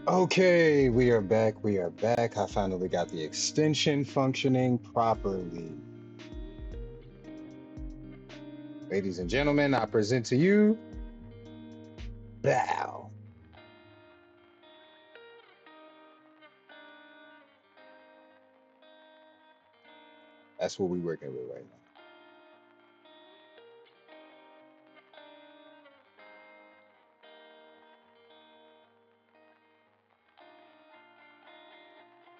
Okay, we are back. We are back. I finally got the extension functioning properly. Ladies and gentlemen, I present to you Bow. That's what we're working with right now.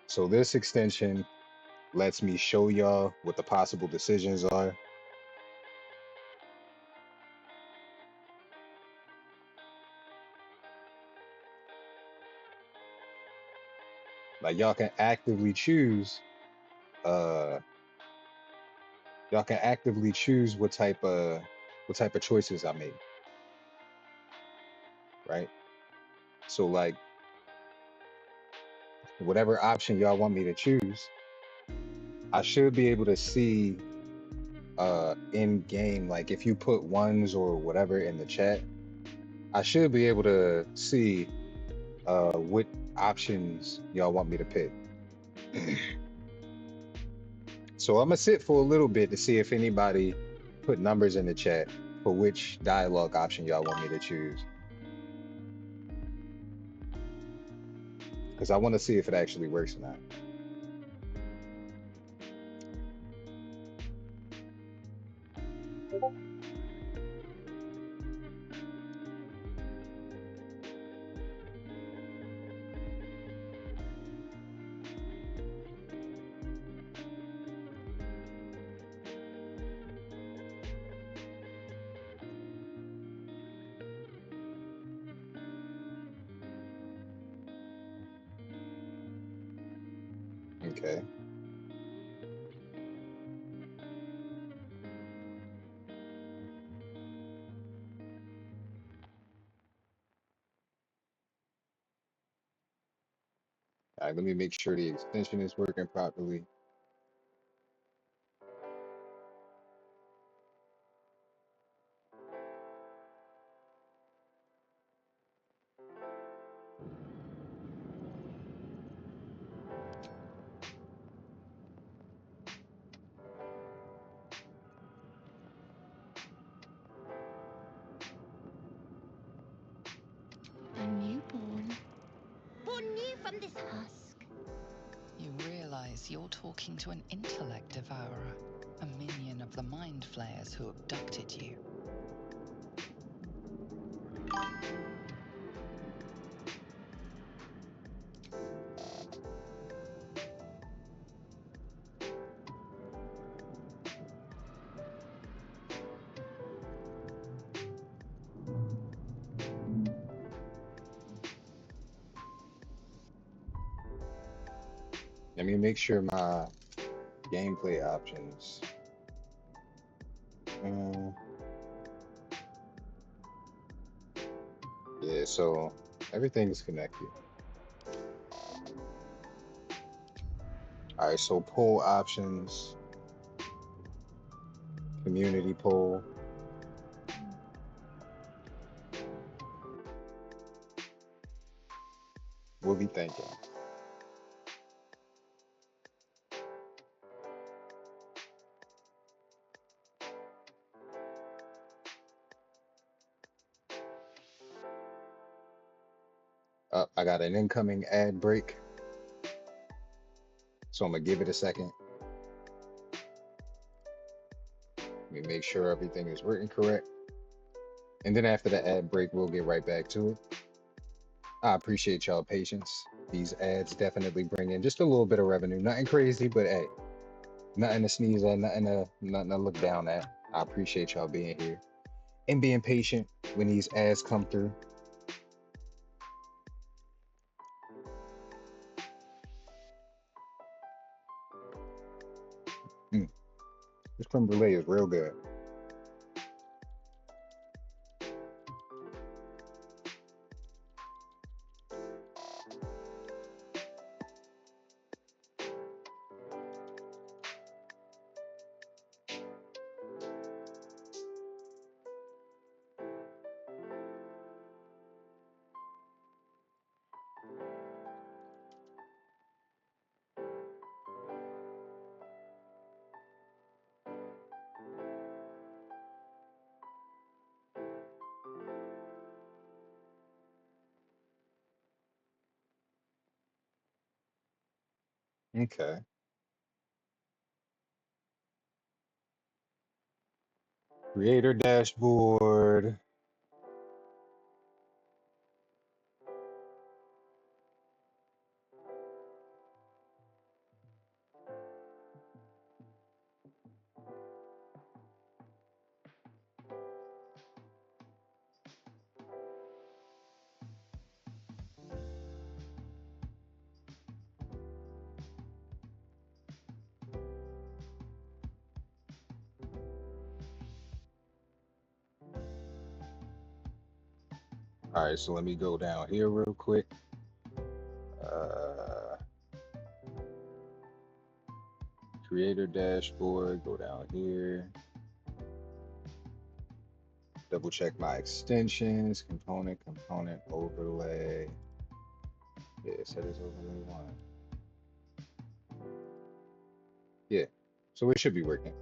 So this extension lets me show y'all what the possible decisions are. Like uh y'all can actively choose what type of choices I make, right? So like whatever option y'all want me to choose, I should be able to see in game, like if you put ones or whatever in the chat, I should be able to see what options y'all want me to pick. So I'm gonna sit for a little bit to see if anybody put numbers in the chat for which dialogue option y'all want me to choose, because I want to see if it actually works or not. Okay. All right, let me make sure the extension is working properly. A newborn, born new from this husk. You realize you're talking to an intellect devourer, a minion of the mind flayers who abducted you. Let me make sure my gameplay options. Uh, yeah, so everything is connected. All right, so poll options, community poll. We'll be thinking. I got an incoming ad break, so I'm gonna give it a second. Let me make sure everything is written correct. And then after the ad break, we'll get right back to it. I appreciate y'all patience. These ads definitely bring in just a little bit of revenue. Nothing crazy, but hey, nothing to sneeze at, nothing to look down at. I appreciate y'all being here and being patient when these ads come through. Mm, this creme brulee is real good. Okay. Creator dashboard. All right, so let me go down here real quick. Uh, Creator dashboard, go down here. Double check my extensions, component overlay. Yeah, set as overlay one. Yeah, so it should be working.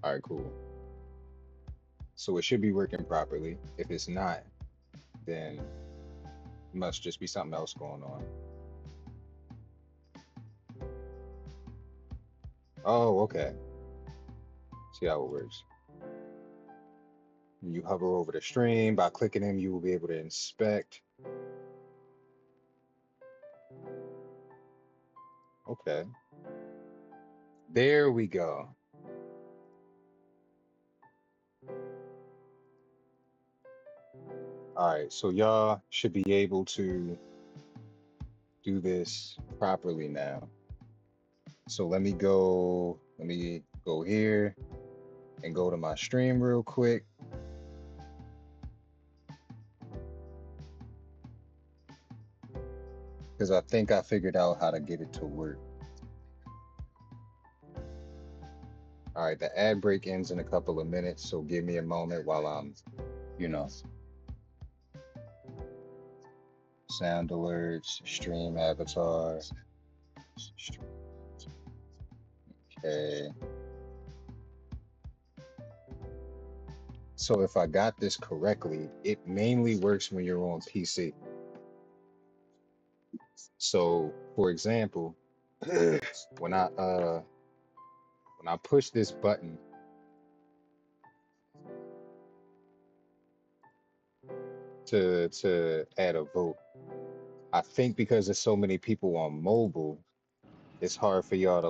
All right, cool. So it should be working properly. If it's not, then it must just be something else going on. Oh, okay. See how it works. You hover over the stream. By clicking him, you will be able to inspect. Okay. There we go. All right, so y'all should be able to do this properly now. So let me go here and go to my stream real quick. Because I think I figured out how to get it to work. All right, the ad break ends in a couple of minutes, so give me a moment while I'm, you know, sound alerts, stream avatar. Okay. So if I got this correctly, it mainly works when you're on PC. So for example, when I push this button to add a vote, I think because there's so many people on mobile, it's hard for y'all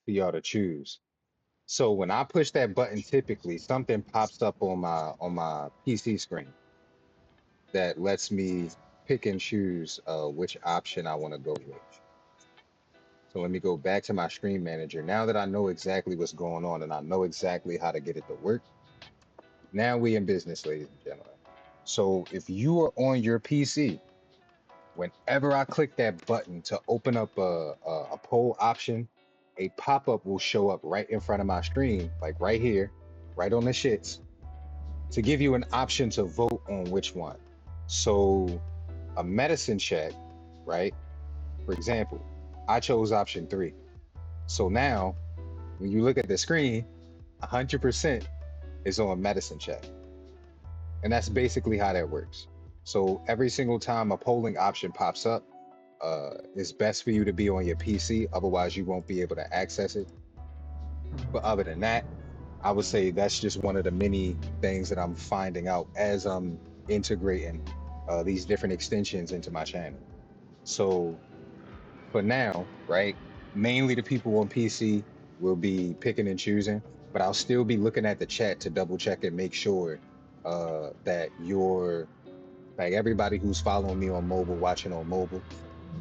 to choose. So when I push that button, typically something pops up on my PC screen that lets me pick and choose which option I want to go with. So let me go back to my stream manager. Now that I know exactly what's going on and I know exactly how to get it to work, now we in business, ladies and gentlemen. So if you are on your PC, whenever I click that button to open up a poll option, a pop-up will show up right in front of my screen, like right here, right on the shits, to give you an option to vote on which one. So a medicine check, right? For example, I chose option 3. So now when you look at the screen, 100% is on medicine check. And that's basically how that works. So every single time a polling option pops up, it's best for you to be on your PC. Otherwise, you won't be able to access it. But other than that, I would say that's just one of the many things that I'm finding out as I'm integrating these different extensions into my channel. So for now, right, mainly the people on PC will be picking and choosing, but I'll still be looking at the chat to double check and make sure that you're like everybody who's following me on mobile, watching on mobile,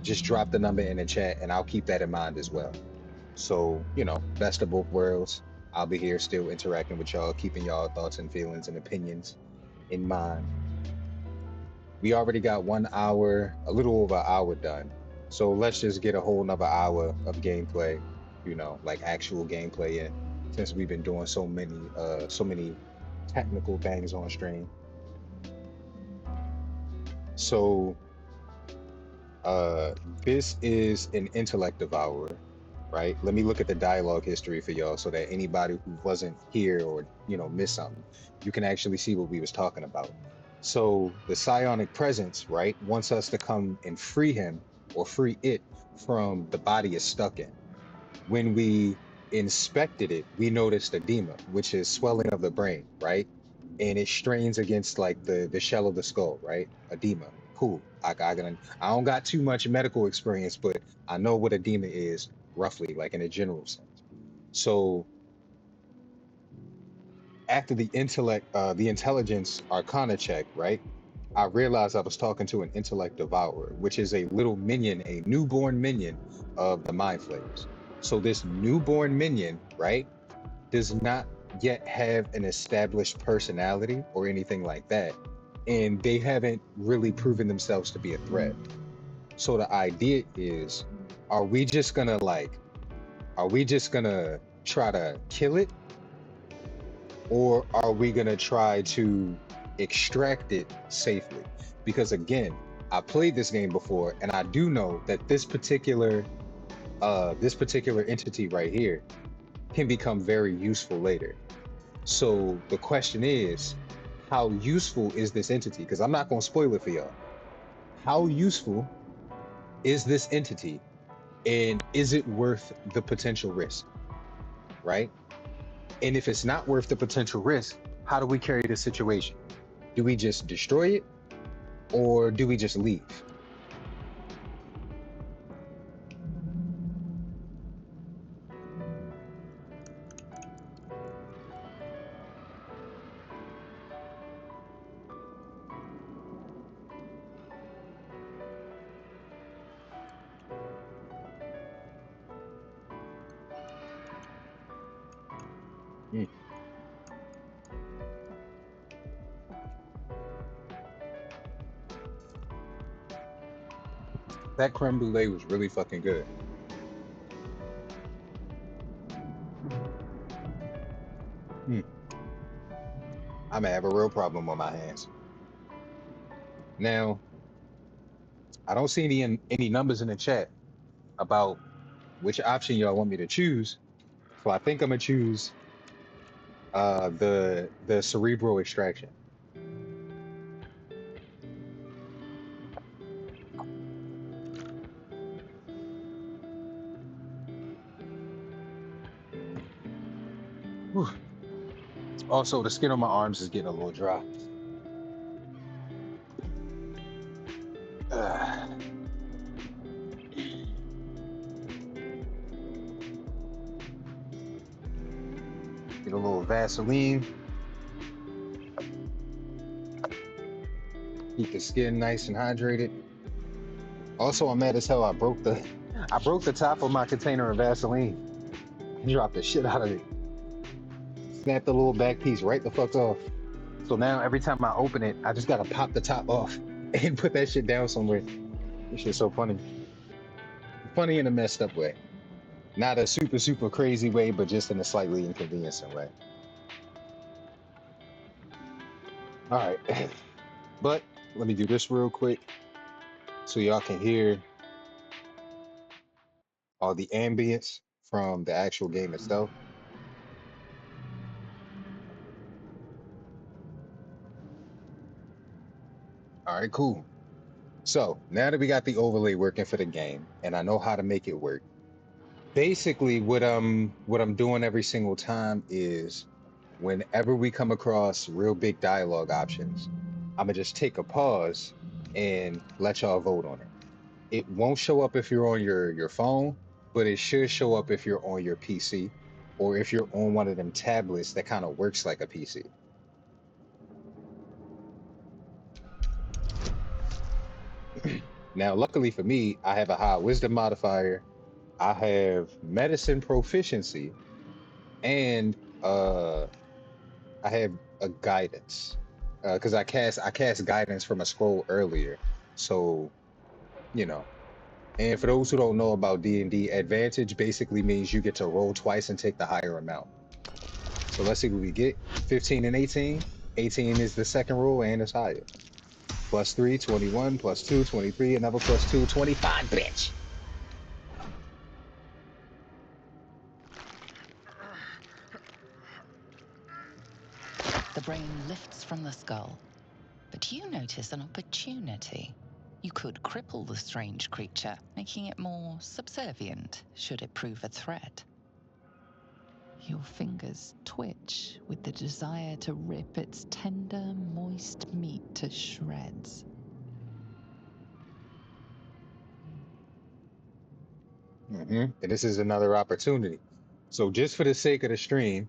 just drop the number in the chat and I'll keep that in mind as well. So, best of both worlds. I'll be here still interacting with y'all, keeping y'all thoughts and feelings and opinions in mind. We already got 1 hour, a little over an hour done. So let's just get a whole nother hour of gameplay, like actual gameplay in, since we've been doing so many technical things on stream. So this is an intellect devourer. right? Let me look at the dialogue history for y'all so that anybody who wasn't here or, missed something, you can actually see what we was talking about. So the psionic presence, right, wants us to come and free him or free it from the body it's stuck in. When we inspected it, we noticed edema, which is swelling of the brain, right? And it strains against like the shell of the skull, right? Edema. Cool. I don't got too much medical experience, but I know what edema is roughly, like in a general sense. So after the intelligence arcana check, right? I realized I was talking to an intellect devourer, which is a little minion, a newborn minion of the mind flayers. So this newborn minion, right, does not yet have an established personality or anything like that. And they haven't really proven themselves to be a threat. So the idea is, are we just gonna try to kill it? Or are we gonna try to extract it safely? Because again, I played this game before and I do know that this particular entity right here can become very useful later. So the question is, how useful is this entity? Because I'm not going to spoil it for y'all. How useful is this entity, and is it worth the potential risk? Right? And if it's not worth the potential risk, how do we carry the situation? Do we just destroy it, or do we just leave? Mm. That creme brulee was really fucking good. Mm. I'm gonna have a real problem on my hands. Now, I don't see any numbers in the chat about which option y'all want me to choose. So I think I'm gonna choose the cerebral extraction. Whew. Also, the skin on my arms is getting a little dry. Ugh. Get a little Vaseline, keep the skin nice and hydrated. Also, I'm mad as hell. I broke the top of my container of Vaseline and dropped the shit out of it. Snapped the little back piece right the fuck off. So now every time I open it, I just gotta pop the top off and put that shit down somewhere. This shit's so funny. Funny in a messed up way. Not a super, super crazy way, but just in a slightly inconveniencing way. All right. But let me do this real quick so y'all can hear all the ambience from the actual game itself. All right, cool. So now that we got the overlay working for the game and I know how to make it work, basically what I'm doing every single time is whenever we come across real big dialogue options, I'm gonna just take a pause and let y'all vote on it. It won't show up if you're on your phone, but it should show up if you're on your PC or if you're on one of them tablets that kind of works like a PC. Now, luckily for me, I have a high wisdom modifier, I have medicine proficiency, and I have a guidance. Because I cast guidance from a scroll earlier. So, you know. And for those who don't know about D&D, advantage basically means you get to roll twice and take the higher amount. So let's see what we get. 15 and 18. 18 is the second roll and it's higher. Plus 3, 21, plus 2, 23, another plus 2, 25, bitch. the brain lifts from the skull. But you notice an opportunity. You could cripple the strange creature, making it more subservient should it prove a threat. Your fingers twitch with the desire to rip its tender, moist meat to shreds. And this is another opportunity. So just for the sake of the stream,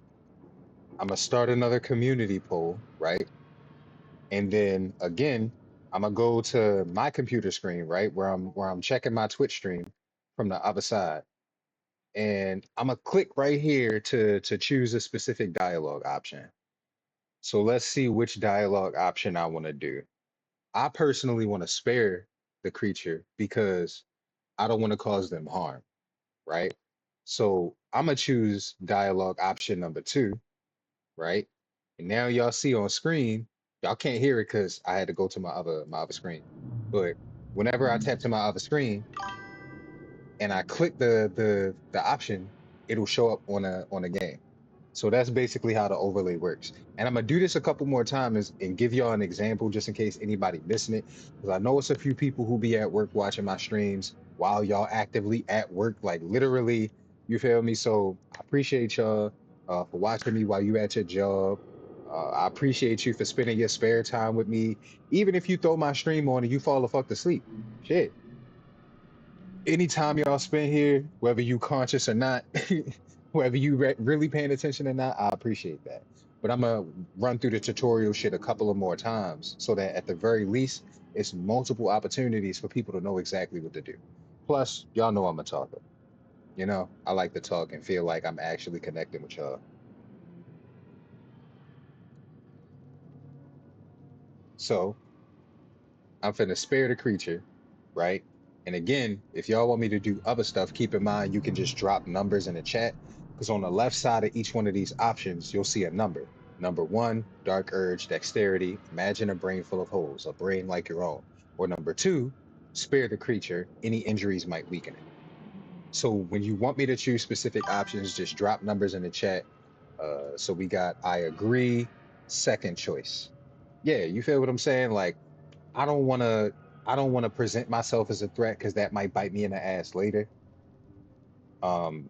I'm gonna start another community poll, right? And then again, I'm gonna go to my computer screen, right, where I'm checking my Twitch stream from the other side, and I'm gonna click right here to choose a specific dialogue option. So let's see which dialogue option I want to do. I personally want to spare the creature because I don't want to cause them harm, right? So I'm gonna choose dialogue option number 2, right? And now y'all see on screen, y'all can't hear it because I had to go to my other screen. But whenever I tap to my other screen and I click the option, it'll show up on a game. So that's basically how the overlay works. And I'm gonna do this a couple more times and give y'all an example just in case anybody missing it. Because I know it's a few people who be at work watching my streams while y'all actively at work, like literally, you feel me? So I appreciate y'all for watching me while you at your job. I appreciate you for spending your spare time with me. Even if you throw my stream on and you fall the fuck to sleep. Shit, anytime y'all spend here, whether you conscious or not, whether you really paying attention or not, I appreciate that. But I'm gonna run through the tutorial shit a couple of more times so that at the very least, it's multiple opportunities for people to know exactly what to do. Plus, y'all know I'm a talker. You know, I like to talk and feel like I'm actually connecting with y'all. So I'm finna spare the creature, right? And again, if y'all want me to do other stuff, keep in mind you can just drop numbers in the chat because on the left side of each one of these options, you'll see a number. Number 1, dark urge, dexterity. Imagine a brain full of holes, a brain like your own. Or number 2, spare the creature. Any injuries might weaken it. So when you want me to choose specific options, just drop numbers in the chat. So we got I agree, second choice. Yeah, you feel what I'm saying? Like I don't want to I don't want to present myself as a threat because that might bite me in the ass later. Um,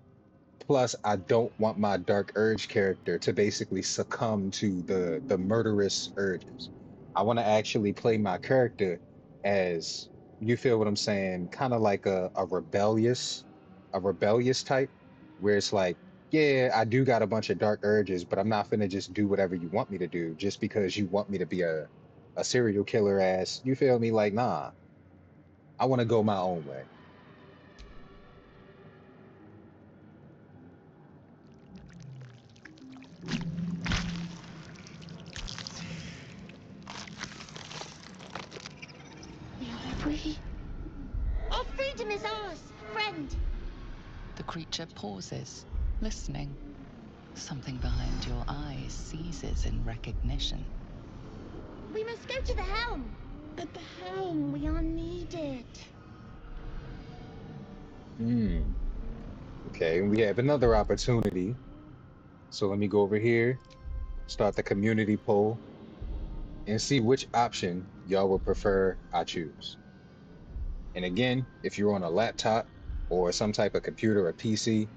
Plus, I don't want my dark urge character to basically succumb to the murderous urges. I want to actually play my character as, you feel what I'm saying, kind of like a rebellious type, where it's like, yeah, I do got a bunch of dark urges, but I'm not finna just do whatever you want me to do just because you want me to be a serial killer ass. You feel me? Like, nah, I want to go my own way. We are free. Our freedom is ours, friend. The creature pauses, listening. Something behind your eyes seizes in recognition. We must go to the helm. At the helm, we are needed. Hmm. Okay, and we have another opportunity. So let me go over here, start the community poll, and see which option y'all would prefer I choose. And again, if you're on a laptop or some type of computer or PC,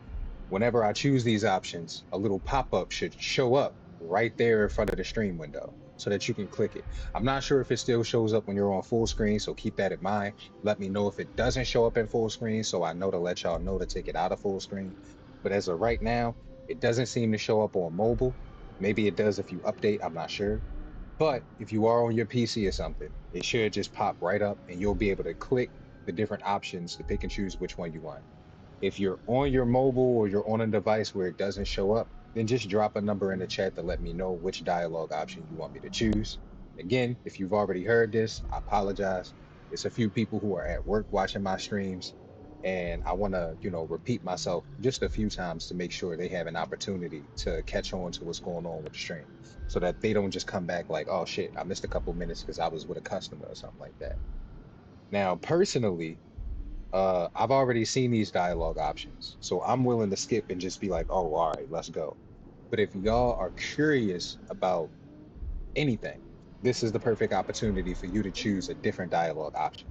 whenever I choose these options, a little pop-up should show up right there in front of the stream window so that you can click it. I'm not sure if it still shows up when you're on full screen, so keep that in mind. Let me know if it doesn't show up in full screen so I know to let y'all know to take it out of full screen. But as of right now, it doesn't seem to show up on mobile. Maybe it does if you update, I'm not sure. But if you are on your PC or something, it should just pop right up and you'll be able to click the different options to pick and choose which one you want. If you're on your mobile or you're on a device where it doesn't show up, then just drop a number in the chat to let me know which dialogue option you want me to choose. Again, if you've already heard this, I apologize. It's a few people who are at work watching my streams, and I want to, repeat myself just a few times to make sure they have an opportunity to catch on to what's going on with the stream so that they don't just come back like, oh shit, I missed a couple minutes because I was with a customer or something like that. Now, personally, I've already seen these dialogue options, so I'm willing to skip and just be like, oh, all right, let's go. But if y'all are curious about anything, this is the perfect opportunity for you to choose a different dialogue option.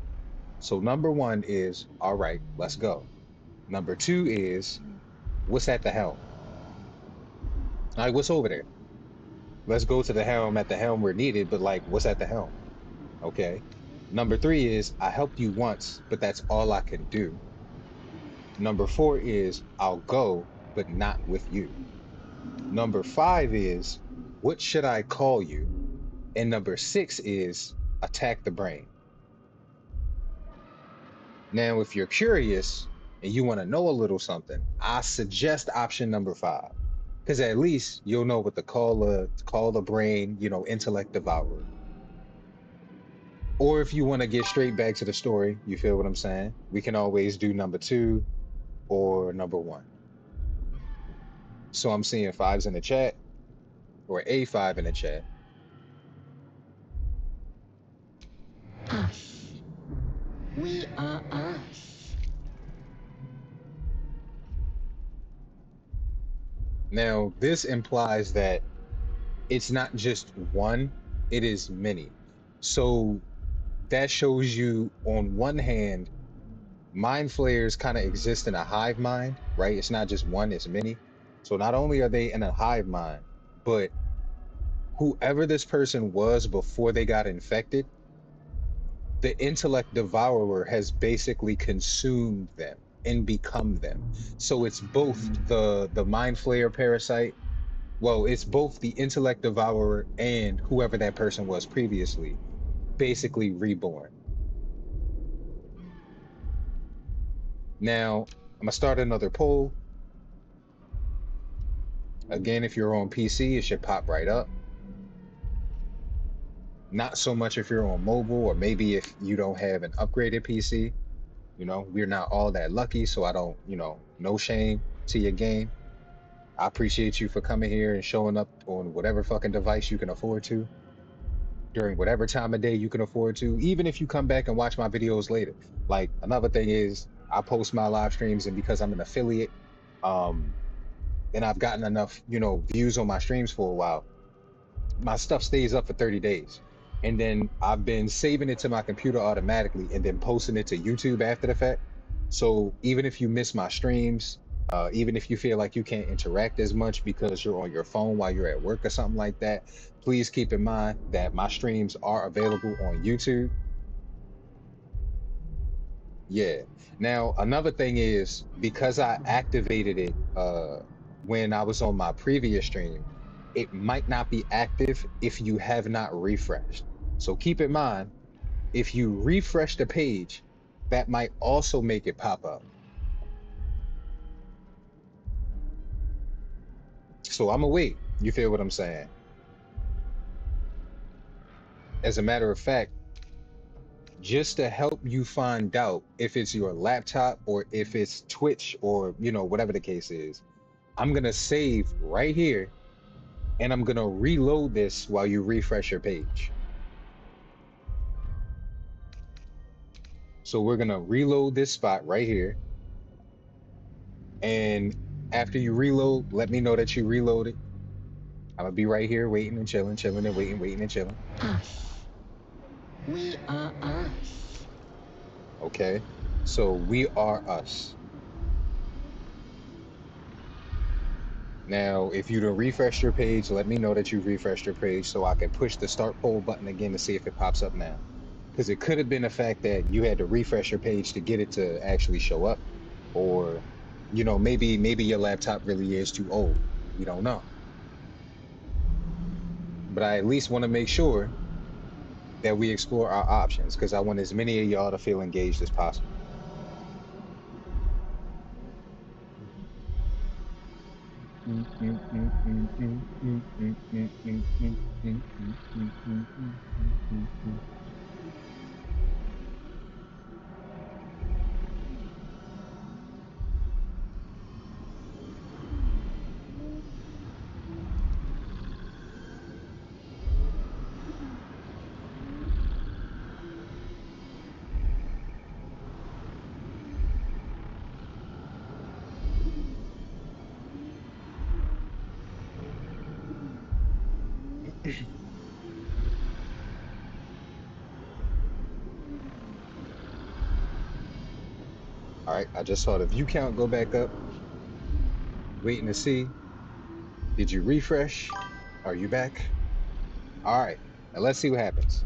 So number one is, all right, let's go. Number two is, what's at the helm? All right, what's over there? Let's go to the helm at the helm where needed, but like, what's at the helm? Okay. Number three is, I helped you once, but that's all I can do. Number four is, I'll go, but not with you. Number five is, what should I call you? And number six is, attack the brain. Now, if you're curious and you want to know a little something, I suggest option number five, because at least you'll know what to call the brain, intellect devourer. Or if you want to get straight back to the story, you feel what I'm saying? We can always do number two or number one. So I'm seeing fives in the chat or a five in the chat. Us. We are us. Now, this implies that it's not just one, it is many. So that shows you, on one hand, mind flayers kind of exist in a hive mind, right? It's not just one, it's many. So not only are they in a hive mind, but whoever this person was before they got infected, the intellect devourer has basically consumed them and become them. So it's both the mind flayer parasite. Well, it's both the intellect devourer and whoever that person was previously, basically reborn. Now, I'm gonna start another poll. Again, if you're on PC, it should pop right up. Not so much if you're on mobile, or maybe if you don't have an upgraded PC. We're not all that lucky, so I don't, no shame to your game. I appreciate you for coming here and showing up on whatever fucking device you can afford to, during whatever time of day you can afford to, even if you come back and watch my videos later. Like, another thing is, I post my live streams, and because I'm an affiliate, um, and I've gotten enough, views on my streams for a while, my stuff stays up for 30 days. And then I've been saving it to my computer automatically and then posting it to YouTube after the fact. So even if you miss my streams, even if you feel like you can't interact as much because you're on your phone while you're at work or something like that, please keep in mind that my streams are available on YouTube. Yeah. Now, another thing is, because I activated it when I was on my previous stream, it might not be active if you have not refreshed. So keep in mind, if you refresh the page, that might also make it pop up. So I'm gonna wait. You feel what I'm saying? As a matter of fact, just to help you find out if it's your laptop or if it's Twitch or, whatever the case is, I'm gonna save right here, and I'm gonna reload this while you refresh your page. So we're gonna reload this spot right here. And after you reload, let me know that you reloaded. I'm gonna be right here waiting and chilling, chilling and waiting and chilling. Us. We are us. Okay. So we are us. Now, if you don't refresh your page, let me know that you've refreshed your page so I can push the start poll button again to see if it pops up now. Because it could have been the fact that you had to refresh your page to get it to actually show up. Or, maybe your laptop really is too old. We don't know. But I at least want to make sure that we explore our options, because I want as many of y'all to feel engaged as possible. All right, I just saw the view count go back up. Waiting to see. Did you refresh? Are you back? All right, now let's see what happens.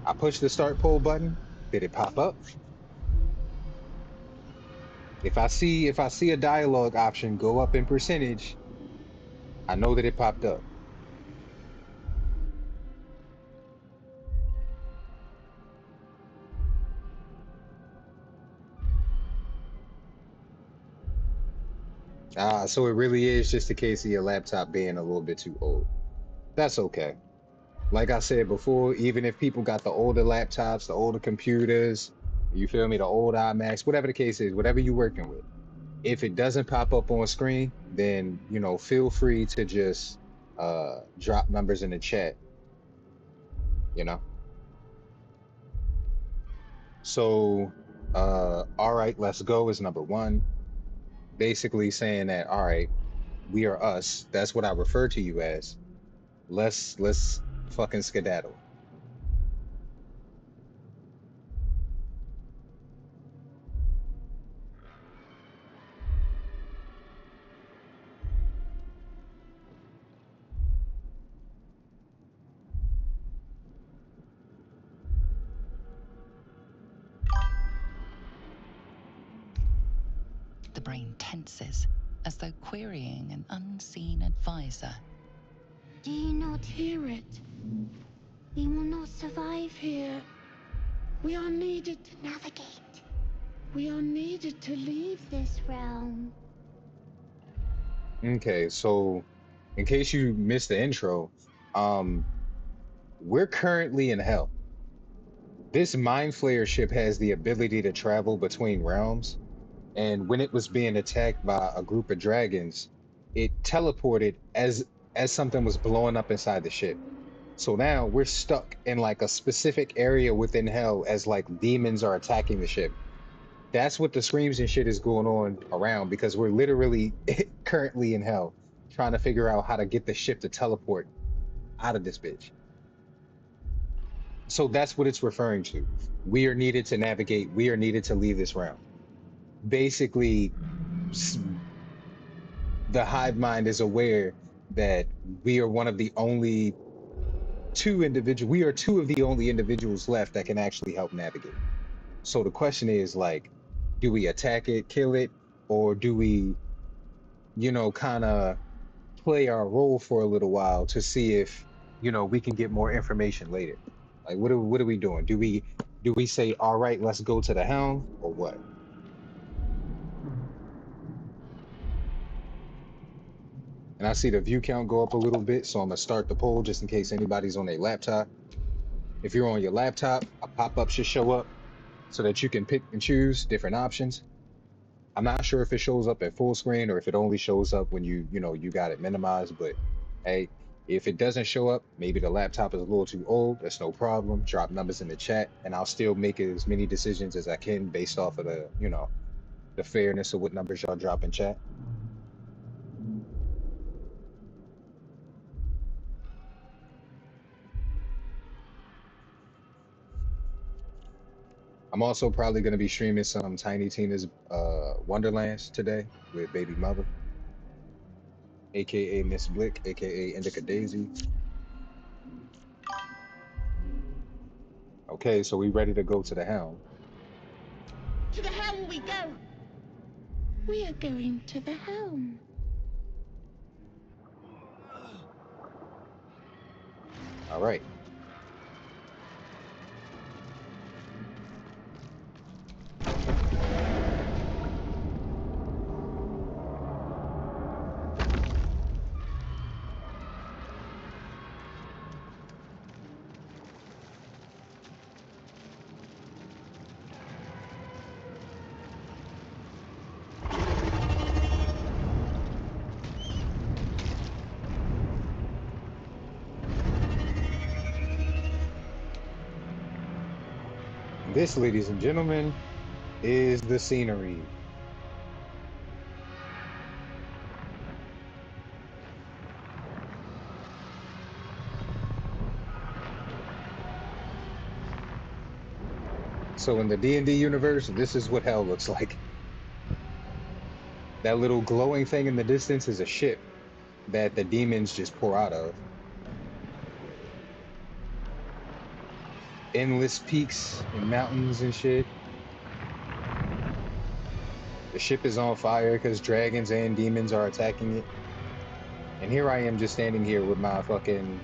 I push the start poll button. Did it pop up? If I see a dialogue option go up in percentage, I know that it popped up. So it really is just a case of your laptop being a little bit too old. That's okay. Like I said before, even if people got the older laptops, the older computers, you feel me, the old iMacs, whatever the case is, whatever you're working with, if it doesn't pop up on screen, then feel free to just drop numbers in the chat, you know. So all right, let's go is number one. Basically saying that, all right, we are us. That's what I refer to you as. Let's fucking skedaddle. The brain tenses, as though querying an unseen advisor. Do you not hear it? We will not survive here. We are needed to navigate. We are needed to leave this realm. Okay, so in case you missed the intro, we're currently in hell. This Mind Flayer ship has the ability to travel between realms, and when it was being attacked by a group of dragons, it teleported as something was blowing up inside the ship. So now we're stuck in like a specific area within hell as like demons are attacking the ship. That's what the screams and shit is going on around because we're literally currently in hell trying to figure out how to get the ship to teleport out of this bitch. So that's what it's referring to. We are needed to navigate, we are needed to leave this realm. Basically, the hive mind is aware that we are one of the only we are two of the only individuals left that can actually help navigate. So the question is like, do we attack it, kill it, or do we, kind of play our role for a little while to see if, we can get more information later? Like what are we doing? Do we say, all right, let's go to the helm, or what? And I see the view count go up a little bit, so I'm gonna start the poll just in case anybody's on a laptop. If you're on your laptop, a pop-up should show up so that you can pick and choose different options. I'm not sure if it shows up at full screen or if it only shows up when you got it minimized, but hey, if it doesn't show up, maybe the laptop is a little too old. That's no problem. Drop numbers in the chat and I'll still make as many decisions as I can based off of the fairness of what numbers y'all drop in chat. I'm also probably going to be streaming some Tiny Tina's Wonderlands today with Baby Mother, aka Miss Blick, aka Indica Daisy. Okay, so we ready to go to the helm. To the helm we go. We are going to the helm. All right. This, ladies and gentlemen, is the scenery. So in the D&D universe, this is what hell looks like. That little glowing thing in the distance is a ship that the demons just pour out of. Endless peaks and mountains and shit. The ship is on fire because dragons and demons are attacking it. And here I am just standing here with my fucking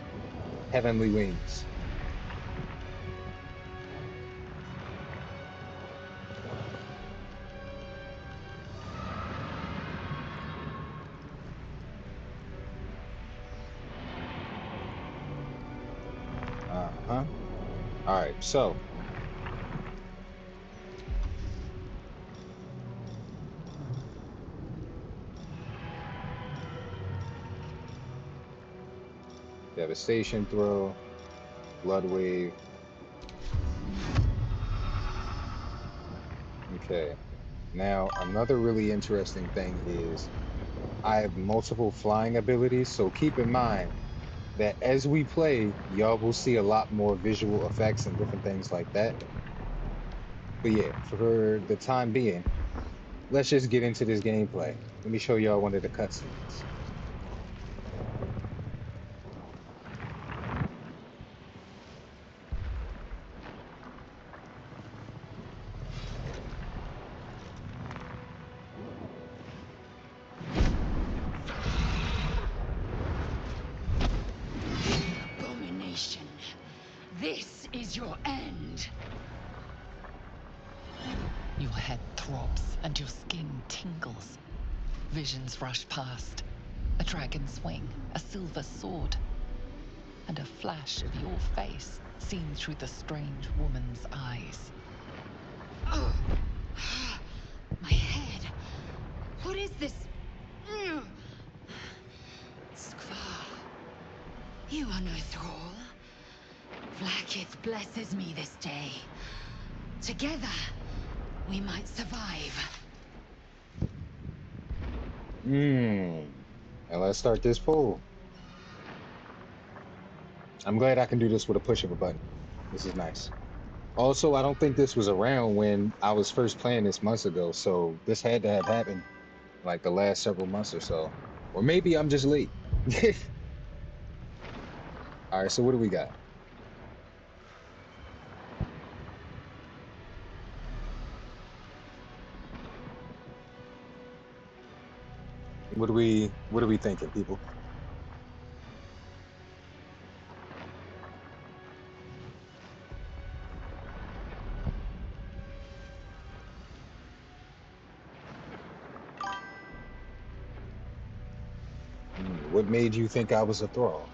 heavenly wings. Uh-huh. All right, so devastation throw, blood wave. Okay. Now, another really interesting thing is I have multiple flying abilities, so keep in mind that as we play, y'all will see a lot more visual effects and different things like that. But yeah, for the time being, let's just get into this gameplay. Let me show y'all one of the cutscenes. Abomination. This is your end. Your head throbs and your skin tingles. Visions rush past. A dragon's wing, a silver sword, and a flash of your face seen through the strange woman's eyes. Oh. My head. What is this? Skvar. You are no thrall. Vlaakith blesses me this day. Together, we might survive. And let's start this poll. I'm glad I can do this with a push of a button. This is nice. Also, I don't think this was around when I was first playing this months ago, so this had to have happened like the last several months or so. Or maybe I'm just late. All right, so what do we got? What are we thinking, people? What made you think I was a thrall?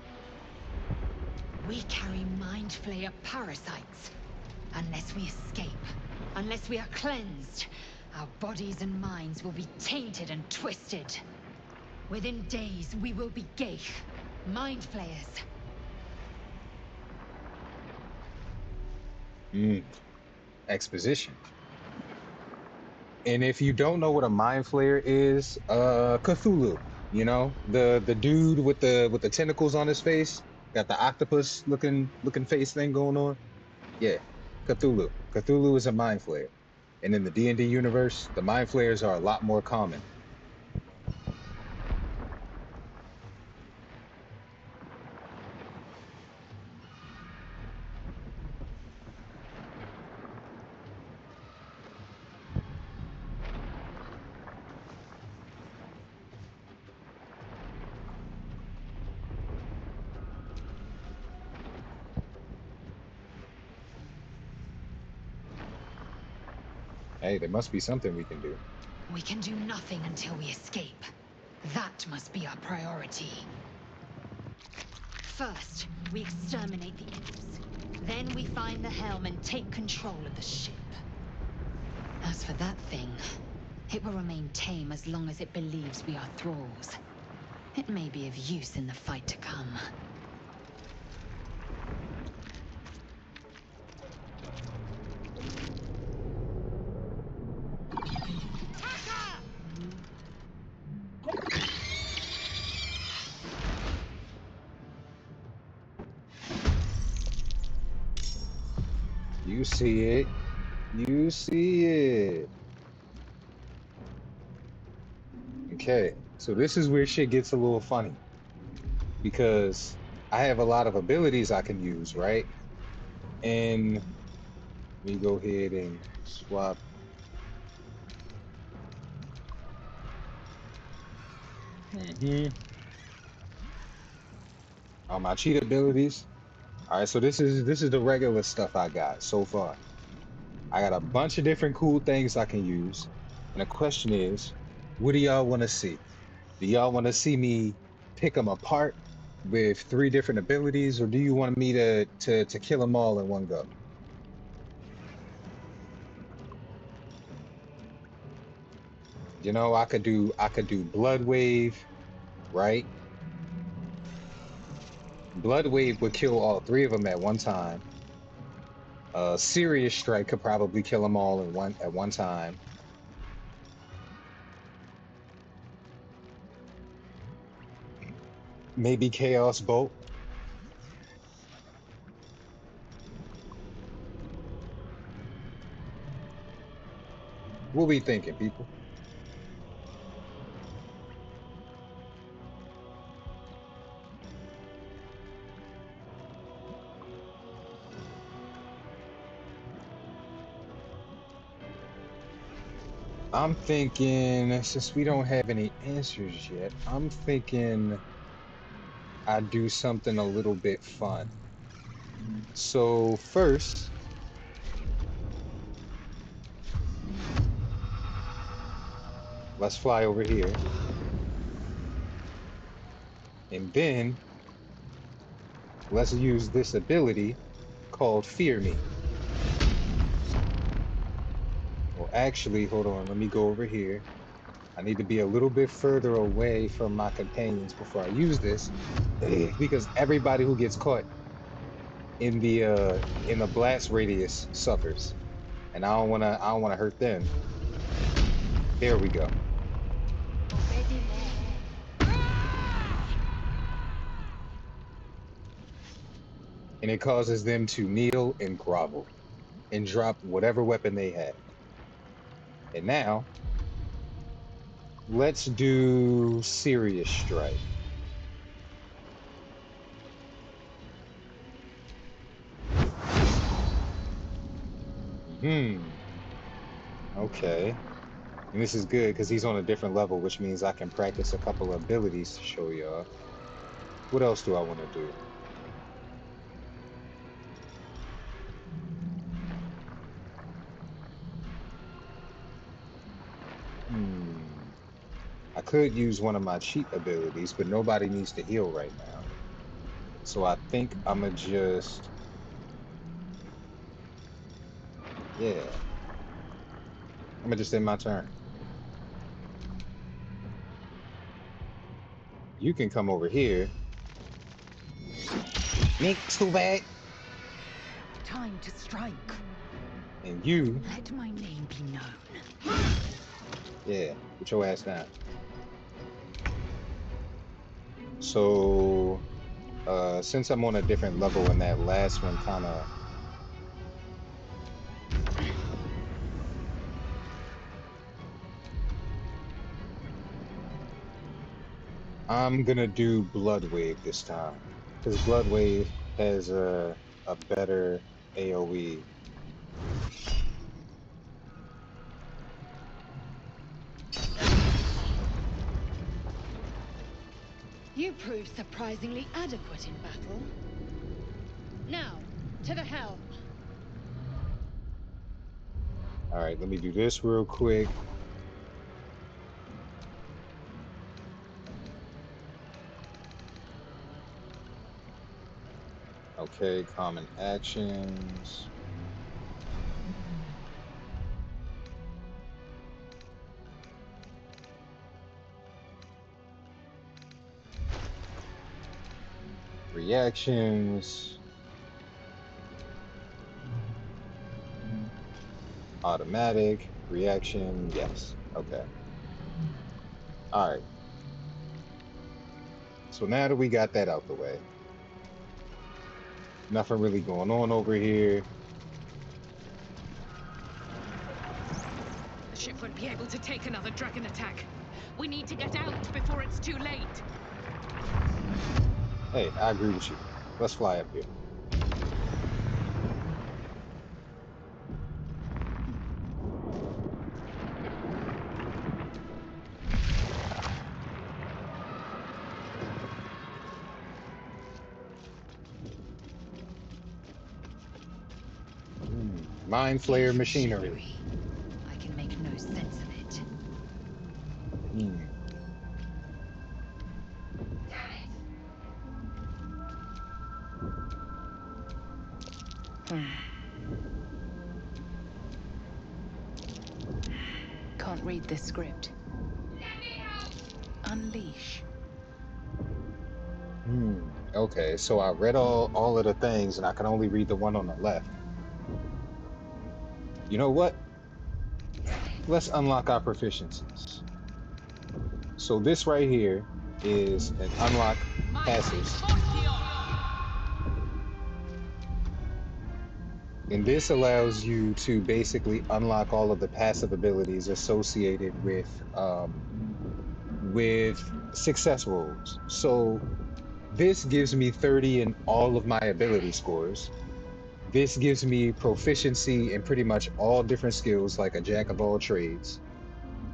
We carry mind flayer parasites. Unless we escape, unless we are cleansed, our bodies and minds will be tainted and twisted. Within days, we will be Gaith, mind flayers. Exposition. And if you don't know what a mind flayer is, Cthulhu, you know, the dude with the tentacles on his face, got the octopus looking face thing going on. Yeah, Cthulhu. Cthulhu is a mind flayer. And in the D&D universe, the mind flayers are a lot more common. Hey, there must be something we can do. We can do nothing until we escape. That must be our priority. First, we exterminate the imps. Then we find the helm and take control of the ship. As for that thing, it will remain tame as long as it believes we are thralls. It may be of use in the fight to come. You see it. You see it. Okay, so this is where shit gets a little funny because I have a lot of abilities I can use, right? And let me go ahead and swap. All my cheat abilities. All right, so this is the regular stuff I got so far. I got a bunch of different cool things I can use. And the question is, what do y'all want to see? Do y'all want to see me pick them apart with 3 different abilities, or do you want me to kill them all in one go? You know, I could do Blood Wave, right? Blood Wave would kill all 3 of them at one time. Serious Strike could probably kill them all in one at one time. Maybe Chaos Bolt. What we thinking, people? I'm thinking, since we don't have any answers yet, I'm thinking I do something a little bit fun. So first, let's fly over here. And then let's use this ability called Fear Me. Well, actually, hold on. Let me go over here. I need to be a little bit further away from my companions before I use this, because everybody who gets caught in the blast radius suffers, and I don't wanna hurt them. There we go. And it causes them to kneel and grovel and drop whatever weapon they have. And now let's do Serious Strike. Okay. And this is good because he's on a different level, which means I can practice a couple of abilities to show y'all. What else do I want to do? I could use one of my cheat abilities, but nobody needs to heal right now. So I think I'ma just, yeah, I'ma just end my turn. You can come over here. Nick, too bad. Time to strike. And you, Let my name be known. yeah, put your ass down. So, since I'm on a different level and that last one kind of, I'm gonna do Blood Wave this time because Blood Wave has a better AOE. You proved surprisingly adequate in battle. Now, to the helm. All right, let me do this real quick. Okay, common actions. Reactions. Automatic. Reaction. Yes. Okay. All right. So now that we got that out the way, nothing really going on over here. ship won't be able to take another dragon attack. We need to get out before it's too late. Hey, I agree with you. Let's fly up here. Mind flayer machinery. I can make no sense of it. Can't read this script. Unleash. Okay, so I read all of the things and I can only read the one on the left. You know what? Let's unlock our proficiencies. So this right here is an unlock passive. And this allows you to basically unlock all of the passive abilities associated with success rolls. So this gives me 30 in all of my ability scores. This gives me proficiency in pretty much all different skills, like a jack of all trades.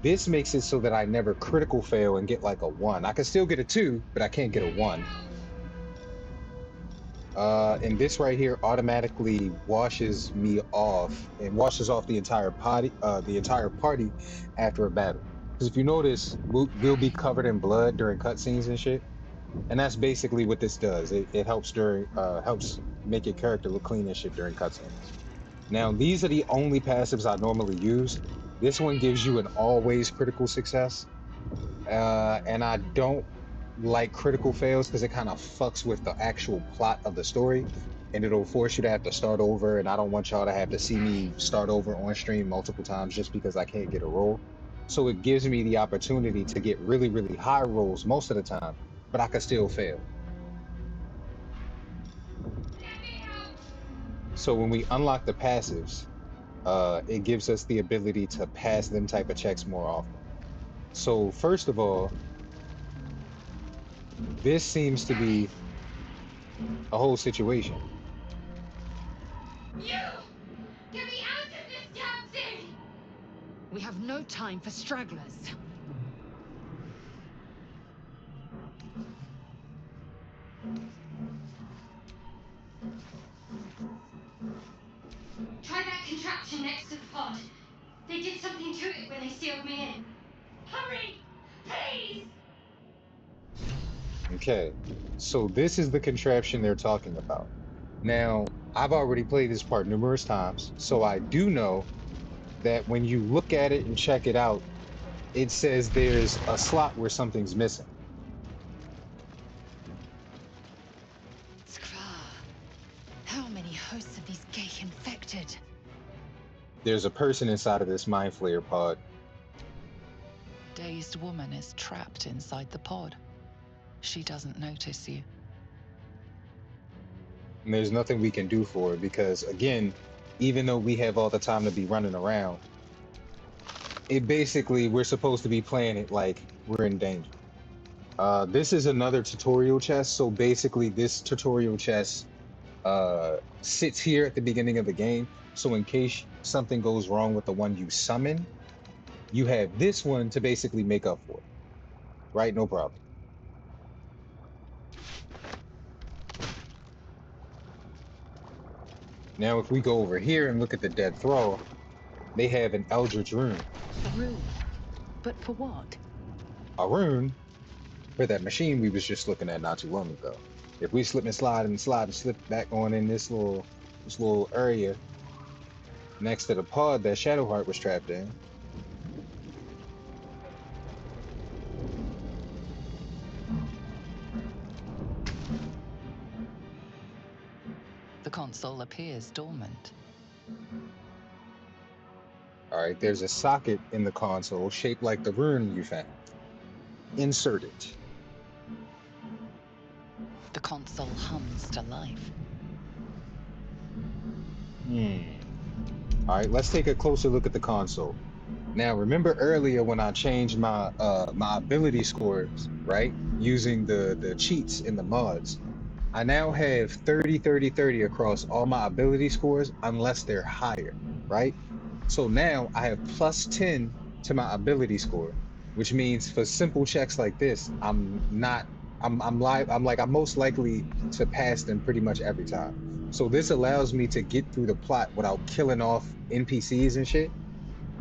This makes it so that I never critical fail and get like a 1. I can still get a 2, but I can't get a 1. And this right here automatically washes me off and washes off the entire party after a battle. Because if you notice, we'll be covered in blood during cutscenes and shit. And that's basically what this does. It helps helps make your character look clean and shit during cutscenes. Now, these are the only passives I normally use. This one gives you an always critical success. And I don't like critical fails because it kind of fucks with the actual plot of the story, and it'll force you to have to start over, and I don't want y'all to have to see me start over on stream multiple times just because I can't get a roll. So it gives me the opportunity to get really, really high rolls most of the time, but I can still fail. So when we unlock the passives, it gives us the ability to pass them type of checks more often. So first of all, this seems to be a whole situation. You! Get me out of this damn thing! We have no time for stragglers. Try that contraption next to the pod. They did something to it when they sealed me in. Hurry! Please! Okay, so this is the contraption they're talking about. Now, I've already played this part numerous times, so I do know that when you look at it and check it out, it says there's a slot where something's missing. How many hosts of these gay infected? There's a person inside of this mind flayer pod. Dazed woman is trapped inside the pod. She doesn't notice you. And there's nothing we can do for it because, again, even though we have all the time to be running around, we're supposed to be playing it like we're in danger. This is another tutorial chest. So basically this tutorial chest sits here at the beginning of the game. So in case something goes wrong with the one you summon, you have this one to basically make up for it. Right? No problem. Now, if we go over here and look at the dead thrall, they have an Eldritch rune. A rune? But for what? A rune for that machine we was just looking at not too long ago. If we slip and slide and slip back on in this little area next to the pod that Shadowheart was trapped in. The console appears dormant. All right, there's a socket in the console shaped like the rune you found. Insert it. The console hums to life. All right, let's take a closer look at the console. Now, remember earlier when I changed my ability scores, right? Using the cheats in the mods. I now have 30, 30, 30 across all my ability scores unless they're higher, right? So now I have plus 10 to my ability score, which means for simple checks like this, I'm most likely to pass them pretty much every time. So this allows me to get through the plot without killing off NPCs and shit.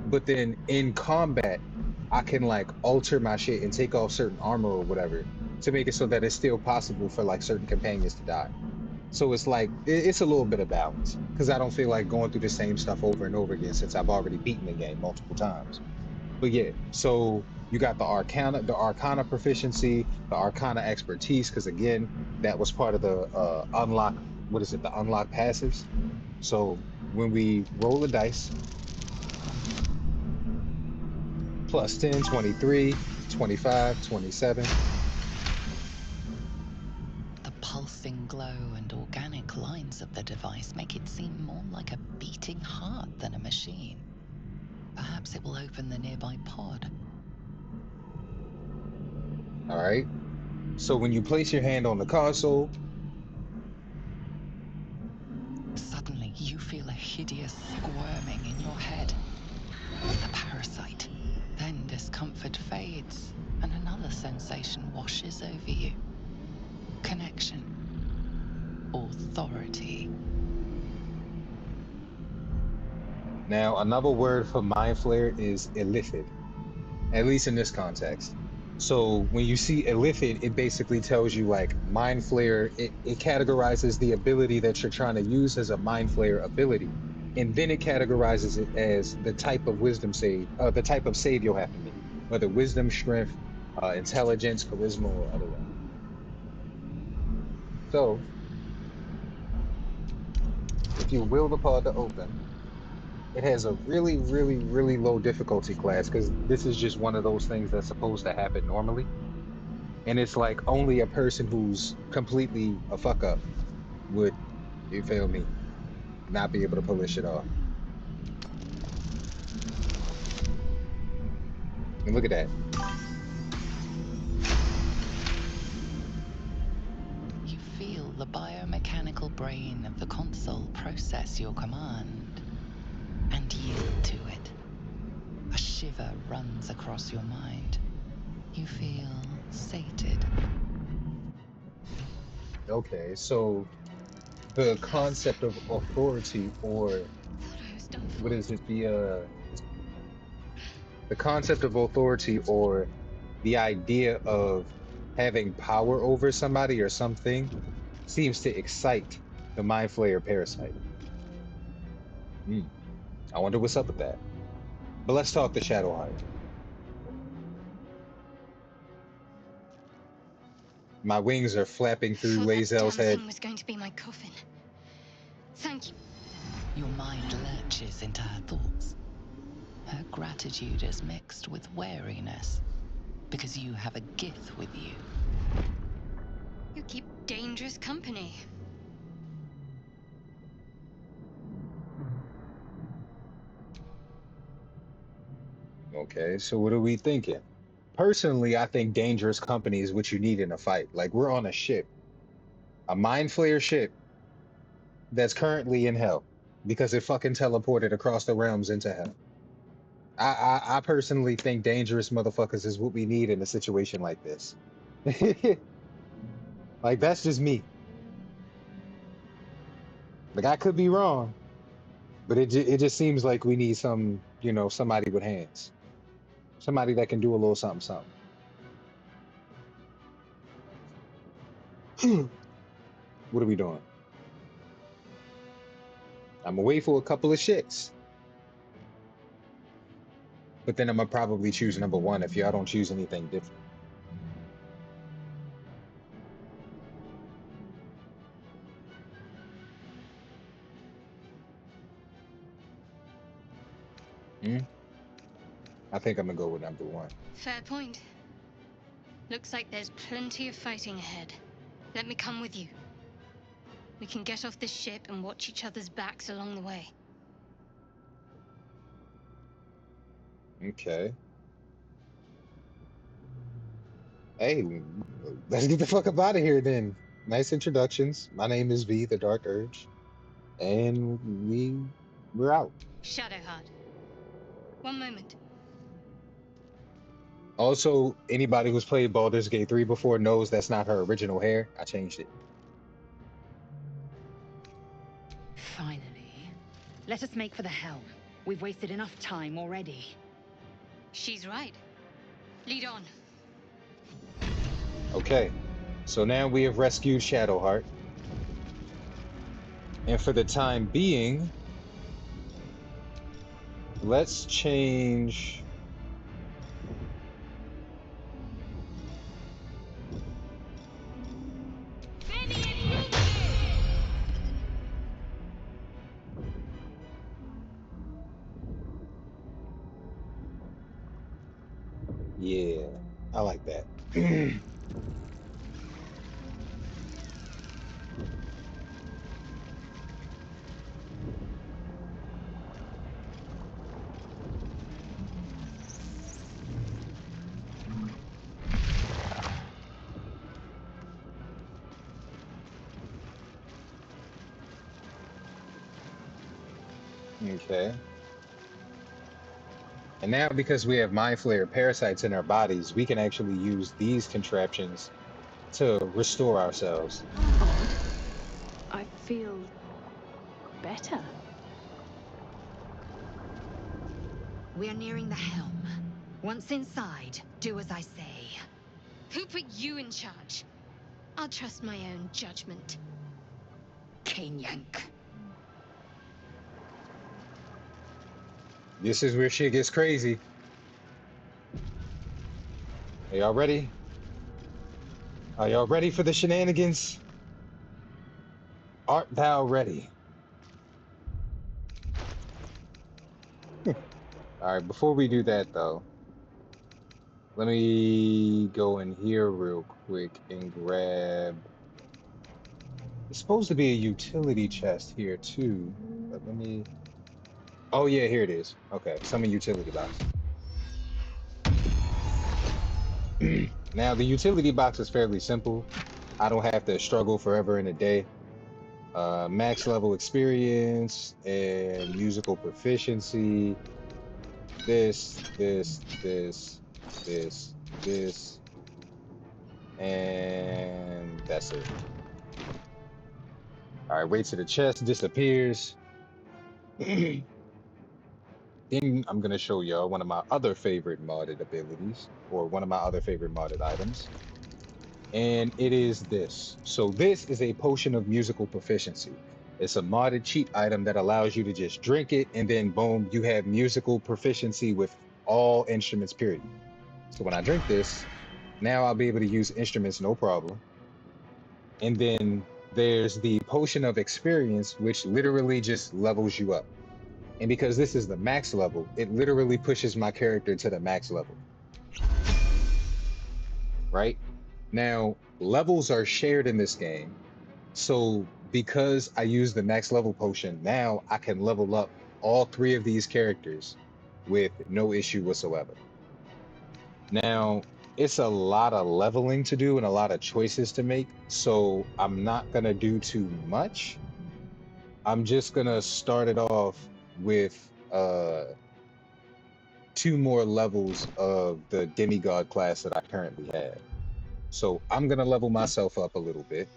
But then in combat, I can like alter my shit and take off certain armor or whatever to make it so that it's still possible for like certain companions to die. So it's like it's a little bit of balance because I don't feel like going through the same stuff over and over again since I've already beaten the game multiple times. But yeah, so you got the Arcana proficiency, the Arcana expertise, because again, that was part of the unlock. What is it? The unlock passives. So when we roll a dice, plus 10, 23, 25, 27. The pulsing glow and organic lines of the device make it seem more like a beating heart than a machine. Perhaps it will open the nearby pod. All right. So when you place your hand on the console, Suddenly, you feel a hideous squirming in your head. The parasite. Then discomfort fades, and another sensation washes over you. Connection. Authority. now another word for mind flare is illithid, at least in this context. So when you see illithid, it basically tells you like mind flare, it categorizes the ability that you're trying to use as a mind flare ability. And then it categorizes it as the type of wisdom save, the type of save you'll have to make, whether wisdom, strength, intelligence, charisma, or otherwise. So if you will the pod to open, it has a really, really, really low difficulty class because this is just one of those things that's supposed to happen normally. And it's like only a person who's completely a fuck up would, you feel me, not be able to pull this shit off. And look at that. You feel the biomechanical brain of the console process your command and yield to it. A shiver runs across your mind. You feel sated. Okay, so the concept of authority, or Thought I was done what for. is it? The concept of authority, or the idea of having power over somebody or something, seems to excite the mind flayer parasite. Hmm. I wonder what's up with that. But let's talk to Shadowheart. My wings are flapping I through thought that Lae'Zel's damn head. thing was going to be my coffin. Thank you. Your mind lurches into her thoughts. Her gratitude is mixed with wariness, because you have a gift with you. You keep dangerous company. Okay, so what are we thinking? Personally, I think dangerous company is what you need in a fight. Like we're on a ship, a mind flayer ship that's currently in hell because it fucking teleported across the realms into hell. I personally think dangerous motherfuckers is what we need in a situation like this. Like that's just me. Like I could be wrong, but it just seems like we need somebody with hands, somebody that can do a little something something. What are we doing? I'm gonna wait for a couple of shits, but then I'm gonna probably choose number one if y'all don't choose anything different. Hmm? I think I'm gonna go with number one. Fair point. Looks like there's plenty of fighting ahead. Let me come with you. We can get off this ship and watch each other's backs along the way. Okay. Hey, let's get the fuck up out of here then. Nice introductions. My name is V, the Dark Urge, and we're out. Shadowheart. One moment. Also, anybody who's played Baldur's Gate 3 before knows that's not her original hair. I changed it. Finally. Let us make for the helm. We've wasted enough time already. She's right. Lead on. Okay. So now we have rescued Shadowheart. And for the time being, let's change. Yeah, I like that. Okay. And now, because we have Mind Flayer parasites in our bodies, we can actually use these contraptions to restore ourselves. Odd. I feel better. We are nearing the helm. Once inside, do as I say. Who put you in charge? I'll trust my own judgment. Cane yank. This is where shit gets crazy. Are y'all ready? Are y'all ready for the shenanigans? Art thou ready? All right, before we do that though, let me go in here real quick and grab. It's supposed to be a utility chest here too, but let me. Oh yeah, here it is. Okay, summon utility box. Now the utility box is fairly simple. I don't have to struggle forever in a day. Max level experience and musical proficiency. This, and that's it. All right, wait till the chest disappears. Then I'm gonna show y'all one of my other favorite modded abilities, or one of my other favorite modded items. And it is this. So this is a potion of musical proficiency. It's a modded cheat item that allows you to just drink it, and then boom, you have musical proficiency with all instruments, period. So when I drink this, now I'll be able to use instruments no problem. And then there's the potion of experience, which literally just levels you up. And because this is the max level, it literally pushes my character to the max level. Right? Now, levels are shared in this game. So because I use the max level potion, now I can level up all three of these characters with no issue whatsoever. Now, it's a lot of leveling to do and a lot of choices to make. So I'm not going to do too much. I'm just going to start it off with 2 more levels of the demigod class that I currently have. So I'm going to level myself up a little bit.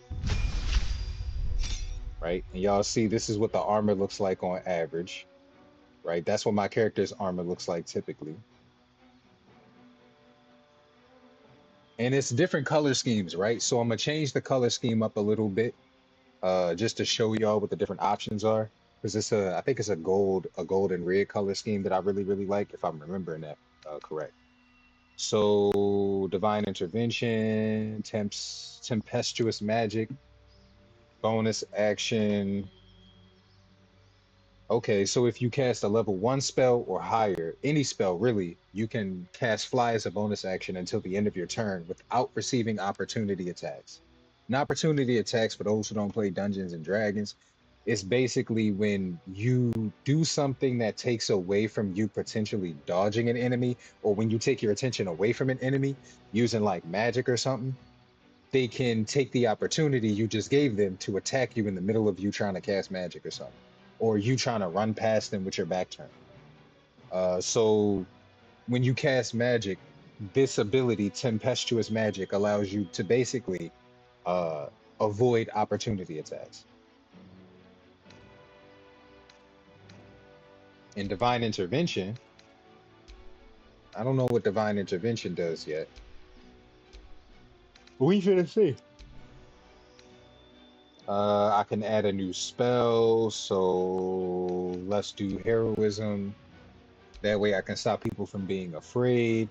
Right? And y'all see this is what the armor looks like on average. Right? That's what my character's armor looks like typically. And it's different color schemes, right? So I'm gonna change the color scheme up a little bit, just to show y'all what the different options are. Because I think it's a gold and red color scheme that I really, really like, if I'm remembering that correct. So divine intervention, tempestuous magic, bonus action. Okay, so if you cast a level 1 spell or higher, any spell really, you can cast fly as a bonus action until the end of your turn without receiving opportunity attacks. And opportunity attacks, for those who don't play Dungeons and Dragons, It's basically when you do something that takes away from you potentially dodging an enemy, or when you take your attention away from an enemy using like magic or something, they can take the opportunity you just gave them to attack you in the middle of you trying to cast magic or something, or you trying to run past them with your back turned. So when you cast magic, this ability, tempestuous magic, allows you to basically uh, avoid opportunity attacks. In divine intervention, I don't know what divine intervention does yet. But we finna see. I can add a new spell, so let's do heroism. That way I can stop people from being afraid.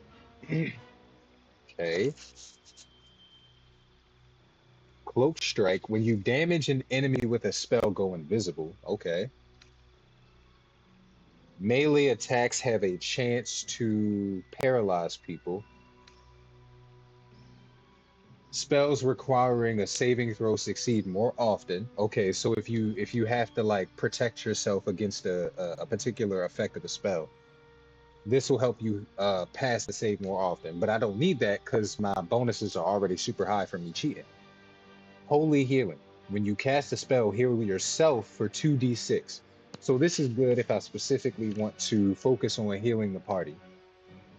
Okay. Cloak strike. When you damage an enemy with a spell, go invisible. Okay. Melee attacks have a chance to paralyze people. Spells requiring a saving throw succeed more often. Okay, so if you have to like protect yourself against a particular effect of a spell, this will help you pass the save more often. But I don't need that because my bonuses are already super high from me cheating. Holy healing. When you cast a spell, heal yourself for 2d6. So this is good if I specifically want to focus on healing the party.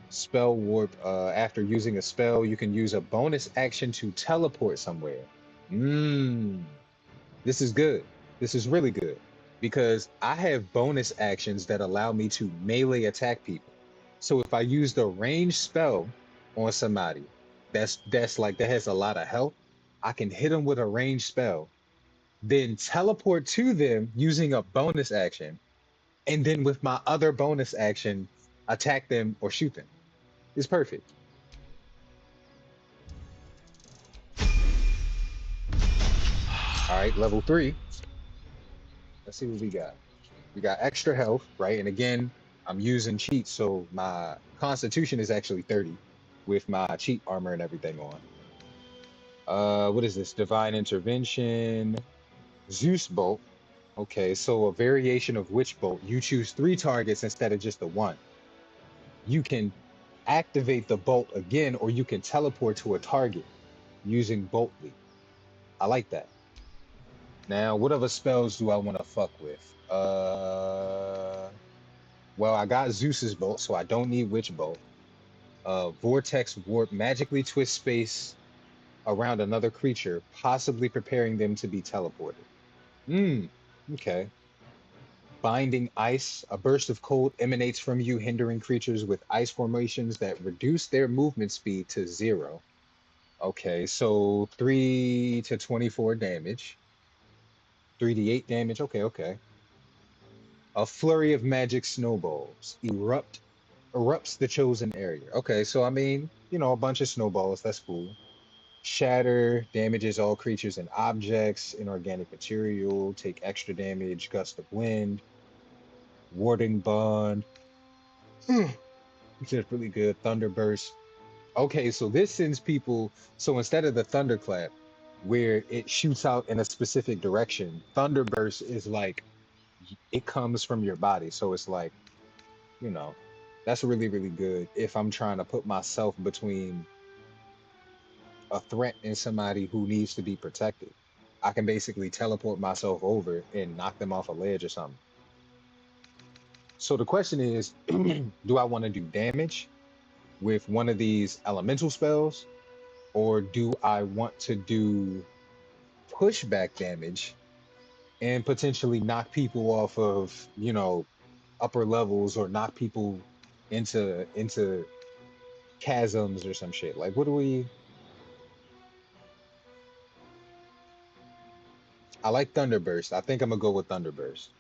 Spell warp. After using a spell, you can use a bonus action to teleport somewhere. This is good. This is really good because I have bonus actions that allow me to melee attack people. So if I use the range spell on somebody, that's like that has a lot of health, I can hit them with a range spell, then teleport to them using a bonus action, and then with my other bonus action, attack them or shoot them. It's perfect. All right, level 3. Let's see what we got. We got extra health, right? And again, I'm using cheats, so my constitution is actually 30 with my cheat armor and everything on. What is this? Divine intervention, Zeus bolt. Okay, so a variation of Witch bolt. You choose 3 targets instead of just the one. You can activate the bolt again, or you can teleport to a target using bolt leap. I like that. Now, what other spells do I want to fuck with? Well, I got Zeus's bolt, so I don't need Witch bolt. Vortex warp, magically twist space around another creature, possibly preparing them to be teleported. Okay. Binding ice, a burst of cold emanates from you, hindering creatures with ice formations that reduce their movement speed to 0. Okay, so 3 to 24 damage. 3d8 damage. Okay. A flurry of magic snowballs erupts the chosen area. Okay, so I mean, a bunch of snowballs. That's cool. Shatter damages all creatures and objects. Inorganic material take extra damage. Gust of wind. Warding bond. Which is really good. Thunderburst. Okay, so this sends people. So instead of the thunderclap, where it shoots out in a specific direction, thunderburst is like it comes from your body. So it's like, you know, that's really, really good if I'm trying to put myself between a threat and somebody who needs to be protected. I can basically teleport myself over and knock them off a ledge or something. So the question is, do I want to do damage with one of these elemental spells, or do I want to do pushback damage and potentially knock people off of, upper levels, or knock people into chasms or some shit? Like, what do we? I like Thunderburst. I think I'm gonna go with Thunderburst.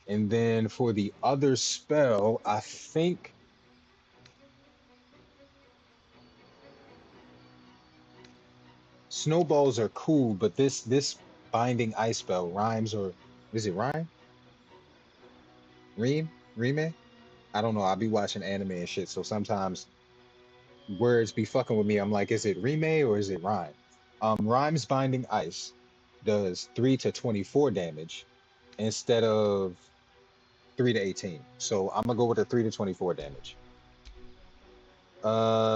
And then for the other spell, I think snowballs are cool, but this binding ice spell rhymes, or is it rhyme? Ream? Rime? I don't know. I'll be watching anime and shit, so sometimes words be fucking with me. I'm like, is it rime or is it rhyme? Rhymes binding ice. does 3 to 24 damage instead of 3 to 18. So I'm gonna go with a 3 to 24 damage.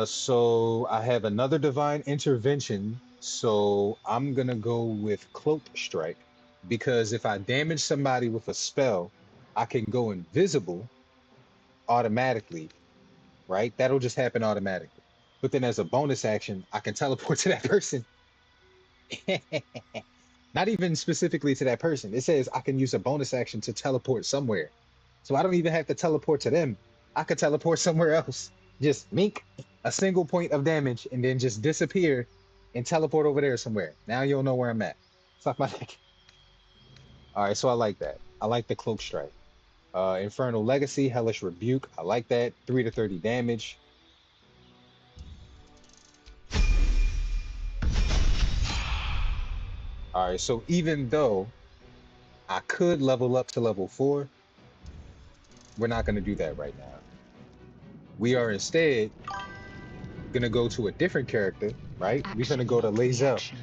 So I have another divine intervention. So I'm gonna go with cloak strike because if I damage somebody with a spell, I can go invisible automatically, right? That'll just happen automatically. But then as a bonus action, I can teleport to that person. Not even specifically to that person. It says I can use a bonus action to teleport somewhere. So I don't even have to teleport to them. I could teleport somewhere else. Just mink a single point of damage and then just disappear and teleport over there somewhere. Now you'll know where I'm at. Suck my dick. All right, so I like that. I like the cloak strike. Infernal Legacy, Hellish Rebuke. I like that. 3 to 30 damage. All right, so even though I could level up to level 4, we're not going to do that right now. We are instead going to go to a different character, right? We're going to Action go to meets Lae'Zel, reaction.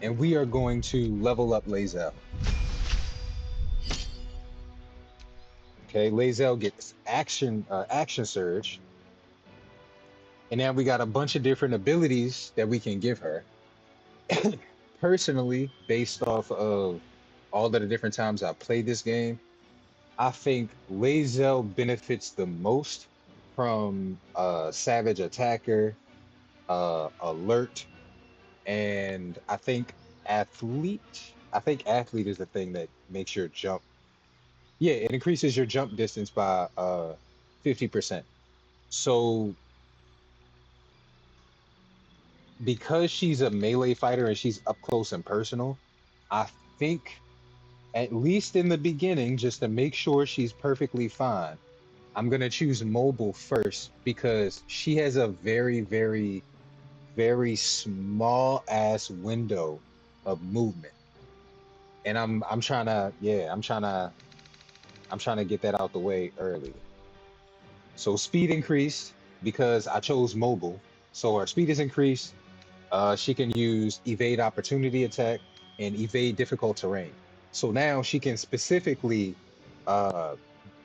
and we are going to level up Lae'Zel. Okay, Lae'Zel gets action surge, and now we got a bunch of different abilities that we can give her. Personally, based off of all of the different times I played this game, I think Lae'Zel benefits the most from Savage Attacker, Alert, and I think Athlete. I think Athlete is the thing that makes your jump. Yeah, it increases your jump distance by 50%. So because she's a melee fighter and she's up close and personal, I think at least in the beginning, just to make sure she's perfectly fine, I'm gonna choose mobile first because she has a very, very, very small ass window of movement. And I'm trying to, yeah, I'm trying to get that out the way early. So speed increased because I chose mobile. So our speed is increased. She can use evade opportunity attack and evade difficult terrain. So now she can specifically uh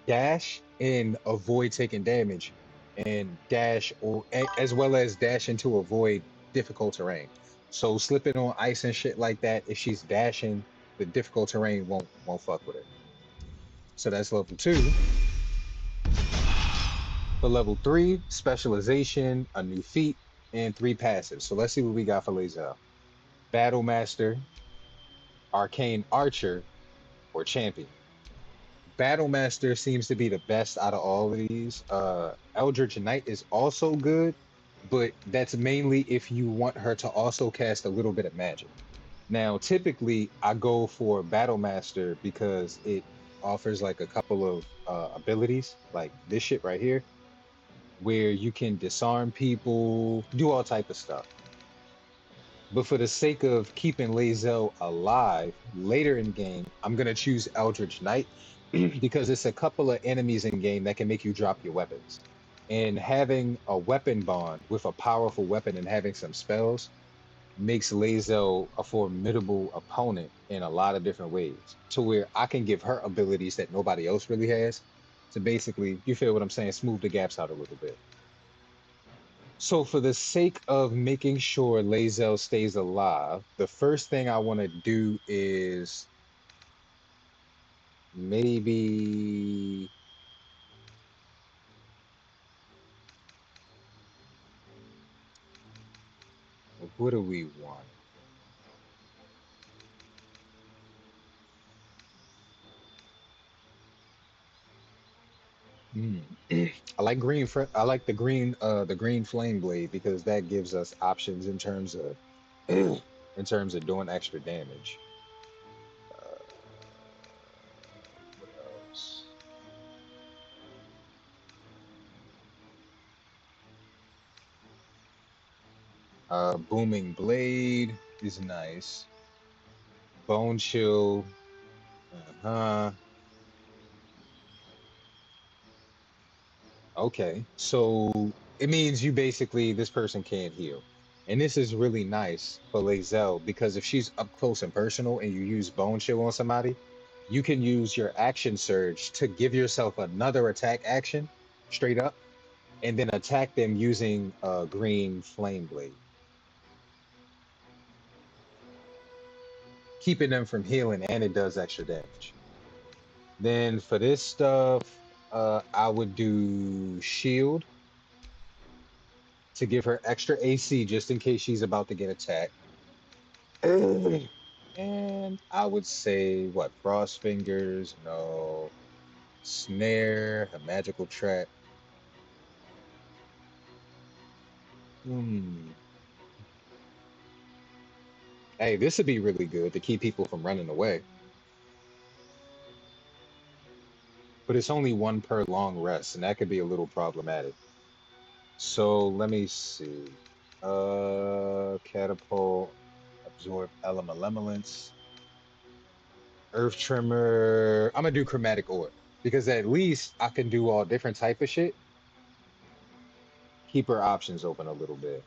dash and avoid taking damage and dash or as well as dash into avoid difficult terrain. So slipping on ice and shit like that, if she's dashing, the difficult terrain won't fuck with her. So that's level 2. For level 3, specialization, a new feat, and 3 passives. So let's see what we got for Lae'Zel. Battle Master, Arcane Archer, or Champion. Battle Master seems to be the best out of all of these. Eldritch Knight is also good, but that's mainly if you want her to also cast a little bit of magic. Now, typically, I go for Battle Master because it offers like a couple of abilities, like this shit right here, where you can disarm people, do all type of stuff. But for the sake of keeping Lae'Zel alive later in game, I'm gonna choose Eldritch Knight because it's a couple of enemies in game that can make you drop your weapons. And having a weapon bond with a powerful weapon and having some spells makes Lae'Zel a formidable opponent in a lot of different ways. To where I can give her abilities that nobody else really has. To basically, you feel what I'm saying, smooth the gaps out a little bit. So, for the sake of making sure Lae'Zel stays alive, the first thing I want to do is maybe what do we want? Hmm. I like green. I like the green flame blade because that gives us options in terms of in terms of doing extra damage. Uh, what else? Booming blade is nice. Bone chill. Uh-huh. Okay, so it means you basically this person can't heal. And this is really nice for Lae'Zel because if she's up close and personal and you use Bone Chill on somebody, you can use your action surge to give yourself another attack action straight up and then attack them using a green flame blade, keeping them from healing, and it does extra damage. Then for this stuff, I would do shield to give her extra AC just in case she's about to get attacked. And I would say what? Frost fingers, no. Snare, a magical trap. Hmm. Hey, this would be really good to keep people from running away. But it's only one per long rest, and that could be a little problematic. So let me see. Catapult, absorb malevolence, earth tremor. I'm gonna do chromatic orb because at least I can do all different type of shit. Keep her options open a little bit.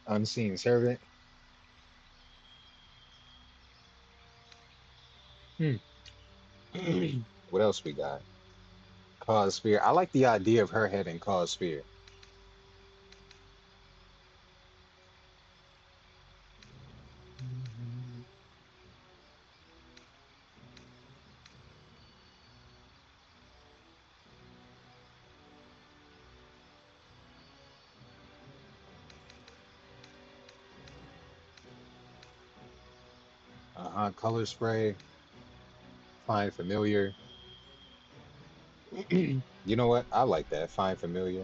Unseen servant. Hmm. What else we got? Cause fear. I like the idea of her having cause fear. Color spray. Find familiar. You know what? I like that. Find familiar.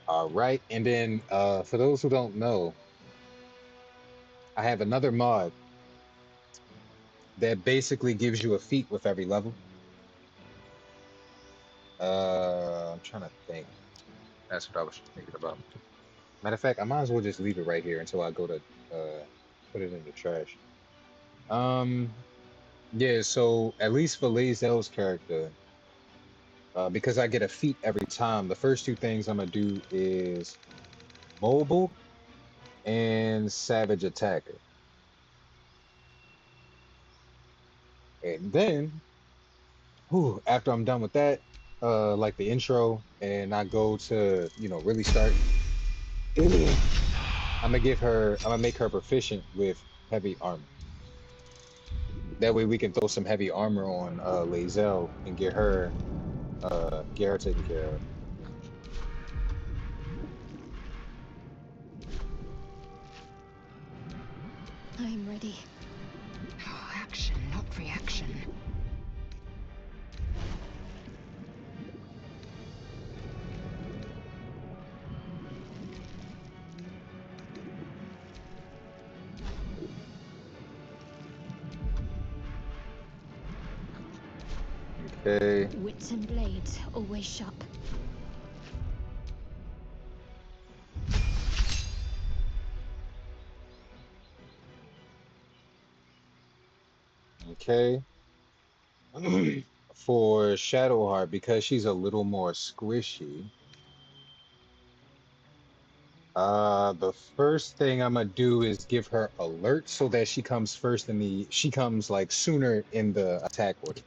All right. And then for those who don't know, I have another mod that basically gives you a feat with every level. I'm trying to think. That's what I was thinking about. Matter of fact, I might as well just leave it right here until I go to put it in the trash. Um, yeah, so at least for Lae'Zel's character, because I get a feat every time, the first two things I'm gonna do is mobile and savage attacker. And then, whew, after I'm done with that, like the intro, and I go to, really start, I'm gonna make her proficient with heavy armor. That way we can throw some heavy armor on Lae'Zel and get her taken care of. I'm ready. Oh, action, not reaction. Okay. Wits and blades, always sharp. Okay. For Shadowheart, because she's a little more squishy, the first thing I'm gonna do is give her alert so that she comes like sooner in the attack order.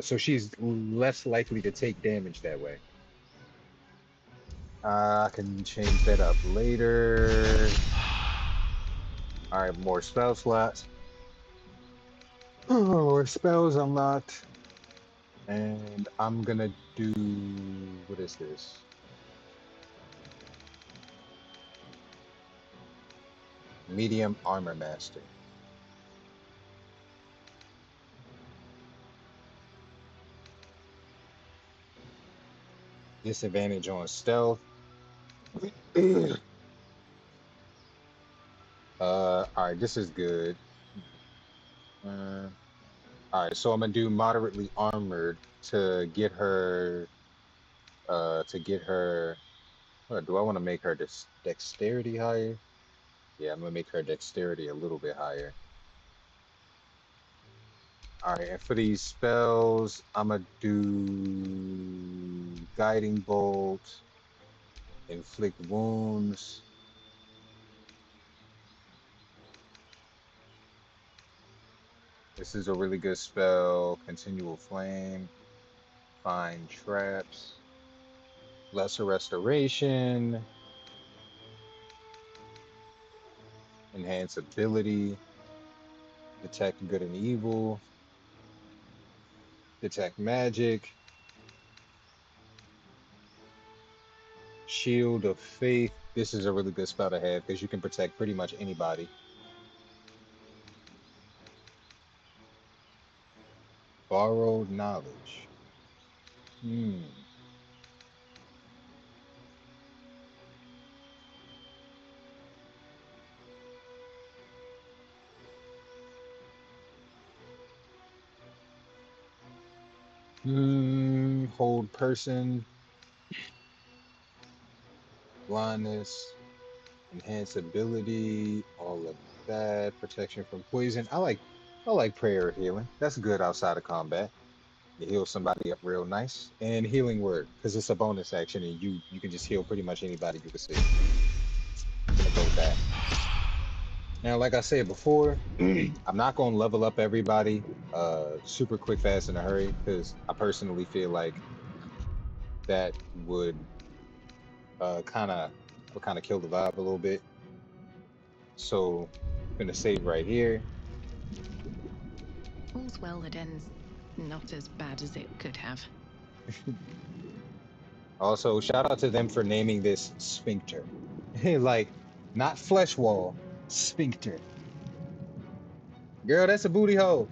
So she's less likely to take damage that way. I can change that up later. All right, more spell slots. More spells unlocked. And I'm gonna do, what is this? Medium Armor Master. Disadvantage on stealth. All right, this is good. Uh, all right, so I'm gonna do moderately armored to get her. To get her. What, do I want to make her dexterity higher? Yeah, I'm gonna make her dexterity a little bit higher. All right, and for these spells, I'm gonna do guiding bolt, inflict wounds. This is a really good spell. Continual flame, find traps, lesser restoration, enhance ability, detect good and evil, detect magic, shield of faith. This is a really good spell to have because you can protect pretty much anybody. Borrowed knowledge. Hmm. Hold person, blindness, enhance ability, all of that, protection from poison. I like prayer healing. That's good outside of combat. You heal somebody up real nice. And healing word, because it's a bonus action and you can just heal pretty much anybody you can see. I'm gonna go with that. Now, like I said before, I'm not gonna level up everybody super quick, fast, in a hurry, because I personally feel like that would kind of kill the vibe a little bit. So I'm gonna save right here. All's well that ends not as bad as it could have. Also, shout out to them for naming this sphincter. Like, not flesh wall, sphincter. Girl, that's a booty hole.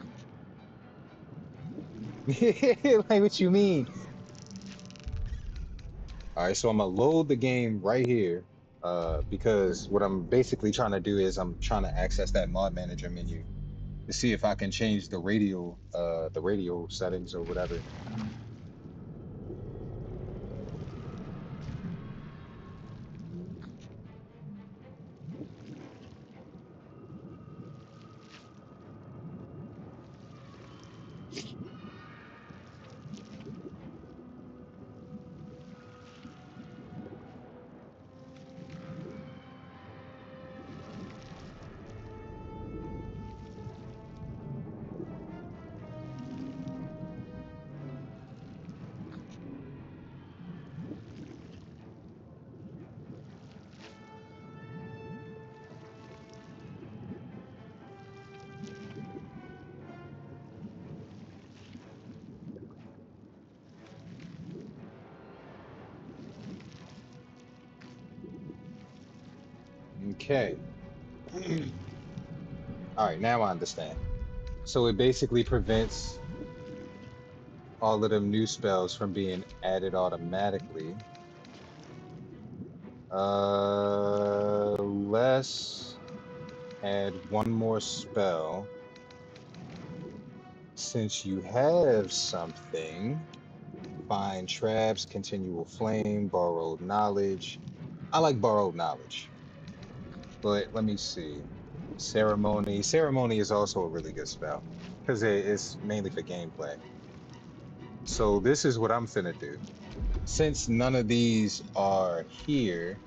Like, what you mean? All right, so I'm gonna load the game right here. Because what I'm basically trying to do is I'm trying to access that mod manager menu to see if I can change the radio settings or whatever. Okay. All right, now I understand. So it basically prevents all of them new spells from being added automatically. Let's add one more spell. Since you have something, find traps, continual flame, borrowed knowledge. I like borrowed knowledge, but let me see. Ceremony. Ceremony is also a really good spell because it's mainly for gameplay. So this is what I'm finna do. Since none of these are here,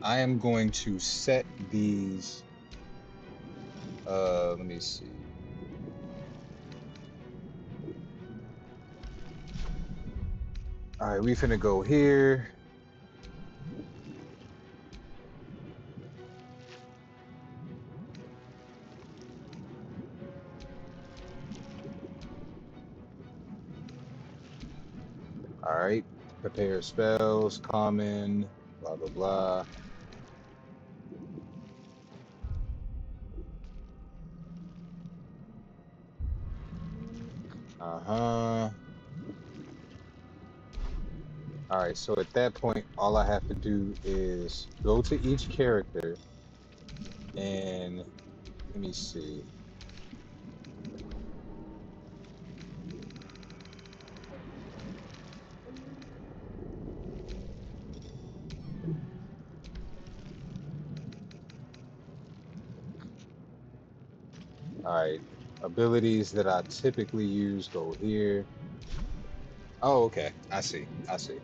I am going to set these. Let me see. All right, we finna go here. All right, prepare spells, common, blah blah blah. Uh-huh. All right, so at that point, all I have to do is go to each character and let me see. All right. Abilities that I typically use go here. Oh, okay. I see. I see.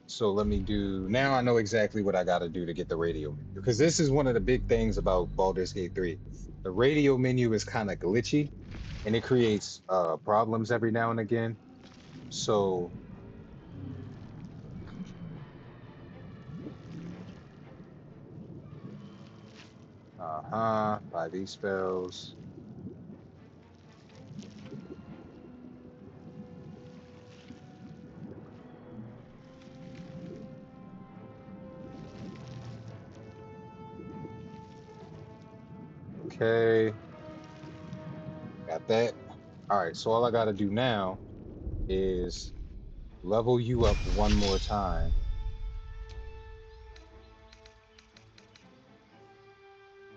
So let me do, now I know exactly what I got to do to get the radio menu. Because this is one of the big things about Baldur's Gate 3. The radio menu is kind of glitchy and it creates problems every now and again. So, buy these spells. Okay, got that. All right, so all I got to do now is level you up one more time.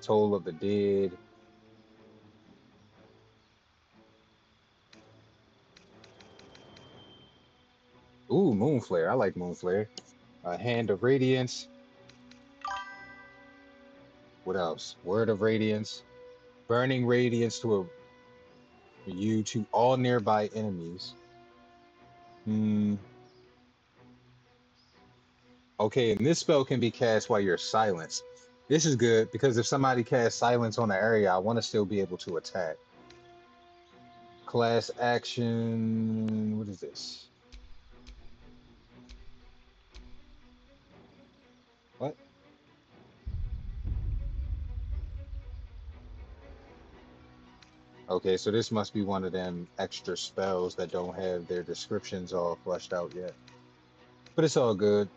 Toll of the Dead. Ooh, Moonflare. I like Moonflare. Hand of Radiance. What else? Word of Radiance. Burning Radiance to all nearby enemies. Hmm. Okay, and this spell can be cast while you're silenced. This is good because if somebody casts silence on the area, I want to still be able to attack. Class action. What is this? What? Okay, so this must be one of them extra spells that don't have their descriptions all flushed out yet. But it's all good.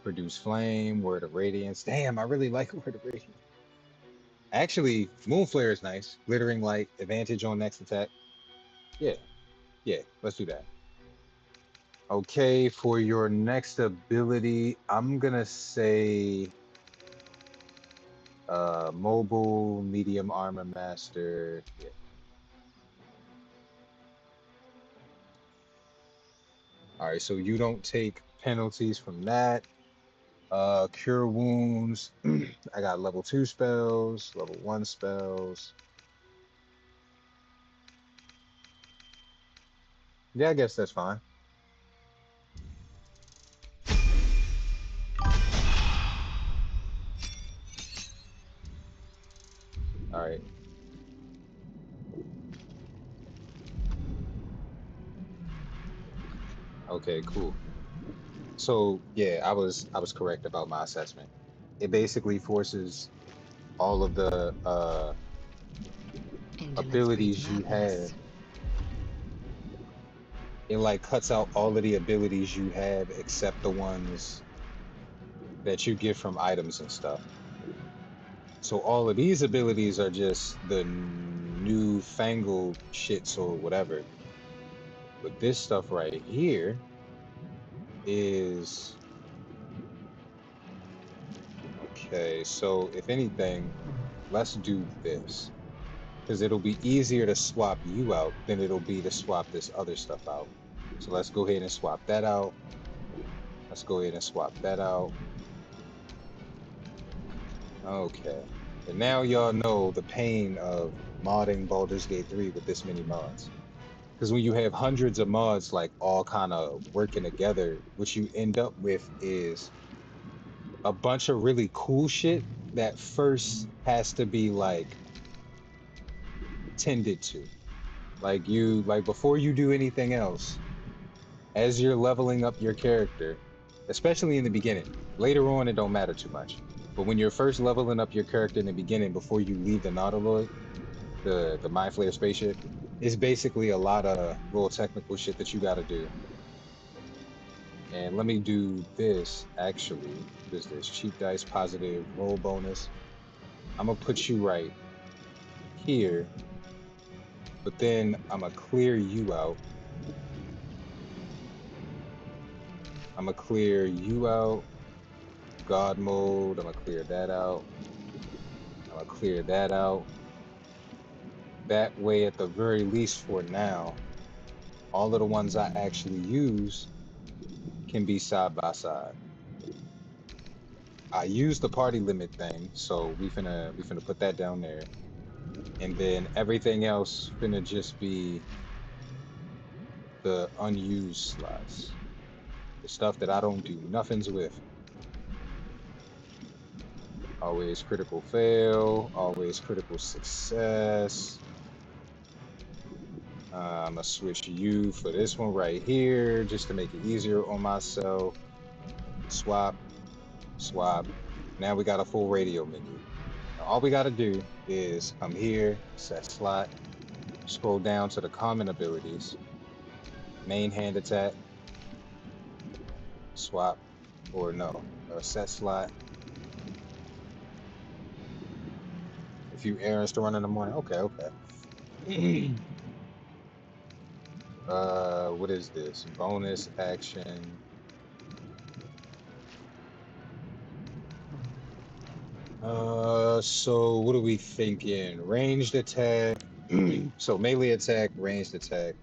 Produce flame, word of radiance. Damn, I really like word of radiance. Actually, Moonflare is nice. Glittering light, advantage on next attack. Yeah, yeah, let's do that. Okay, for your next ability, I'm gonna say mobile, medium armor master. Yeah. All right, so you don't take penalties from that. Cure wounds. I got level 2 spells, level 1 spells. Yeah, I guess that's fine. All right. Okay, cool. So yeah, I was correct about my assessment. It basically forces all of the Indolence breeds abilities you have. madness. It like cuts out all of the abilities you have except the ones that you get from items and stuff. So all of these abilities are just the newfangled shits or whatever. But this stuff right here is okay. So if anything, let's do this because it'll be easier to swap you out than it'll be to swap this other stuff out. So let's go ahead and swap that out. Let's go ahead and swap that out. Okay. And now y'all know the pain of modding Baldur's Gate 3 with this many mods. Because when you have hundreds of mods like all kind of working together, what you end up with is a bunch of really cool shit that first has to be like tended to. Like before you do anything else, as you're leveling up your character, especially in the beginning. Later on, it don't matter too much. But when you're first leveling up your character in the beginning, before you leave the Nautiloid, the Mind Flayer spaceship, it's basically a lot of real technical shit that you got to do. And let me do this actually. What is this? Cheap dice, positive roll bonus. I'm gonna put you right here, but then I'm gonna clear you out. I'm gonna clear you out. God mode. I'm gonna clear that out. I'm gonna clear that out. That way, at the very least for now, all of the ones I actually use can be side by side. I used the party limit thing, so we finna put that down there. And then everything else finna just be the unused slots. The stuff that I don't do nothings with. Always critical fail, always critical success. I'm gonna switch you for this one right here, just to make it easier on myself. Swap, swap. Now we got a full radio menu. Now all we gotta do is come here, set slot, scroll down to the common abilities, main hand attack, swap, or no, set slot. A few errands to run in the morning. Okay, okay. What is this? Bonus action. So what are we thinking? Ranged attack. So melee attack, ranged attack.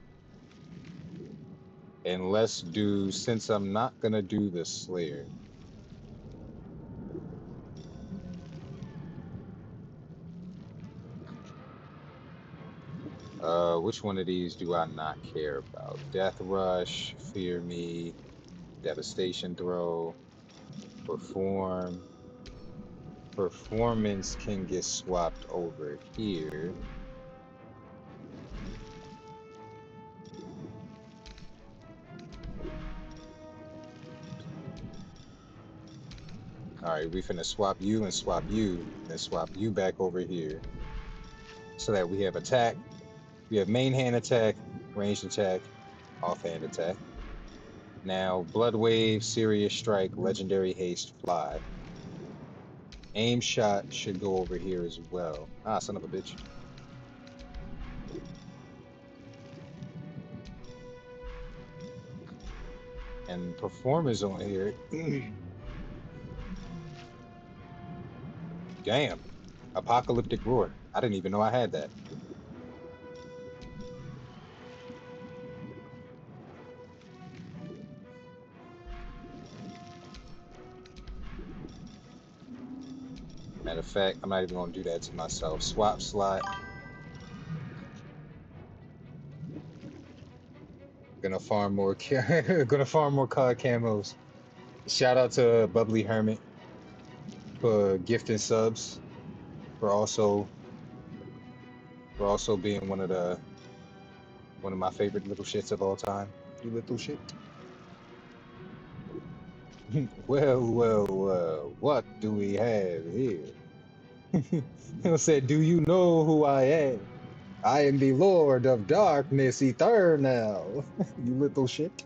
And let's do, since I'm not gonna do the Slayer. Which one of these do I not care about? Death Rush, Fear Me, Devastation Throw, Perform. Performance can get swapped over here. All right, we finna swap you and swap you, then swap you back over here so that we have attack. We have main hand attack, ranged attack, offhand attack. Now, Blood Wave, Serious Strike, Legendary Haste, Fly. Aim shot should go over here as well. Ah, son of a bitch. And Perform is on here. Damn. Apocalyptic Roar. I didn't even know I had that. Matter of fact, I'm not even gonna do that to myself. Swap slot. Gonna farm more gonna farm more card camos. Shout out to Bubbly Hermit for gifting subs, for also being one of my favorite little shits of all time. You little shit. Well, well, well, what do we have here? He said, "Do you know who I am? I am the Lord of Darkness Eternal." You little shit.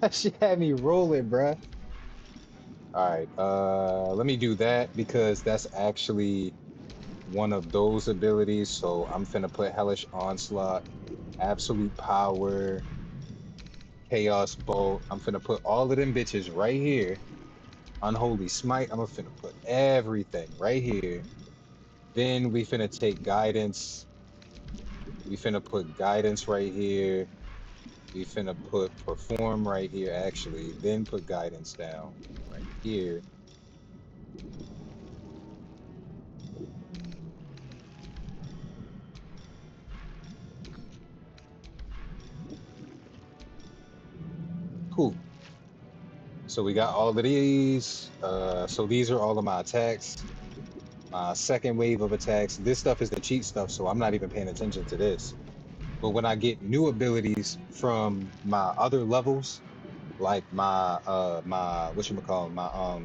That shit had me rolling, bruh. All right, let me do that because that's actually one of those abilities. So I'm finna put Hellish Onslaught, Absolute Power, Chaos Bolt. I'm finna put all of them bitches right here. Unholy Smite. I'm finna put everything right here. Then we finna take Guidance. We finna put Guidance right here. We finna put Perform right here, actually. Then put Guidance down right here. Cool. So we got all of these. So these are all of my attacks. My second wave of attacks. This stuff is the cheat stuff, so I'm not even paying attention to this. But when I get new abilities from my other levels, like my whatchamacallit, my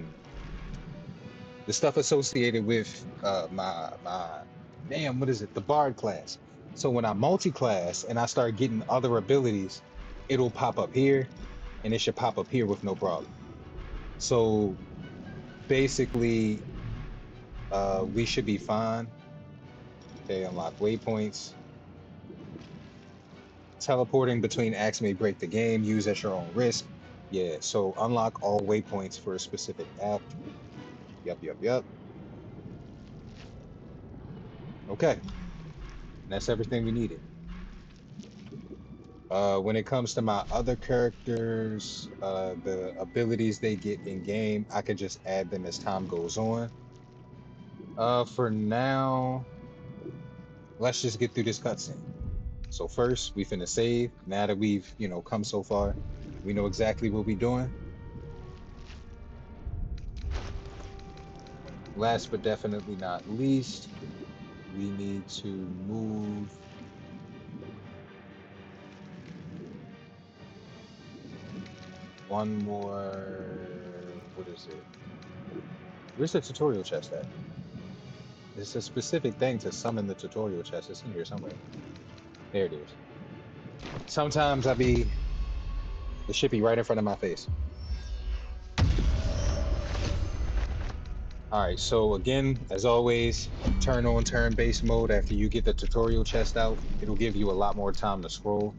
the stuff associated with my damn, what is it? The Bard class. So when I multi-class and I start getting other abilities, it'll pop up here and it should pop up here with no problem. So basically, we should be fine. Okay, unlock waypoints. Teleporting between acts may break the game. Use at your own risk. Yeah, so unlock all waypoints for a specific act. Yep, yep, yep. Okay, and that's everything we needed. When it comes to my other characters, the abilities they get in game, I could just add them as time goes on. For now, let's just get through this cutscene. So first, we finna save. Now that we've, come so far, we know exactly what we're doing. Last but definitely not least, we need to move one more. What is it? Where's the tutorial chest at? It's a specific thing to summon the tutorial chest. It's in here somewhere. There it is. Sometimes the shit be right in front of my face. All right, so again, as always, turn on turn-based mode after you get the tutorial chest out. It'll give you a lot more time to scroll.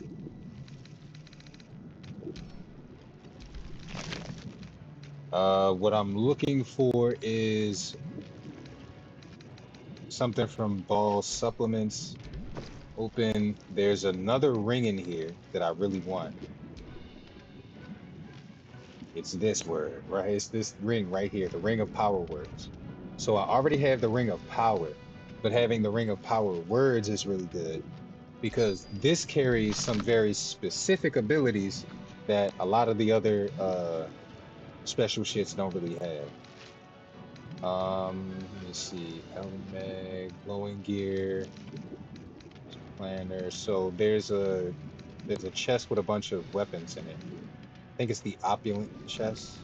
What I'm looking for is something from Ball Supplements. Open. There's another ring in here that I really want. It's this word, right? It's this ring right here, the Ring of Power Words. So I already have the Ring of Power, but having the Ring of Power Words is really good because this carries some very specific abilities that a lot of the other special shits don't really have. Let me see. Helmet, glowing gear, planner. So there's a chest with a bunch of weapons in it. I think it's the opulent chest.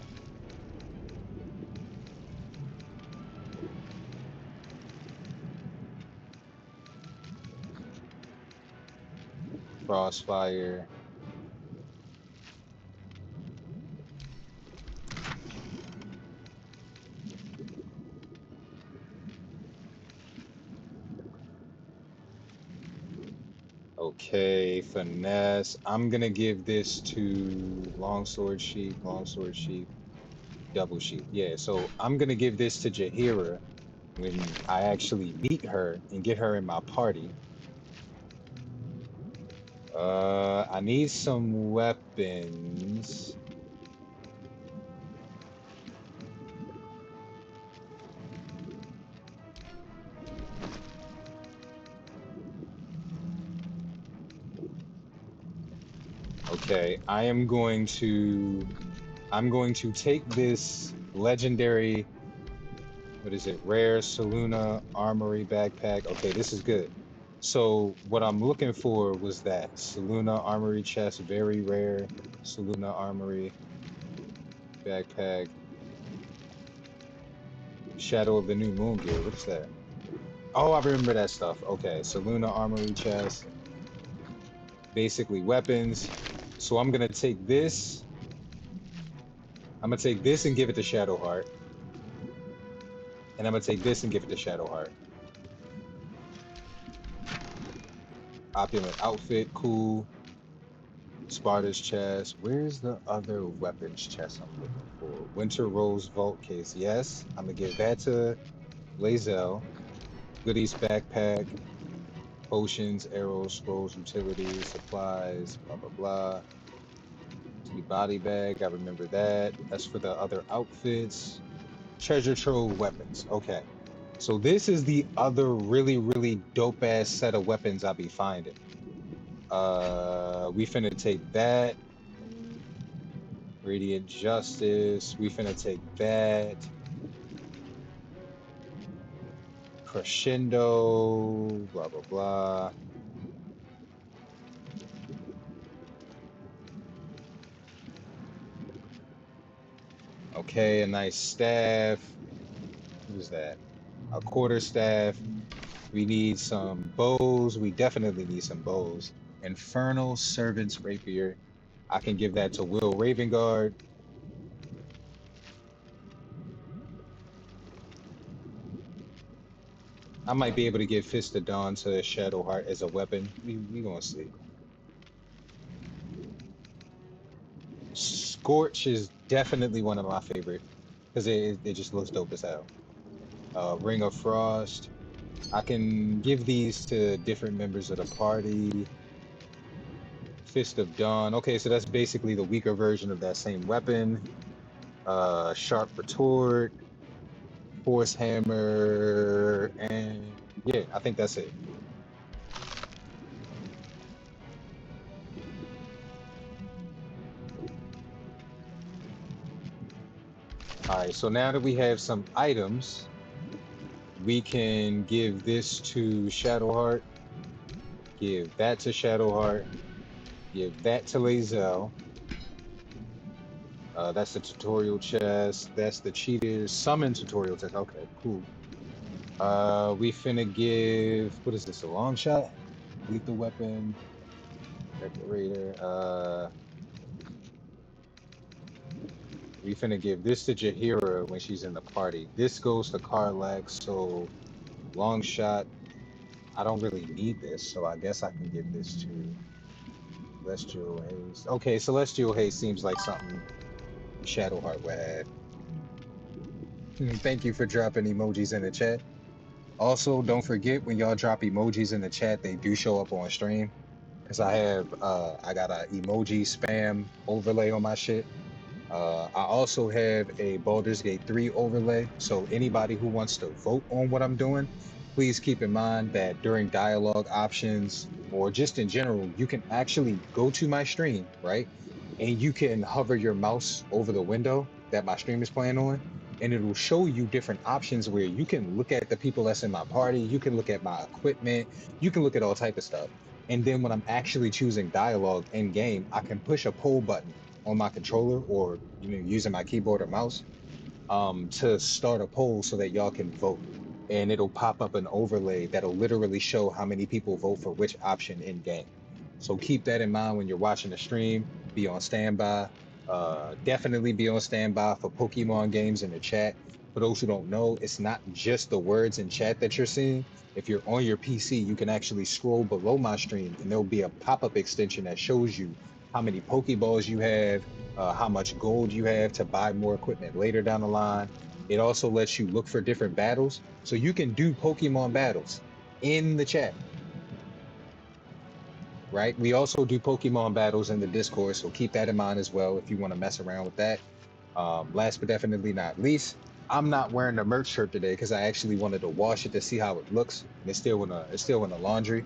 Crossfire. Okay, finesse. I'm gonna give this to longsword sheep, double sheep. Yeah, so I'm gonna give this to Jaheira when I actually meet her and get her in my party. I need some weapons. Okay, I'm going to take this legendary, what is it? Rare Saluna Armory backpack. Okay, this is good. So what I'm looking for was that Saluna Armory chest, very rare Saluna Armory backpack. Shadow of the New Moon gear. What is that? Oh, I remember that stuff. Okay, Saluna Armory chest. Basically weapons. So I'm gonna take this. I'm gonna take this and give it to Shadowheart. And I'm gonna take this and give it to Shadowheart. Opulent outfit, cool. Sparta's chest. Where's the other weapons chest I'm looking for? Winter Rose Vault case. Yes, I'm gonna give that to Lae'Zel. Goodies backpack, potions, arrows, scrolls, utilities, supplies, blah blah blah. See body bag. I remember that. That's for the other outfits. Treasure trove weapons. Okay. So this is the other really dope ass set of weapons I'll be finding. We finna take that. Radiant Justice. We finna take that. Crescendo. Blah blah blah. Okay, a nice staff. What is that? A quarterstaff. We need some bows. We definitely need some bows. Infernal Servant's Rapier. I can give that to Will Ravengard. I might be able to give Fist of Dawn to Shadowheart as a weapon. We gonna see. Scorch is definitely one of my favorite because it just looks dope as hell. Ring of Frost. I can give these to different members of the party. Fist of Dawn. Okay, so that's basically the weaker version of that same weapon. Sharp Retort, Force Hammer, and yeah, I think that's it. All right, so now that we have some items, we can give this to Shadowheart, give that to Shadowheart, give that to Lae'Zel. That's the tutorial chest. That's the cheater's summon tutorial chest. Okay, cool. We finna give, what is this, a long shot? Lethal weapon, decorator. We finna give this to Jaheira when she's in the party. This goes to Karlach, so long shot. I don't really need this, so I guess I can give this to Celestial Haze. Okay, Celestial Haze seems like something Shadowheart would have. Thank you for dropping emojis in the chat. Also, don't forget when y'all drop emojis in the chat, they do show up on stream. Cause I got a emoji spam overlay on my shit. I also have a Baldur's Gate 3 overlay. So anybody who wants to vote on what I'm doing, please keep in mind that during dialogue options or just in general, you can actually go to my stream, right? And you can hover your mouse over the window that my stream is playing on, and it'll show you different options where you can look at the people that's in my party, you can look at my equipment, you can look at all type of stuff. And then when I'm actually choosing dialogue in game, I can push a poll button on my controller or using my keyboard or mouse to start a poll so that y'all can vote, and it'll pop up an overlay that'll literally show how many people vote for which option in game. So keep that in mind when you're watching the stream. Be on standby. Definitely be on standby for Pokemon games in the chat. For those who don't know, it's not just the words in chat that you're seeing. If you're on your PC, you can actually scroll below my stream and there'll be a pop-up extension that shows you how many Pokeballs you have, how much gold you have to buy more equipment later down the line. It also lets you look for different battles. So you can do Pokemon battles in the chat, right? We also do Pokemon battles in the Discord. So keep that in mind as well if you want to mess around with that. Last but definitely not least, I'm not wearing the merch shirt today because I actually wanted to wash it to see how it looks. And it's still in the laundry.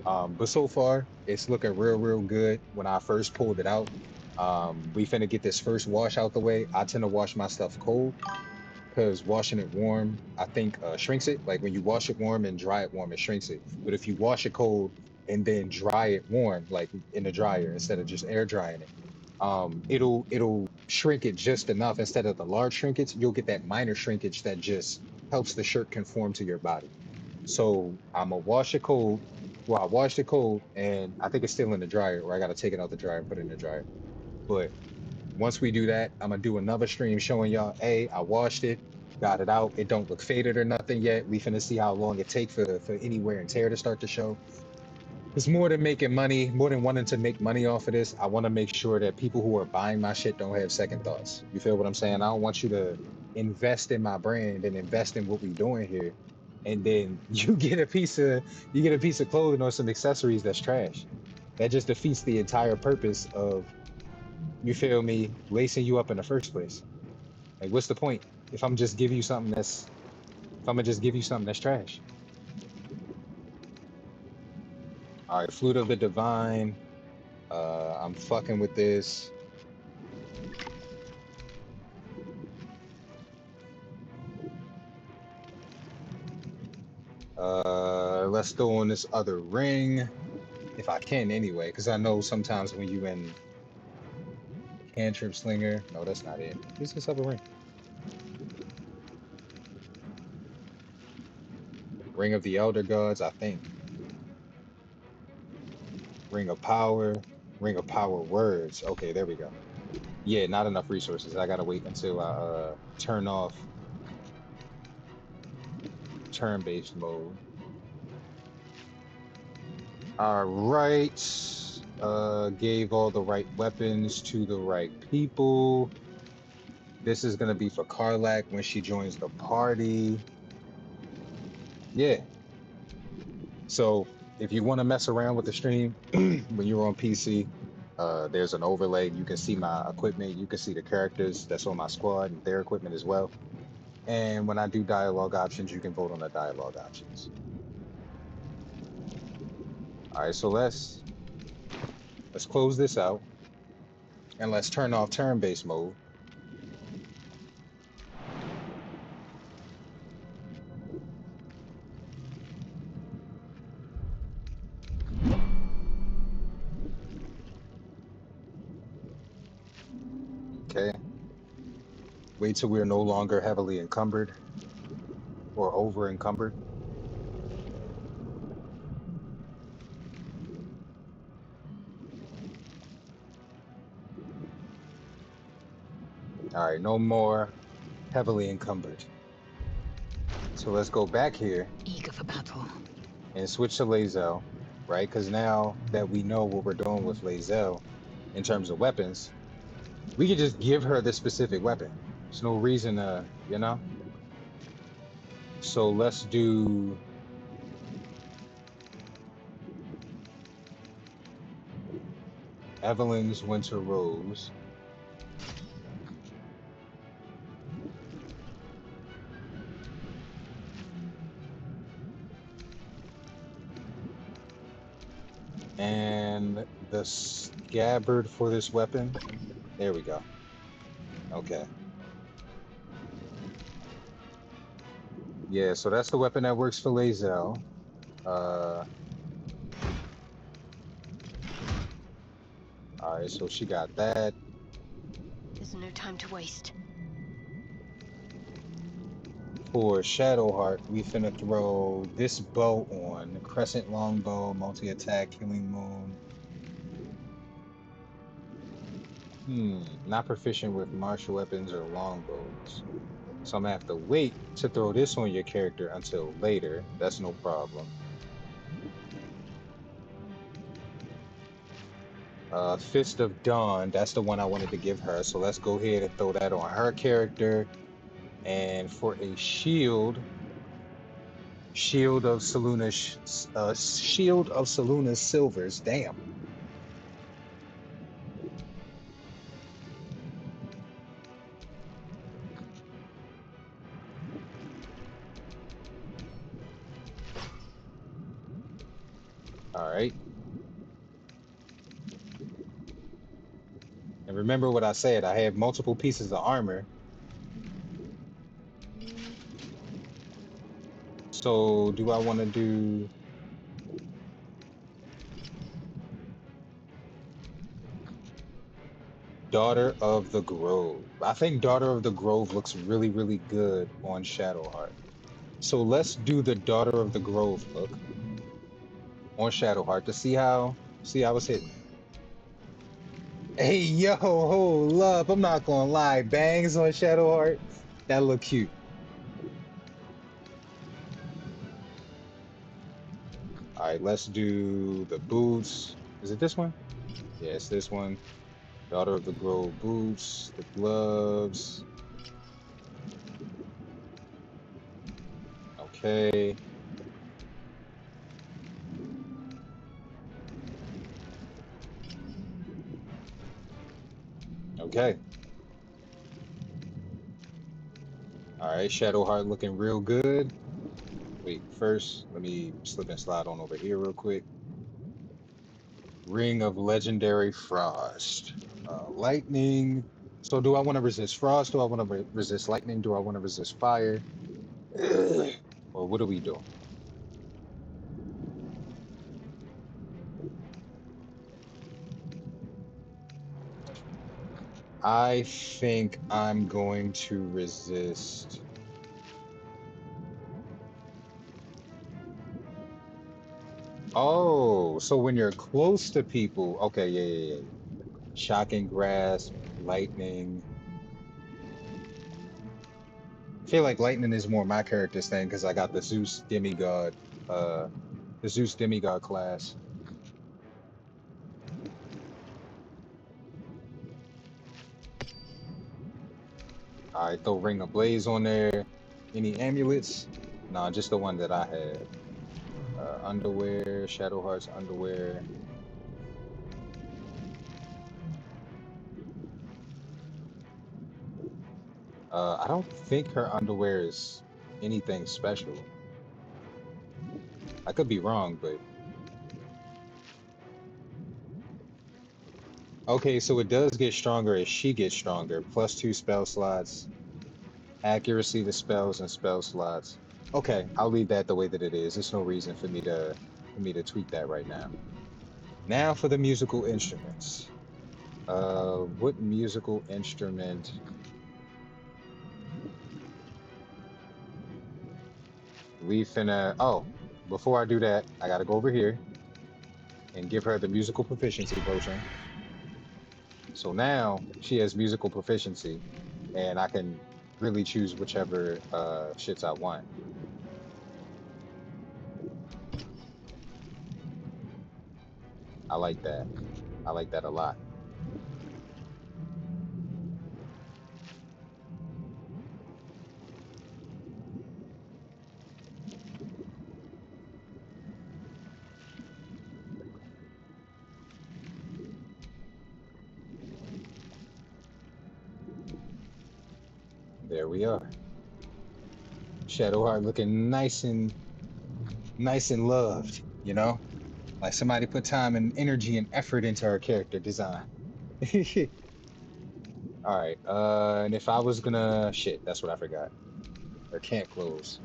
But so far it's looking real good. When I first pulled it out, we finna get this first wash out the way. I tend to wash my stuff cold because washing it warm, I think shrinks it. Like when you wash it warm and dry it warm, it shrinks it. But if you wash it cold and then dry it warm, like in the dryer instead of just air drying it, it'll shrink it just enough. Instead of the large shrinkage, you'll get that minor shrinkage that just helps the shirt conform to your body. So I'm gonna wash it cold. Well, I washed it cold and I think it's still in the dryer, or I gotta take it out the dryer and put it in the dryer. But once we do that, I'm gonna do another stream showing y'all, hey, I washed it, got it out. It don't look faded or nothing yet. We finna see how long it take for any wear and tear to start to show. It's more than making money, more than wanting to make money off of this. I want to make sure that people who are buying my shit don't have second thoughts. You feel what I'm saying? I don't want you to invest in my brand and invest in what we're doing here, and then you get a piece of clothing or some accessories that's trash. That just defeats the entire purpose of, you feel me, lacing you up in the first place. Like, what's the point if I'm just give you something that's if I'm gonna just give you something that's trash? All right, Flute of the Divine. I'm fucking with this. Let's throw on this other ring if I can anyway, because I know sometimes when you in cantrip slinger, no, that's not it. What's this other ring? Ring of the Elder Gods, I think. Ring of Power words. Okay, there we go. Yeah, not enough resources. I gotta wait until I turn off turn-based mode. All right. Gave all the right weapons to the right people. This is gonna be for Karlach when she joins the party. Yeah. So if you want to mess around with the stream when you're on PC, There's an overlay. You can see my equipment. You can see the characters that's on my squad and their equipment as well. And when I do dialogue options, you can vote on the dialogue options. All right, so let's close this out and let's turn off turn-based mode. Okay. Wait till we're no longer heavily encumbered or over encumbered. All right, no more heavily encumbered. So let's go back here Eager for battle. and switch to Lae'Zel, right? Because now that we know what we're doing with Lae'Zel in terms of weapons, we can just give her the specific weapon. There's no reason to, you know? So let's do Evelyn's Winter Rose. And the scabbard for this weapon. There we go. Okay. Yeah, so that's the weapon that works for Lae'Zel. All right, so she got that. There's no time to waste. For Shadowheart, we finna throw this bow on. Crescent longbow, multi-attack, killing moon. Not proficient with martial weapons or longbows. So I'm gonna have to wait to throw this on your character until later. That's no problem. Fist of Dawn, that's the one I wanted to give her. So let's go ahead and throw that on her character. And for a shield, Shield of Selûne's Silvers. Damn. All right. And remember what I said, I have multiple pieces of armor. So do I want to do Daughter of the Grove? I think Daughter of the Grove looks really, really good on Shadowheart. So let's do the Daughter of the Grove look on Shadowheart to see how it's hitting. Hey, yo, hold up. I'm not gonna lie. Bangs on Shadowheart. That look cute. All right, let's do the boots. Is it this one? Yeah, it's this one. Daughter of the Grove boots, the gloves. Okay. Okay. All right, Shadowheart looking real good. Wait, first, let me slip and slide on over here real quick. Ring of Legendary Frost. Lightning. So do I want to resist frost? Do I want to resist lightning? Do I want to resist fire? Or what are we doing? I think I'm going to resist. Oh, so when you're close to people, okay, yeah. Shocking grasp, lightning. I feel like lightning is more my character's thing because I got uh, the Zeus demigod class. All right, throw Ring of Blaze on there. Any amulets? Nah, just the one that I have. Underwear, Shadowheart's underwear. I don't think her underwear is anything special. I could be wrong, but okay, so it does get stronger as she gets stronger. +2 spell slots, accuracy to spells and spell slots. Okay, I'll leave that the way that it is. There's no reason for me to tweak that right now. Now for the musical instruments. What musical instrument? We finna. Oh, before I do that, I gotta go over here and give her the musical proficiency potion. So now she has musical proficiency, and I can really choose whichever shits I want. I like that. I like that a lot. There we are. Shadowheart looking nice and loved, you know? Like somebody put time and energy and effort into her character design. All right. And if I was gonna shit, that's what I forgot. Her camp clothes.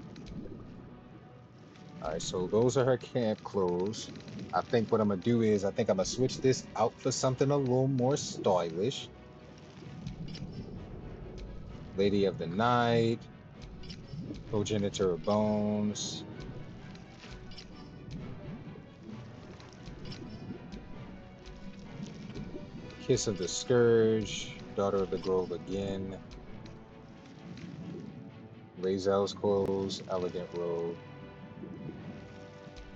All right, so those are her camp clothes. I think what I'm gonna do is I think I'm gonna switch this out for something a little more stylish. Lady of the Night, Progenitor of Bones. Kiss of the Scourge, Daughter of the Grove again. Lae'Zel's clothes, elegant robe.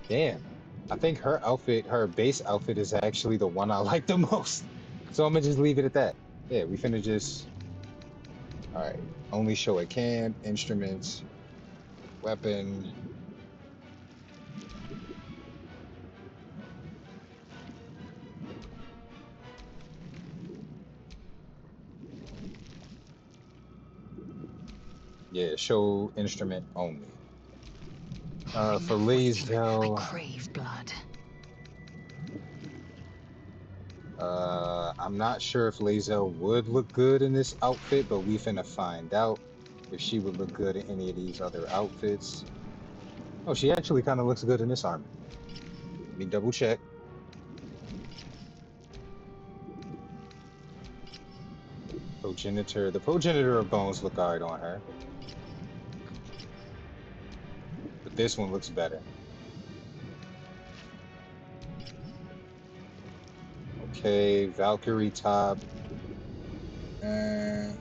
Damn, I think her outfit, her base outfit, is actually the one I like the most. So I'm gonna just leave it at that. Yeah, we finna just. All right. Only show at camp, instruments, weapon. Yeah, show instrument only. For Enough whiskey. I Lae'Zel, crave blood. I'm not sure if Lae'Zel would look good in this outfit, but we finna find out if she would look good in any of these other outfits. Oh, she actually kind of looks good in this armor. Let me double check. Progenitor, the Progenitor of Bones look alright on her, but this one looks better. Okay, Valkyrie top. The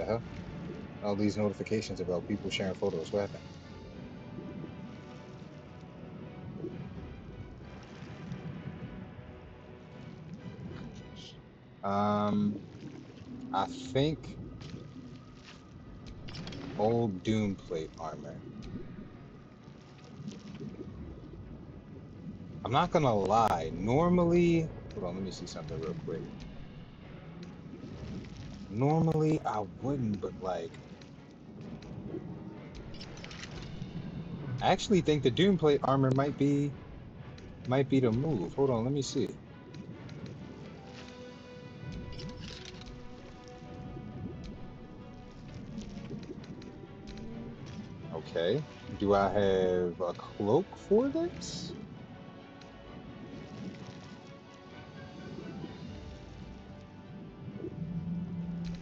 hell? All these notifications about people sharing photos. What happened? I think old Doom plate armor. I'm not gonna lie. Normally, hold on, let me see something real quick. Normally, I wouldn't, but like, I actually think the Doom plate armor might be the move. Hold on, let me see. Okay. Do I have a cloak for this?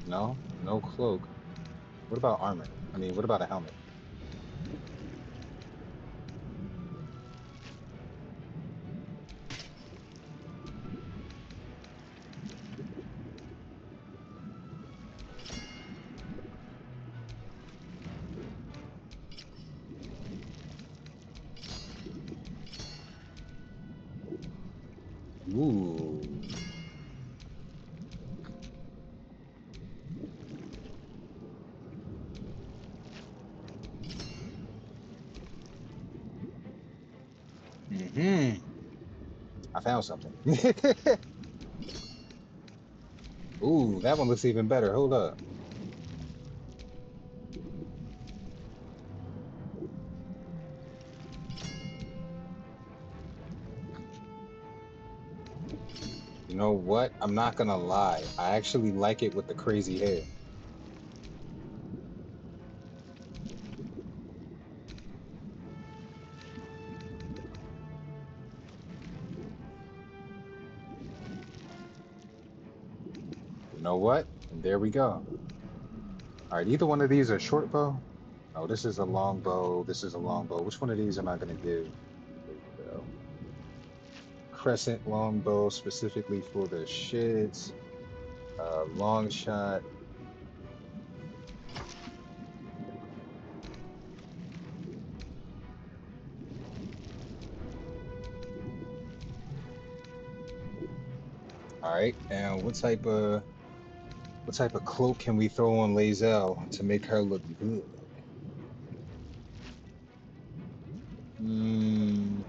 No, no cloak. What about armor? I mean, what about a helmet? Ooh. I found something. Ooh, that one looks even better. Hold up. You know what? I'm not gonna lie. I actually like it with the crazy hair. You know what? And there we go. All right, either one of these are short bow. No, this is a long bow. This is a long bow. Which one of these am I gonna do? There we go. Crescent long bow specifically for the shits. Long shot. All right, and what type of cloak can we throw on Lae'Zel to make her look good? Mm,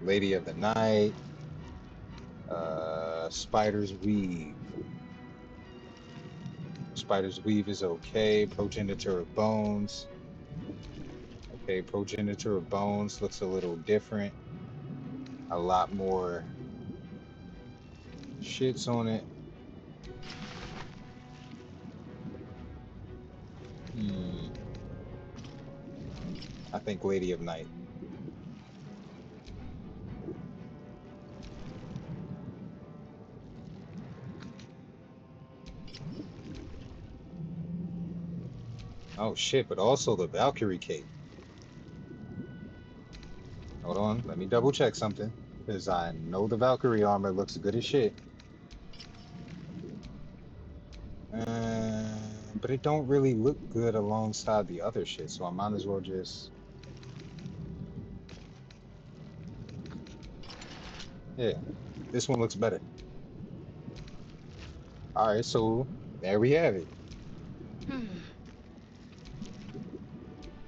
Lady of the Night. Spider's Weave. Spider's Weave is okay. Progenitor of Bones. Okay, Progenitor of Bones looks a little different. A lot more shits on it. Hmm. I think Lady of Night. Oh shit, but also the Valkyrie cape. Hold on, let me double check something. Because I know the Valkyrie armor looks good as shit. But it don't really look good alongside the other shit, so I might as well just... Yeah, this one looks better. Alright, so there we have it.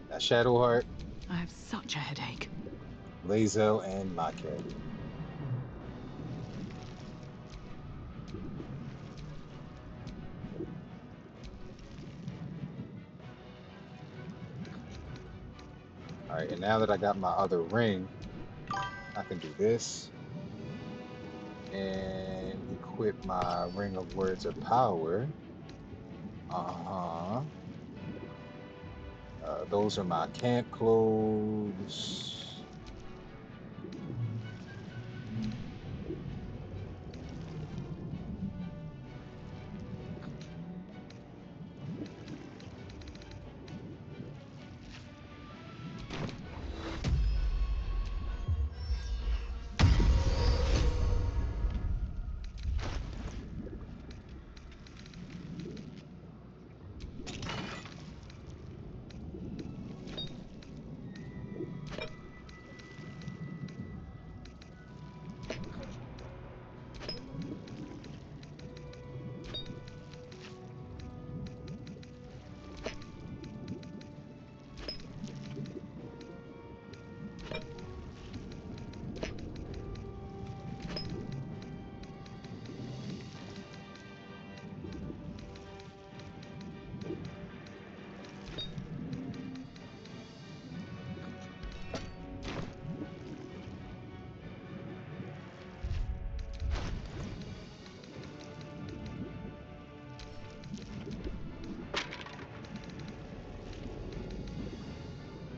That Shadowheart, I have such a headache. Lae'Zel, and my cat. Alright, and now that I got my other ring, I can do this. And equip my Ring of Words of Power. Uh-huh. Those are my camp clothes.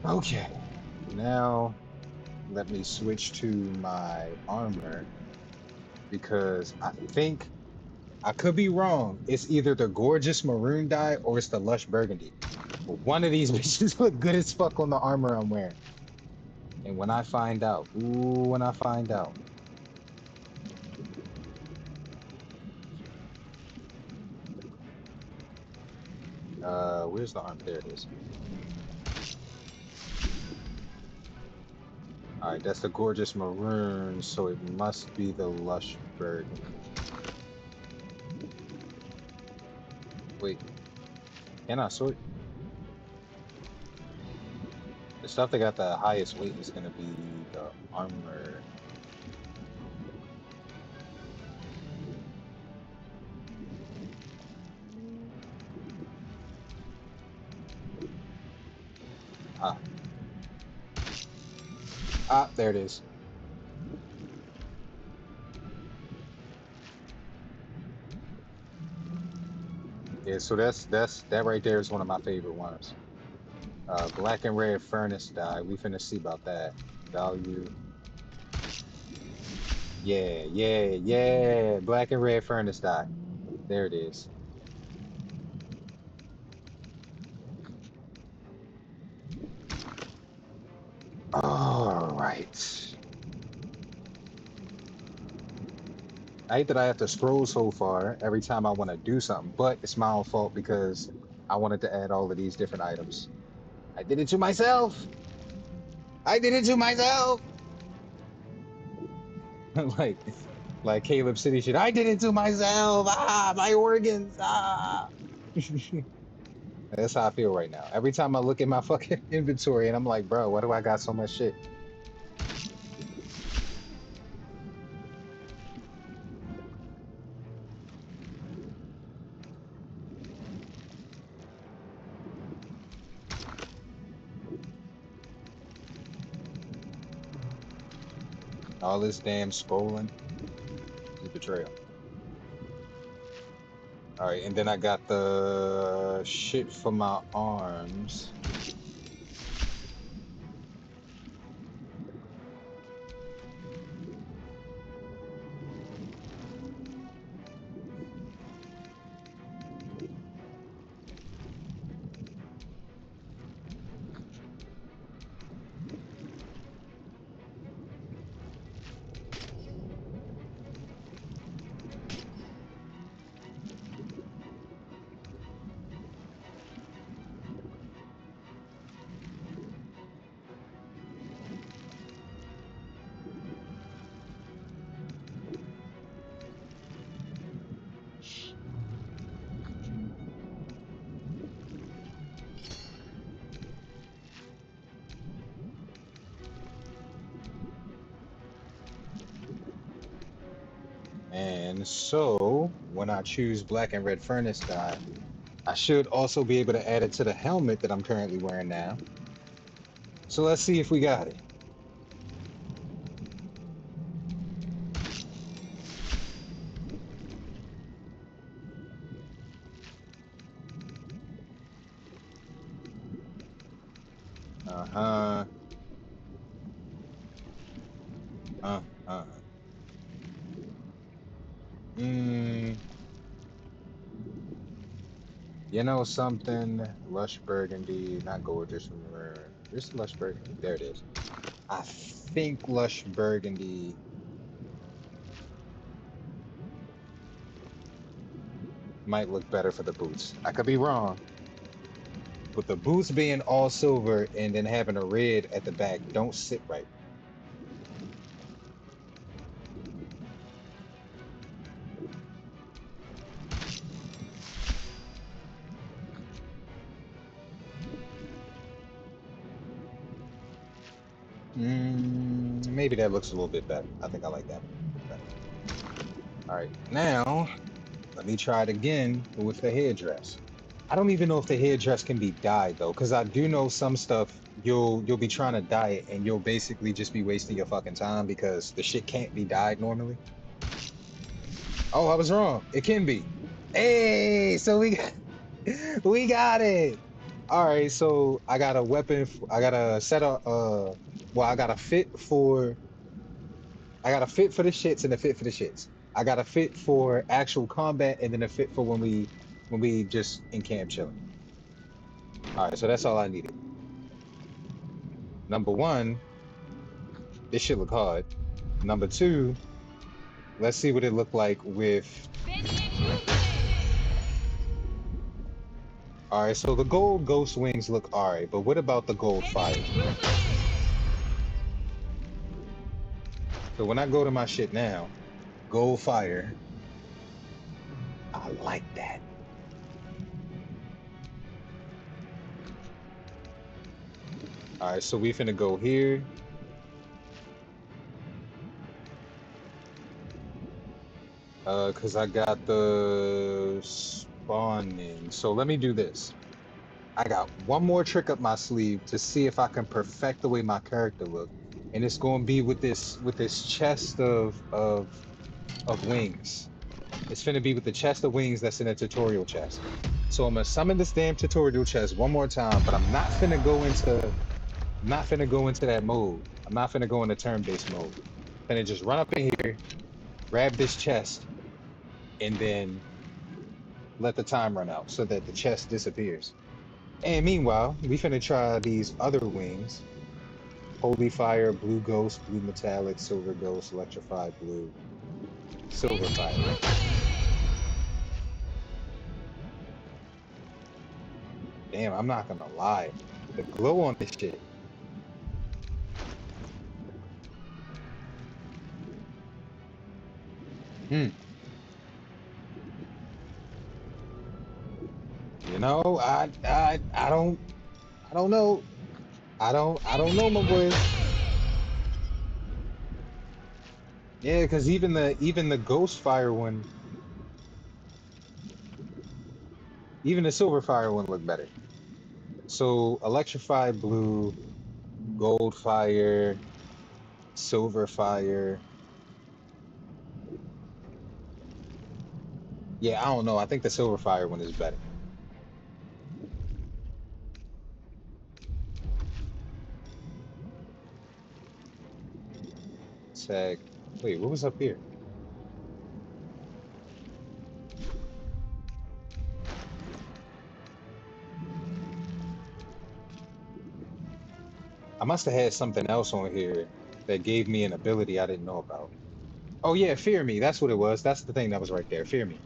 Okay. Now let me switch to my armor because I think I could be wrong. It's either the gorgeous maroon dye or it's the lush burgundy. But one of these bitches look good as fuck on the armor I'm wearing. And when I find out, ooh, when I find out. Where's the armor? There it is. All right, that's the gorgeous maroon, so it must be the lush burgundy. Wait, can I sort? The stuff that got the highest weight is gonna be the armor. Ah, there it is. Yeah, so that right there is one of my favorite ones. Black and red furnace dye. We finna see about that. Value. Yeah, yeah, yeah. Black and red furnace dye. There it is. All right. I hate that I have to scroll so far every time I want to do something, but it's my own fault because I wanted to add all of these different items. I did it to myself. I did it to myself. like like Caleb City shit. I did it to myself. Ah, my organs. Ah. That's how I feel right now. Every time I look at my fucking inventory and I'm like, bro, why do I got so much shit? All this damn scrolling is betrayal. All right, and then I got the shit for my arms. And so when I choose black and red furnace dye, I should also be able to add it to the helmet that I'm currently wearing now. So let's see if we got it. Uh-huh. Uh-huh. Mm, you know something? Lush burgundy, not gorgeous. Where's the lush burgundy? There it is. I think lush burgundy might look better for the boots. I could be wrong, but the boots being all silver and then having a red at the back don't sit right. Maybe that looks a little bit better. I think I like that one better. All right, now let me try it again with the headdress. I don't even know if the headdress can be dyed though, because I do know some stuff you'll be trying to dye it and you'll basically just be wasting your fucking time because the shit can't be dyed normally. Oh, I was wrong. It can be. Hey, so we got it. All right, so I got a weapon. I got a set of well, I got a fit for the shits and a fit for the shits. I got a fit for actual combat and then a fit for when we just in camp chilling. All right, so that's all I needed. Number one, this shit look hard. Number two, let's see what it looked like with. All right, so the gold ghost wings look all right, but what about the gold fire? So when I go to my shit now, gold fire, I like that. All right, so we finna go here. Cause I got the spawning. So let me do this. I got one more trick up my sleeve to see if I can perfect the way my character look. And it's gonna be with this chest of wings. It's finna be with the chest of wings that's in a tutorial chest. So I'm gonna summon this damn tutorial chest one more time, but I'm not finna go into that mode. I'm not finna go into turn-based mode. I'm finna just run up in here, grab this chest, and then let the time run out so that the chest disappears. And meanwhile, we finna try these other wings. Holy Fire, Blue Ghost, Blue Metallic, Silver Ghost, Electrified Blue, Silver Fire. Damn, I'm not gonna lie. The glow on this shit. Hmm. You know, I don't know. I don't know, my boy. Yeah, because even the Ghost Fire one, even the Silver Fire one looked better. So Electrified Blue, Gold Fire, Silver Fire. Yeah, I don't know. I think the Silver Fire one is better. Tag. Wait, what was up here? I must have had something else on here that gave me an ability I didn't know about. Oh yeah, Fear Me. That's what it was. That's the thing that was right there. Fear Me.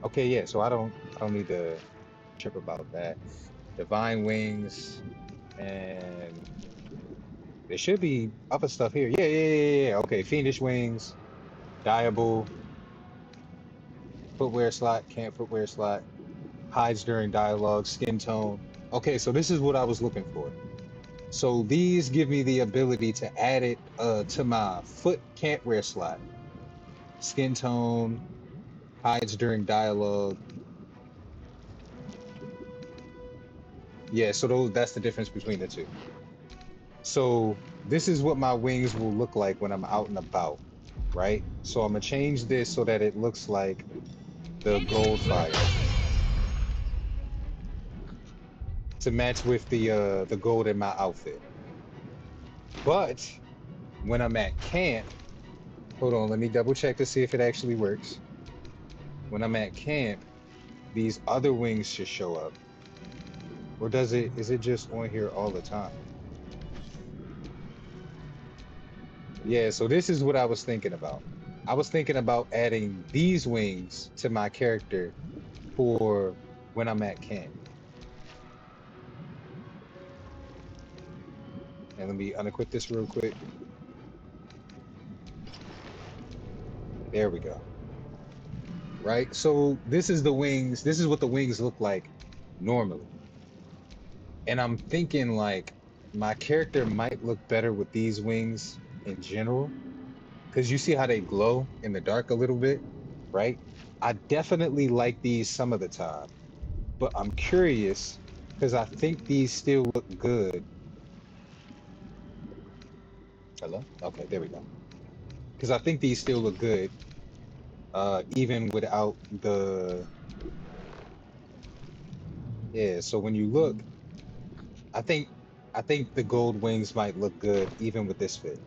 Okay, yeah. So I don't need to trip about that. Divine Wings, and there should be other stuff here. Yeah, yeah, yeah, yeah, yeah. Okay, Fiendish Wings, Diable, footwear slot, can't footwear slot, hides during dialogue, skin tone. Okay, so this is what I was looking for. So these give me the ability to add it to my foot can't wear slot, skin tone, hides during dialogue. Yeah, so that's the difference between the two. So this is what my wings will look like when I'm out and about, right? So I'm gonna change this so that it looks like the gold fire to match with the gold in my outfit. But when I'm at camp, hold on, let me double check to see if it actually works. When I'm at camp, these other wings should show up. Or is it just on here all the time? Yeah, so this is what I was thinking about. I was thinking about adding these wings to my character for when I'm at camp. And let me unequip this real quick. There we go. Right? So this is the wings. This is what the wings look like normally. And I'm thinking like my character might look better with these wings in general. Because you see how they glow in the dark a little bit, right? I definitely like these some of the time, but I'm curious because I think these still look good. Hello? Okay, there we go. Because I think these still look good, even without the, yeah. So when you look, I think I think the gold wings might look good even with this fit.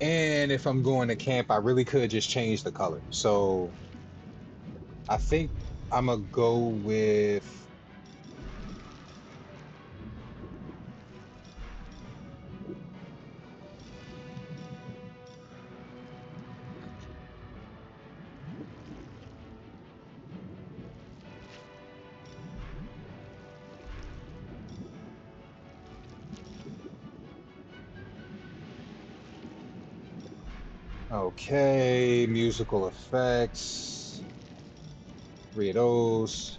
And if I'm going to camp, I really could just change the color. So I think I'm gonna go with, okay, musical effects, 3 of those.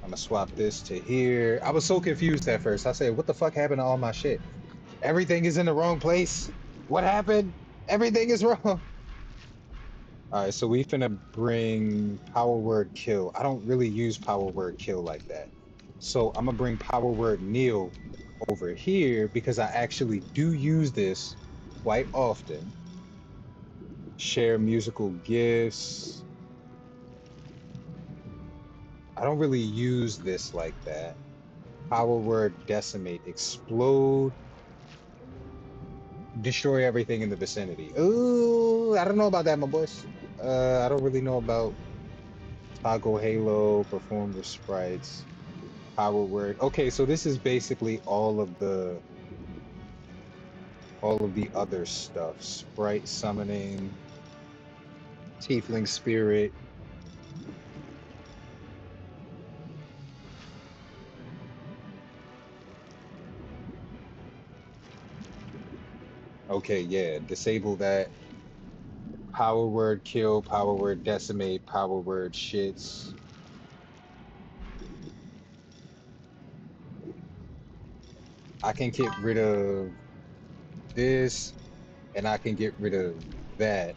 I'm gonna swap this to here. I was so confused at first. I said, what the fuck happened to all my shit? Everything is in the wrong place. What happened? Everything is wrong. All right, so we finna bring power word kill. I don't really use power word kill like that. So I'm gonna bring power word kneel over here because I actually do use this quite often. Share musical gifts. I don't really use this like that. Power word decimate, explode, destroy everything in the vicinity. Ooh, I don't know about that, my boys. I don't really know about toggle halo, perform with sprites, power word. Okay, so this is basically all of the other stuff. Sprite summoning, tiefling spirit. Okay, yeah, disable that. Power word kill, power word decimate, power word shits. I can get rid of this and I can get rid of that.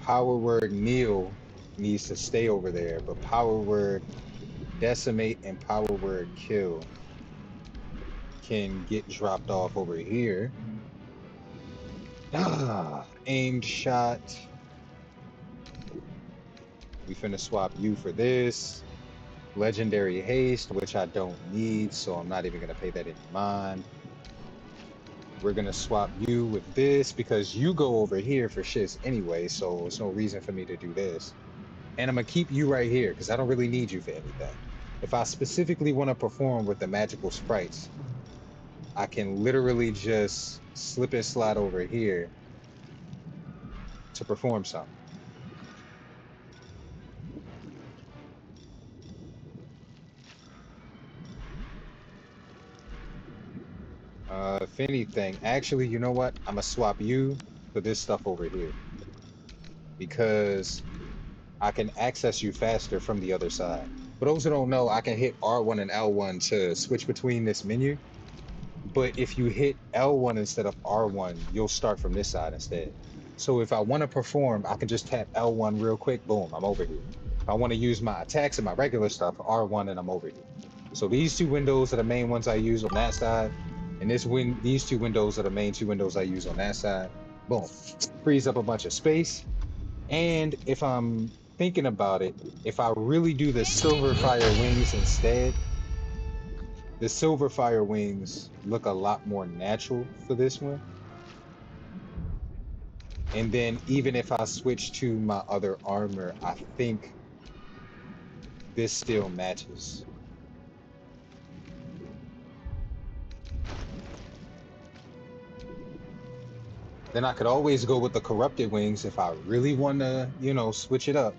Power word kneel needs to stay over there, but power word decimate and power word kill can get dropped off over here. Aimed shot. We finna swap you for this. Legendary haste, which I don't need, so I'm not even gonna pay that any mind. We're gonna swap you with this because you go over here for shits anyway, so there's no reason for me to do this. And I'm gonna keep you right here because I don't really need you for anything. If I specifically want to perform with the magical sprites, I can literally just slip and slide over here to perform something. If anything, actually, you know what? I'm gonna swap you for this stuff over here because I can access you faster from the other side. For those who don't know, I can hit R1 and L1 to switch between this menu. But if you hit L1 instead of R1, you'll start from this side instead. So if I want to perform, I can just tap L1 real quick. Boom, I'm over here. If I want to use my attacks and my regular stuff, R1 and I'm over here. So these two windows are the main ones I use on that side. And these two windows are the main two windows I use on that side. Boom. Frees up a bunch of space. And if I'm thinking about it, if I really do the silver fire wings instead, the silver fire wings look a lot more natural for this one. And then even if I switch to my other armor, I think this still matches. Then I could always go with the corrupted wings if I really want to, switch it up.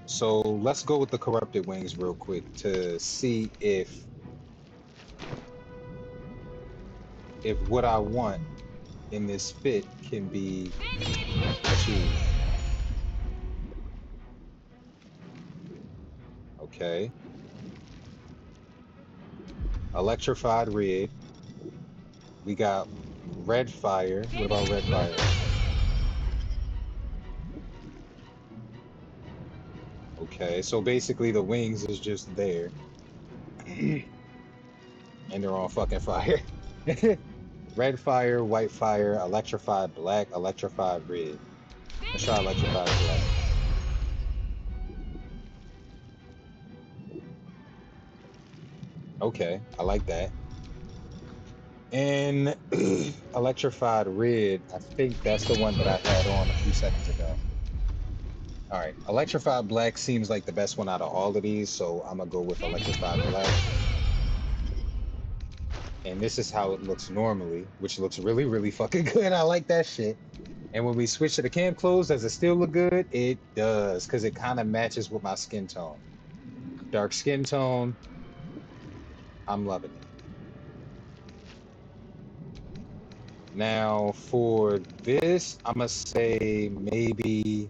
So let's go with the corrupted wings real quick to see if what I want in this fit can be achieved. Okay. Electrified red. We got red fire. What about red fire? Okay, so basically the wings is just there. And they're on fucking fire. Red fire, white fire, electrified black, electrified red. Let's try electrified black. Okay, I like that. And electrified red, I think that's the one that I had on a few seconds ago. All right, electrified black seems like the best one out of all of these, so I'm gonna go with electrified black. And this is how it looks normally, which looks really, really fucking good. I like that shit. And when we switch to the cam clothes, does it still look good? It does, because it kind of matches with my skin tone. Dark skin tone. I'm loving it. Now for this, I'm gonna say maybe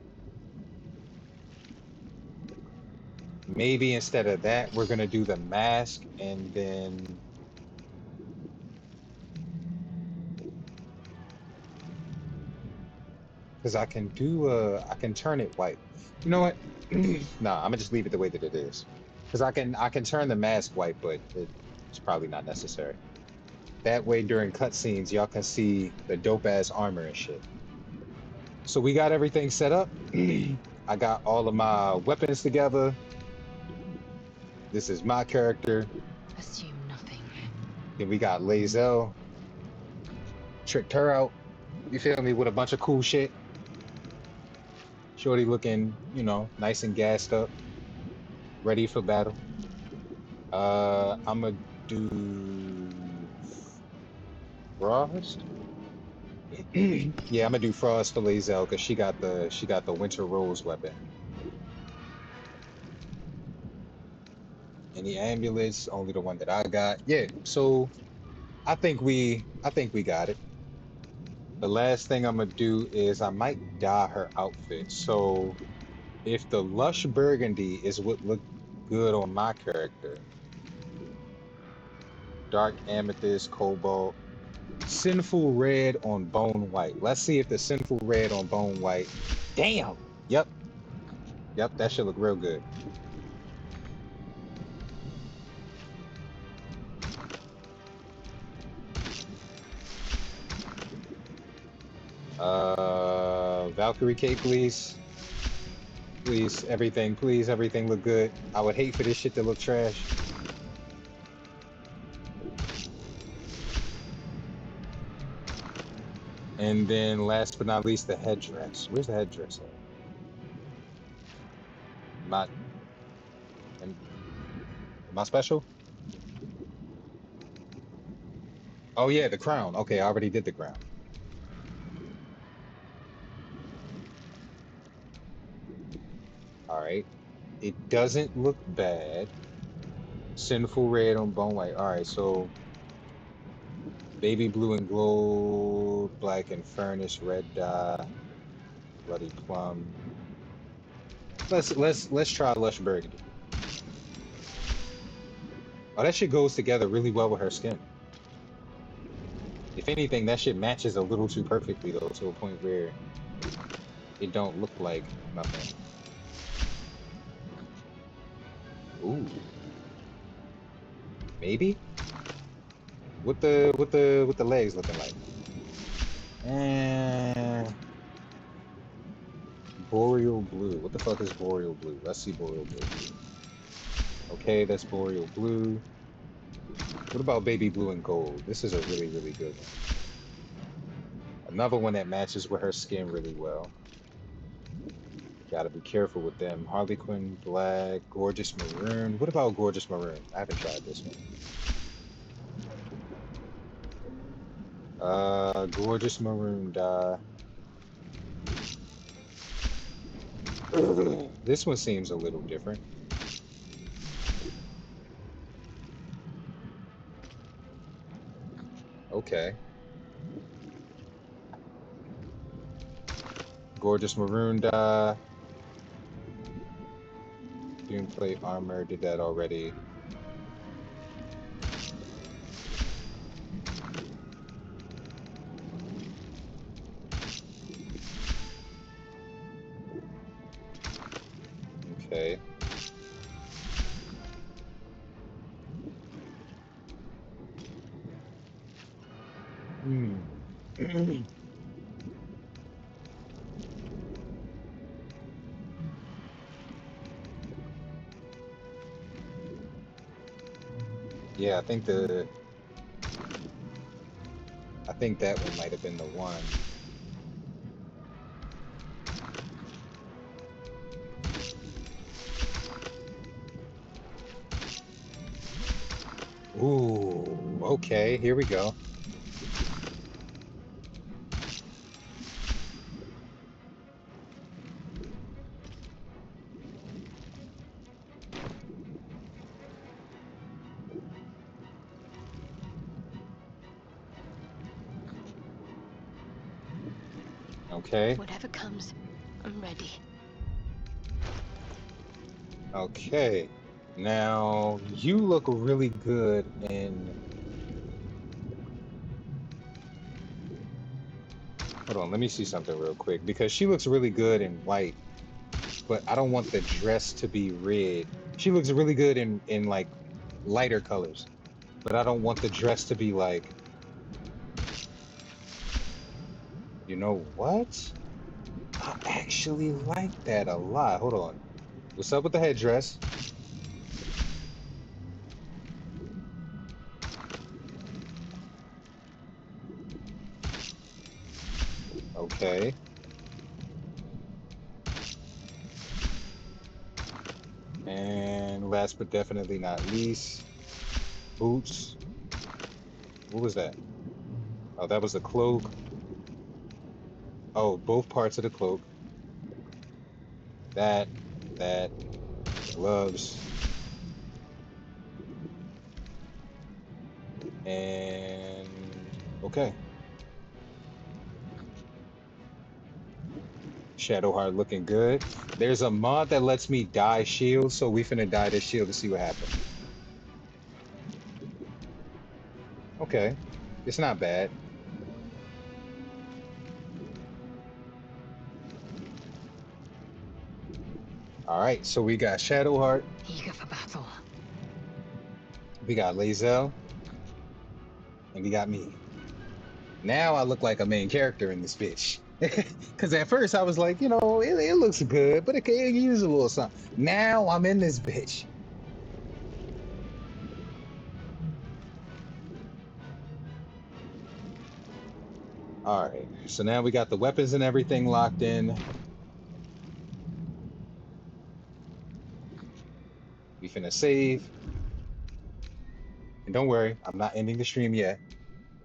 maybe instead of that, we're gonna do the mask and then because I can turn it white. You know what? Nah, I'm gonna just leave it the way that it is. Because I can turn the mask white, but it's probably not necessary. That way during cutscenes, y'all can see the dope ass armor and shit. So we got everything set up. I got all of my weapons together. This is my character. Assume nothing. Then we got Lae'Zel. Tricked her out. You feel me? With a bunch of cool shit. Shorty looking, you know, nice and gassed up, ready for battle. I'ma do Frost. Yeah, I'm gonna do Frost for Lae'Zel because she got the Winter Rose weapon. And the amulets, only the one that I got. Yeah, so I think we got it. The last thing I'm gonna do is I might dye her outfit. So if the lush burgundy is what looked good on my character, dark amethyst, cobalt, sinful red on bone white. Let's see if the sinful red on bone white. Damn. Yep. Yep. That should look real good. Valkyrie cape, please. Please, everything look good. I would hate for this shit to look trash. And then last but not least, the headdress. Where's the headdress at? Not am I special? Oh yeah, the crown. Okay, I already did the crown. All right. It doesn't look bad. Sinful red on bone white. All right, so baby blue and gold, black and furnace, red dye, bloody plum. Let's try lush burgundy. Oh, that shit goes together really well with her skin. If anything, that shit matches a little too perfectly though, to a point where it don't look like nothing. Ooh, maybe. What the legs looking like? And boreal blue. What the fuck is boreal blue? Let's see boreal blue. Okay, that's boreal blue. What about baby blue and gold? This is a really, really good one. Another one that matches with her skin really well. Gotta be careful with them. Harlequin black, gorgeous maroon. What about gorgeous maroon? I haven't tried this one. Gorgeous maroon dye. This one seems a little different. Okay. Gorgeous maroon dye. Dune plate armor, did that already. Okay. Hmm. Yeah, I think that one might have been the one. Ooh, okay, here we go. Okay. Whatever comes, I'm ready. Okay. Now you look really good in. Hold on, let me see something real quick because she looks really good in white, but I don't want the dress to be red. She looks really good in like lighter colors, but I don't want the dress to be like, you know what? I actually like that a lot. Hold on. What's up with the headdress? Okay. And last but definitely not least, boots. What was that? Oh, that was the cloak. Oh, both parts of the cloak. That, that, gloves, and okay. Shadowheart looking good. There's a mod that lets me dye shields, so we finna dye this shield to see what happens. Okay. It's not bad. All right, so we got Shadowheart, Eager for battle. we got Lae'Zel, and we got me. Now I look like a main character in this bitch. Because at first I was like, it looks good, but it can use a little something. Now I'm in this bitch. All right, so now we got the weapons and everything locked in. We finna save. And don't worry, I'm not ending the stream yet.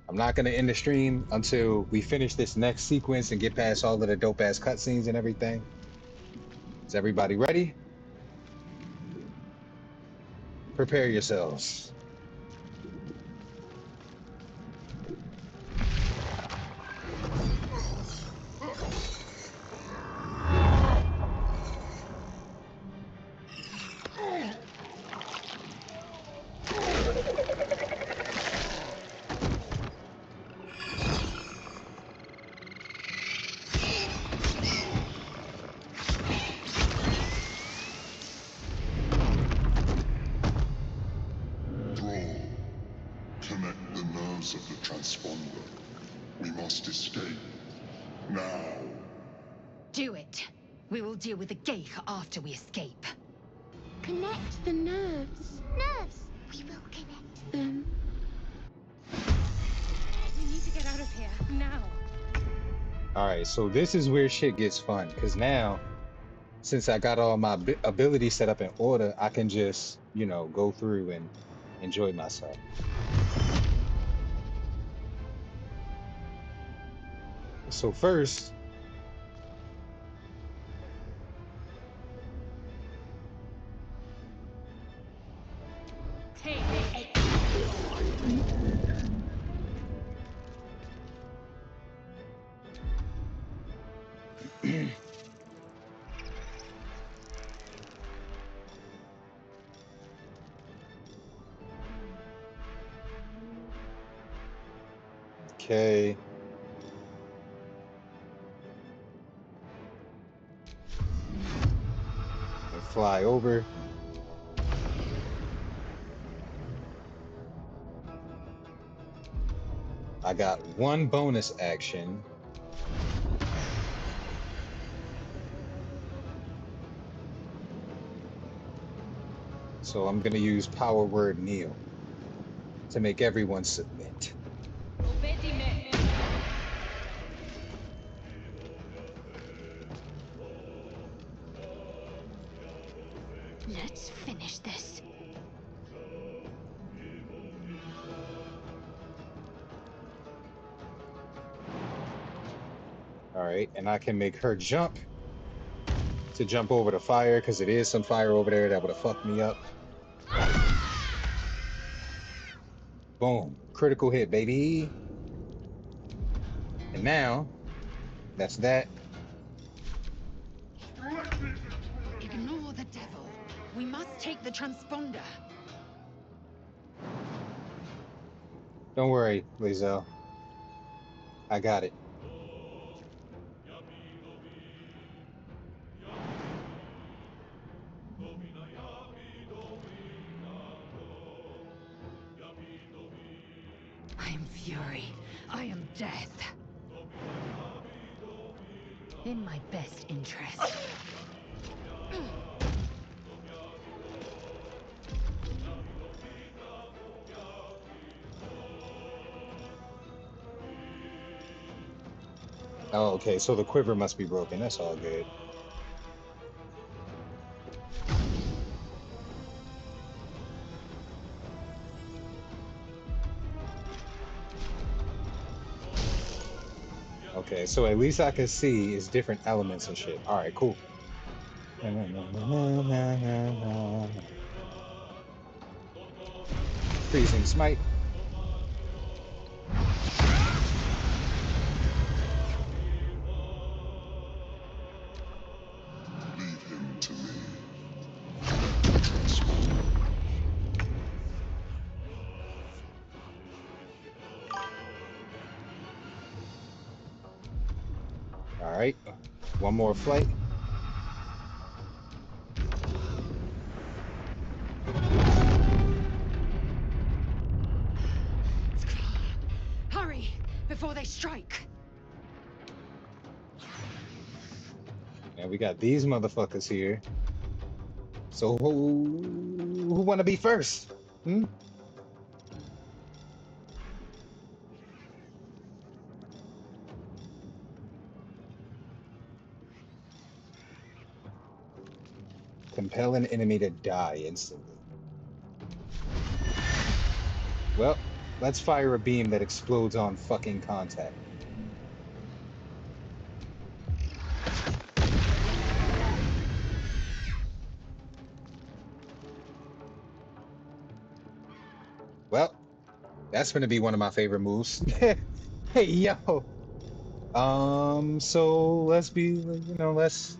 I'm not gonna end the stream until we finish this next sequence and get past all of the dope ass cutscenes and everything. Is everybody ready? Prepare yourselves. Draw. Connect the nerves of the transponder. We must escape. Now. Do it. We will deal with the Geich after we escape. Connect the nerves. Nerves. We will connect them. We need to get out of here now. All right, so this is where shit gets fun because now, since I got all my abilities set up in order, I can just, go through and enjoy myself. So first, Take it. okay, and fly over. I got one bonus action. So I'm going to use power word kneel to make everyone submit. Let's finish this. All right, and I can make her jump to jump over the fire because it is some fire over there that would have fucked me up. Boom, critical hit, baby. And now, that's that. Ignore the devil. We must take the transponder. Don't worry, Lae'Zel. I got it. I am fury. I am death. In my best interest. Oh, okay, so the quiver must be broken. That's all good. Okay, so at least I can see is different elements and shit. All right, cool. Freezing smite. Leave him to me. The transponder. All right, one more flight. Hurry, before they strike. And we got these motherfuckers here. So who want to be first? Hmm? Compel an enemy to die instantly. Well, let's fire a beam that explodes on fucking contact. Well, that's gonna be one of my favorite moves. Hey, yo. So let's be, let's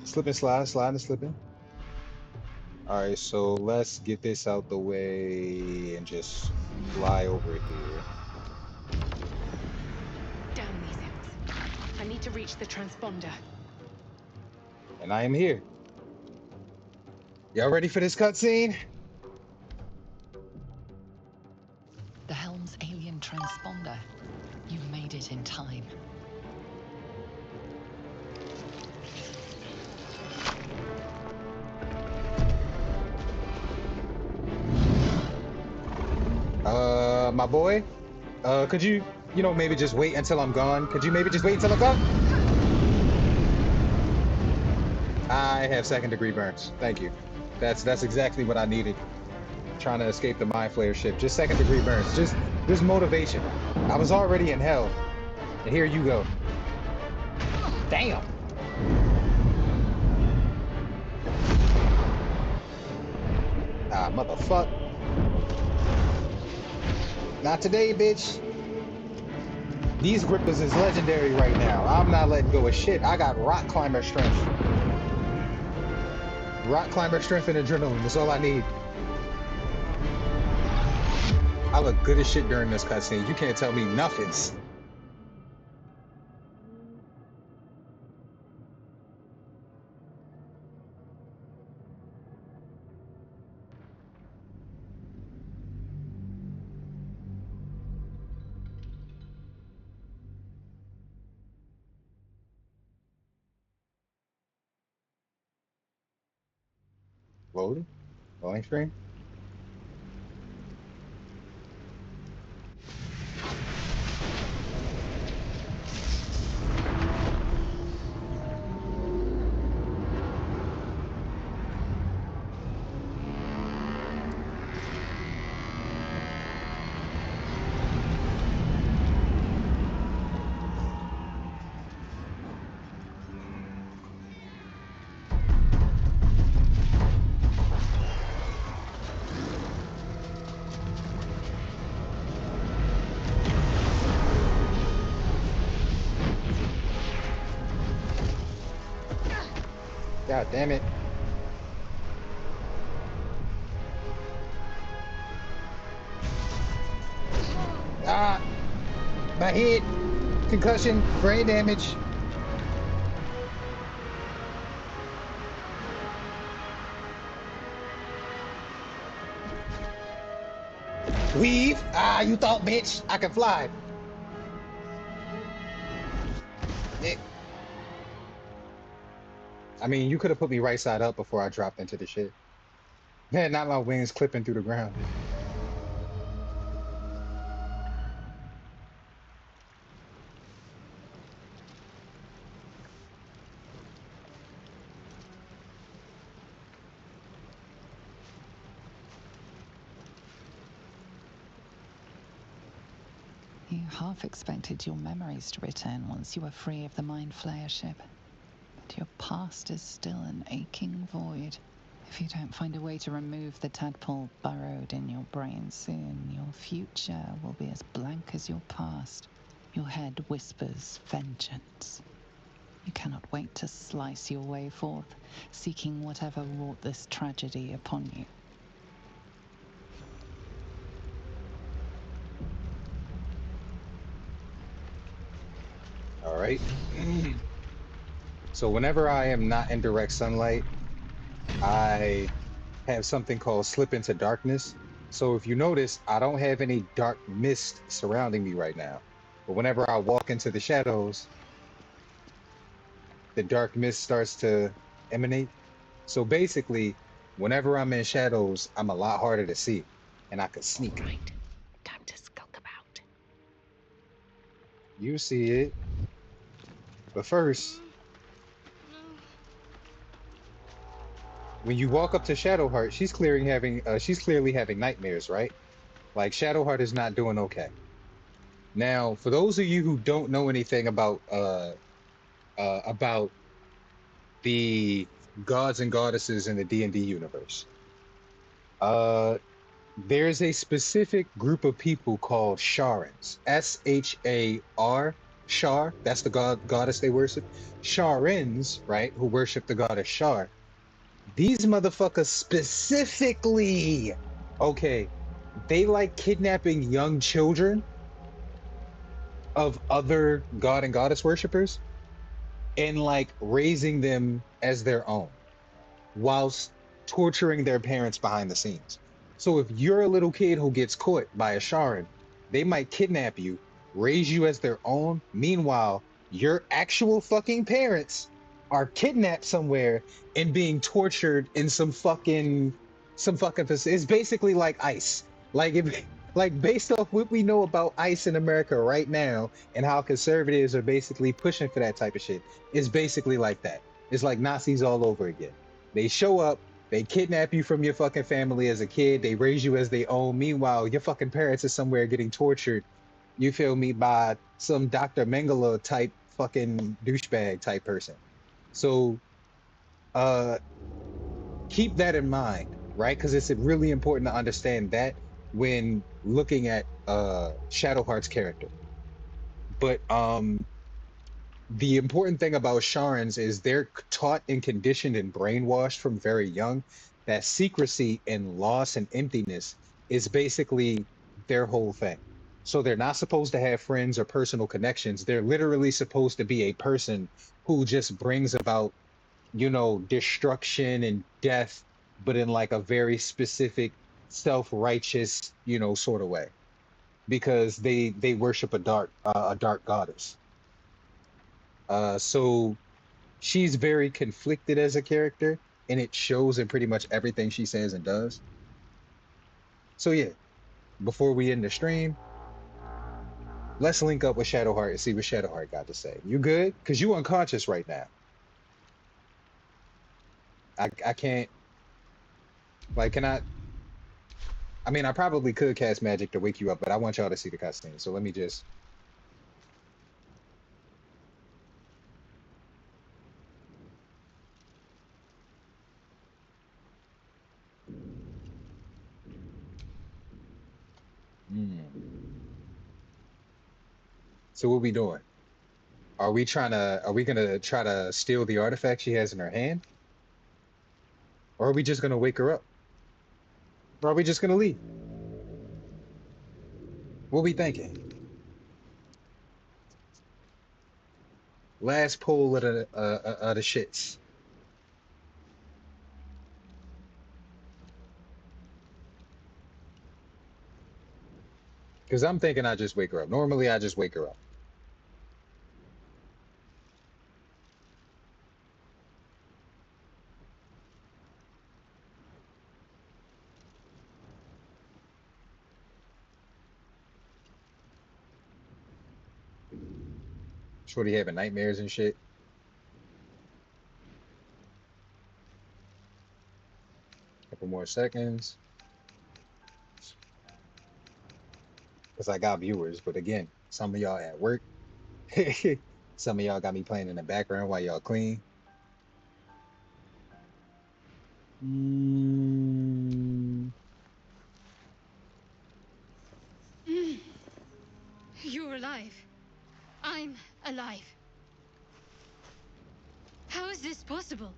slip and slide, slide and slipping. All right, so let's get this out the way and just fly over here. Down these hills. I need to reach the transponder. And I am here. Y'all ready for this cutscene? The helm's alien transponder. You've made it in time. My boy, could you, maybe just wait until I'm gone? Could you maybe just wait until I'm gone? I have second-degree burns. Thank you. That's exactly what I needed. Trying to escape the mind flayer ship. Just second-degree burns. Just motivation. I was already in hell, and here you go. Damn. Ah, motherfuck. Not today, bitch. These grippers is legendary right now. I'm not letting go of shit. I got rock climber strength. Rock climber strength and adrenaline. That's all I need. I look good as shit during this cutscene. You can't tell me nothings. Loading? Loading screen? God damn it. Concussion, brain damage. Weave. Ah, you thought, bitch, I can fly. Nick. I mean, you could have put me right side up before I dropped into the shit. Man, not my wings clipping through the ground. You half expected your memories to return once you were free of the Mind Flayer ship. But your past is still an aching void. If you don't find a way to remove the tadpole burrowed in your brain soon, your future will be as blank as your past. Your head whispers vengeance. You cannot wait to slice your way forth, seeking whatever wrought this tragedy upon you. All right. So whenever I am not in direct sunlight, I have something called slip into darkness. So if you notice, I don't have any dark mist surrounding me right now. But whenever I walk into the shadows, the dark mist starts to emanate. So basically, whenever I'm in shadows, I'm a lot harder to see, and I could sneak. All right, time to skulk about. You see it, but first, when you walk up to Shadowheart, she's clearly having nightmares, right? Like Shadowheart is not doing okay. Now, for those of you who don't know anything about the gods and goddesses in the D&D universe, there's a specific group of people called Sharans. Shar, Shar, that's the goddess they worship. Sharans, right, who worship the goddess Shar. These motherfuckers specifically, okay, they like kidnapping young children of other god and goddess worshippers and like raising them as their own whilst torturing their parents behind the scenes. So if you're a little kid who gets caught by a Sharan, they might kidnap you, raise you as their own. Meanwhile, your actual fucking parents are kidnapped somewhere and being tortured in some fucking it's basically like ICE. Like if like based off what we know about ICE in America right now and how conservatives are basically pushing for that type of shit, it's basically like that. It's like Nazis all over again. They show up, they kidnap you from your fucking family as a kid, they raise you as they own. Meanwhile, your fucking parents are somewhere getting tortured, you feel me, by some Dr. Mengele type fucking douchebag type person. So uh keep that in mind, right? Because it's really important to understand that when looking at Shadowheart's character. But the important thing about Sharans is they're taught and conditioned and brainwashed from very young that secrecy and loss and emptiness is basically their whole thing. So they're not supposed to have friends or personal connections. They're literally supposed to be a person who just brings about, destruction and death, but in like a very specific, self-righteous, sort of way, because they worship a dark goddess. So she's very conflicted as a character, and it shows in pretty much everything she says and does. So yeah, before we end the stream, let's link up with Shadowheart and see what Shadowheart got to say. You good? Because you unconscious right now. I can't, like, I mean, I probably could cast magic to wake you up, but I want y'all to see the cutscene. So let me just. Hmm. So what we doing? Are we gonna try to steal the artifact she has in her hand? Or are we just gonna wake her up? Or are we just gonna leave? What we thinking? Last pull of the shits. Because I'm thinking I just wake her up. Normally, I just wake her up. Shorty having nightmares and shit. Couple more seconds. Because I got viewers. But again, some of y'all at work. Some of y'all got me playing in the background while y'all clean. You're alive. I'm alive. How is this possible?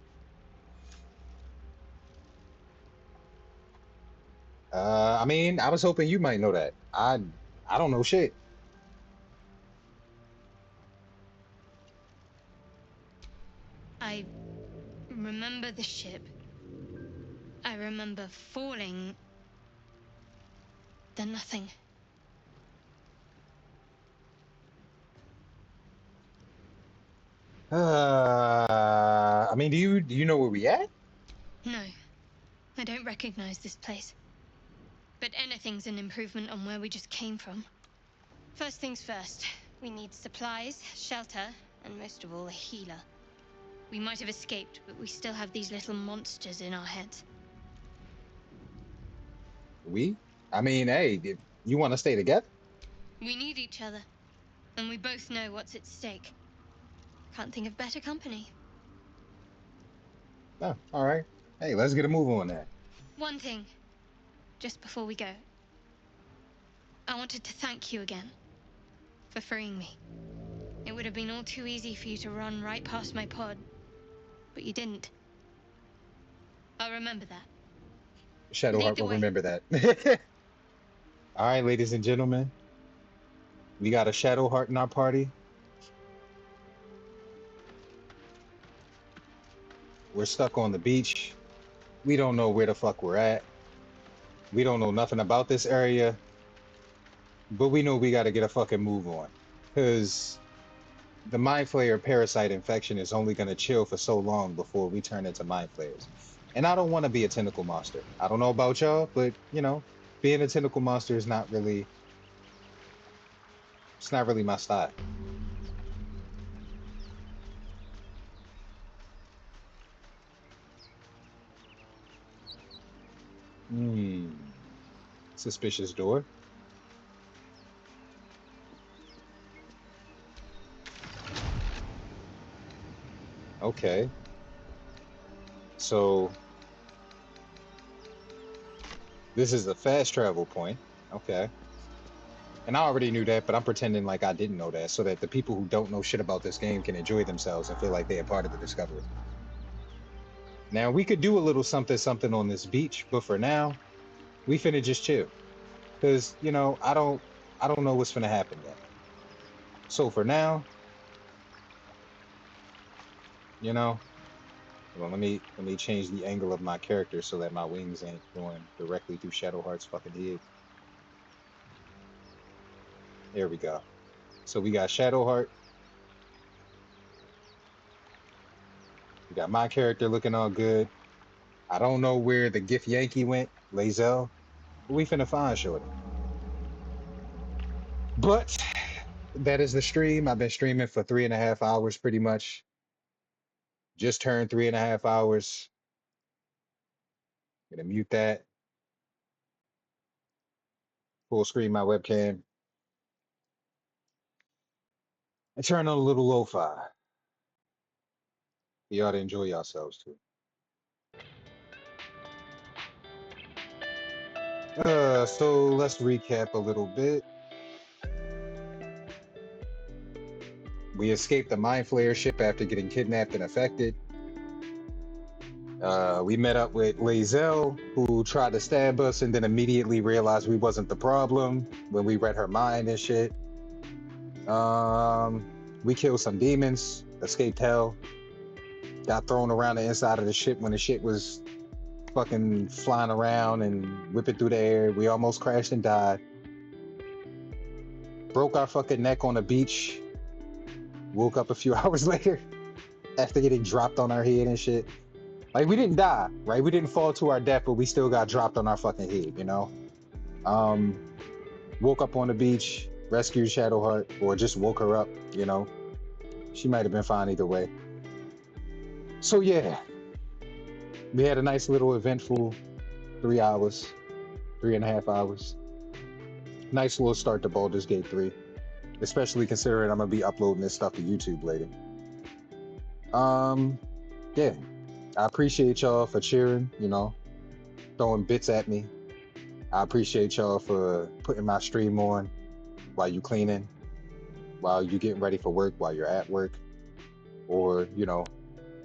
I mean, I was hoping you might know that. I don't know shit. I remember the ship. I remember falling. Then nothing. I mean, do you know where we at? No, I don't recognize this place. But anything's an improvement on where we just came from. First things first, we need supplies, shelter, and most of all, a healer. We might have escaped, but we still have these little monsters in our heads. I mean, hey, if you want to stay together? We need each other, and we both know what's at stake. Can't think of better company. Oh, all right. Hey, let's get a move on that. One thing, just before we go. I wanted to thank you again for freeing me. It would have been all too easy for you to run right past my pod, but you didn't. I'll remember that. Lead Shadowheart the will way. remember that. All right, ladies and gentlemen, we got a Shadowheart in our party. We're stuck on the beach. We don't know where the fuck we're at. We don't know nothing about this area, but we know we got to get a fucking move on. Because the Mind Flayer parasite infection is only going to chill for so long before we turn into Mind Flayers. And I don't want to be a tentacle monster. I don't know about y'all, but, you know, being a tentacle monster is not really, it's not really my style. Hmm. Suspicious door. Okay. So this is a fast travel point. Okay. And I already knew that, but I'm pretending like I didn't know that so that the people who don't know shit about this game can enjoy themselves and feel like they are part of the discovery. Now we could do a little something something on this beach, but for now, we finna just chill. Cause you know, I don't know what's finna happen yet. So for now, you know, well let me change the angle of my character so that my wings ain't going directly through Shadowheart's fucking head. There we go. So we got Shadowheart. We got my character looking all good. I don't know where the Gif Yankee went, Lae'Zel. We finna find Shorty. But that is the stream. I've been streaming for 3.5 hours pretty much. Just turned 3.5 hours. Gonna mute that. Full screen my webcam. And turn on a little lo-fi. You ought to enjoy yourselves too. So let's recap a little bit. We escaped the Mind Flayer ship after getting kidnapped and affected. We met up with Lae'Zel, who tried to stab us and then immediately realized we wasn't the problem when we read her mind and shit. We killed some demons, escaped hell, got thrown around the inside of the ship when the shit was fucking flying around and whipping through the air. We almost crashed and died. Broke our fucking neck on the beach. Woke up a few hours later after getting dropped on our head and shit. Like, we didn't die, right? We didn't fall to our death, but we still got dropped on our fucking head, you know? Woke up on the beach, rescued Shadowheart, or just woke her up, you know? She might have been fine either way. So yeah, we had a nice little eventful 3 hours, 3.5 hours. Nice little start to Baldur's Gate 3, especially considering I'm gonna be uploading this stuff to YouTube later. Yeah, I appreciate y'all for cheering, you know, throwing bits at me. I appreciate y'all for putting my stream on while you cleaning, while you getting ready for work, while you're at work, or, you know,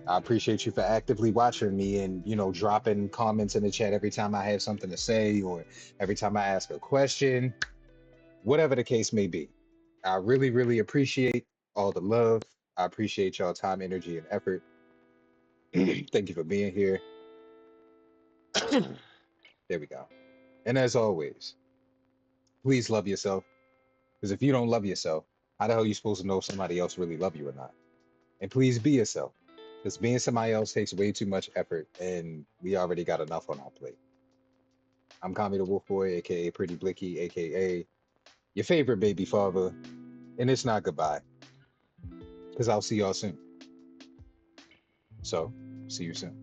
I appreciate you for actively watching me and, you know, dropping comments in the chat every time I have something to say or every time I ask a question, whatever the case may be. I really, really appreciate all the love. I appreciate y'all time, energy, and effort. Thank you for being here. There we go. And as always, please love yourself. Because if you don't love yourself, how the hell are you supposed to know if somebody else really love you or not? And please be yourself. Because being somebody else takes way too much effort, and we already got enough on our plate. I'm Kami the Wolfboy, aka Pretty Blicky, aka your favorite baby father. And it's not goodbye. Because I'll see y'all soon. So, see you soon.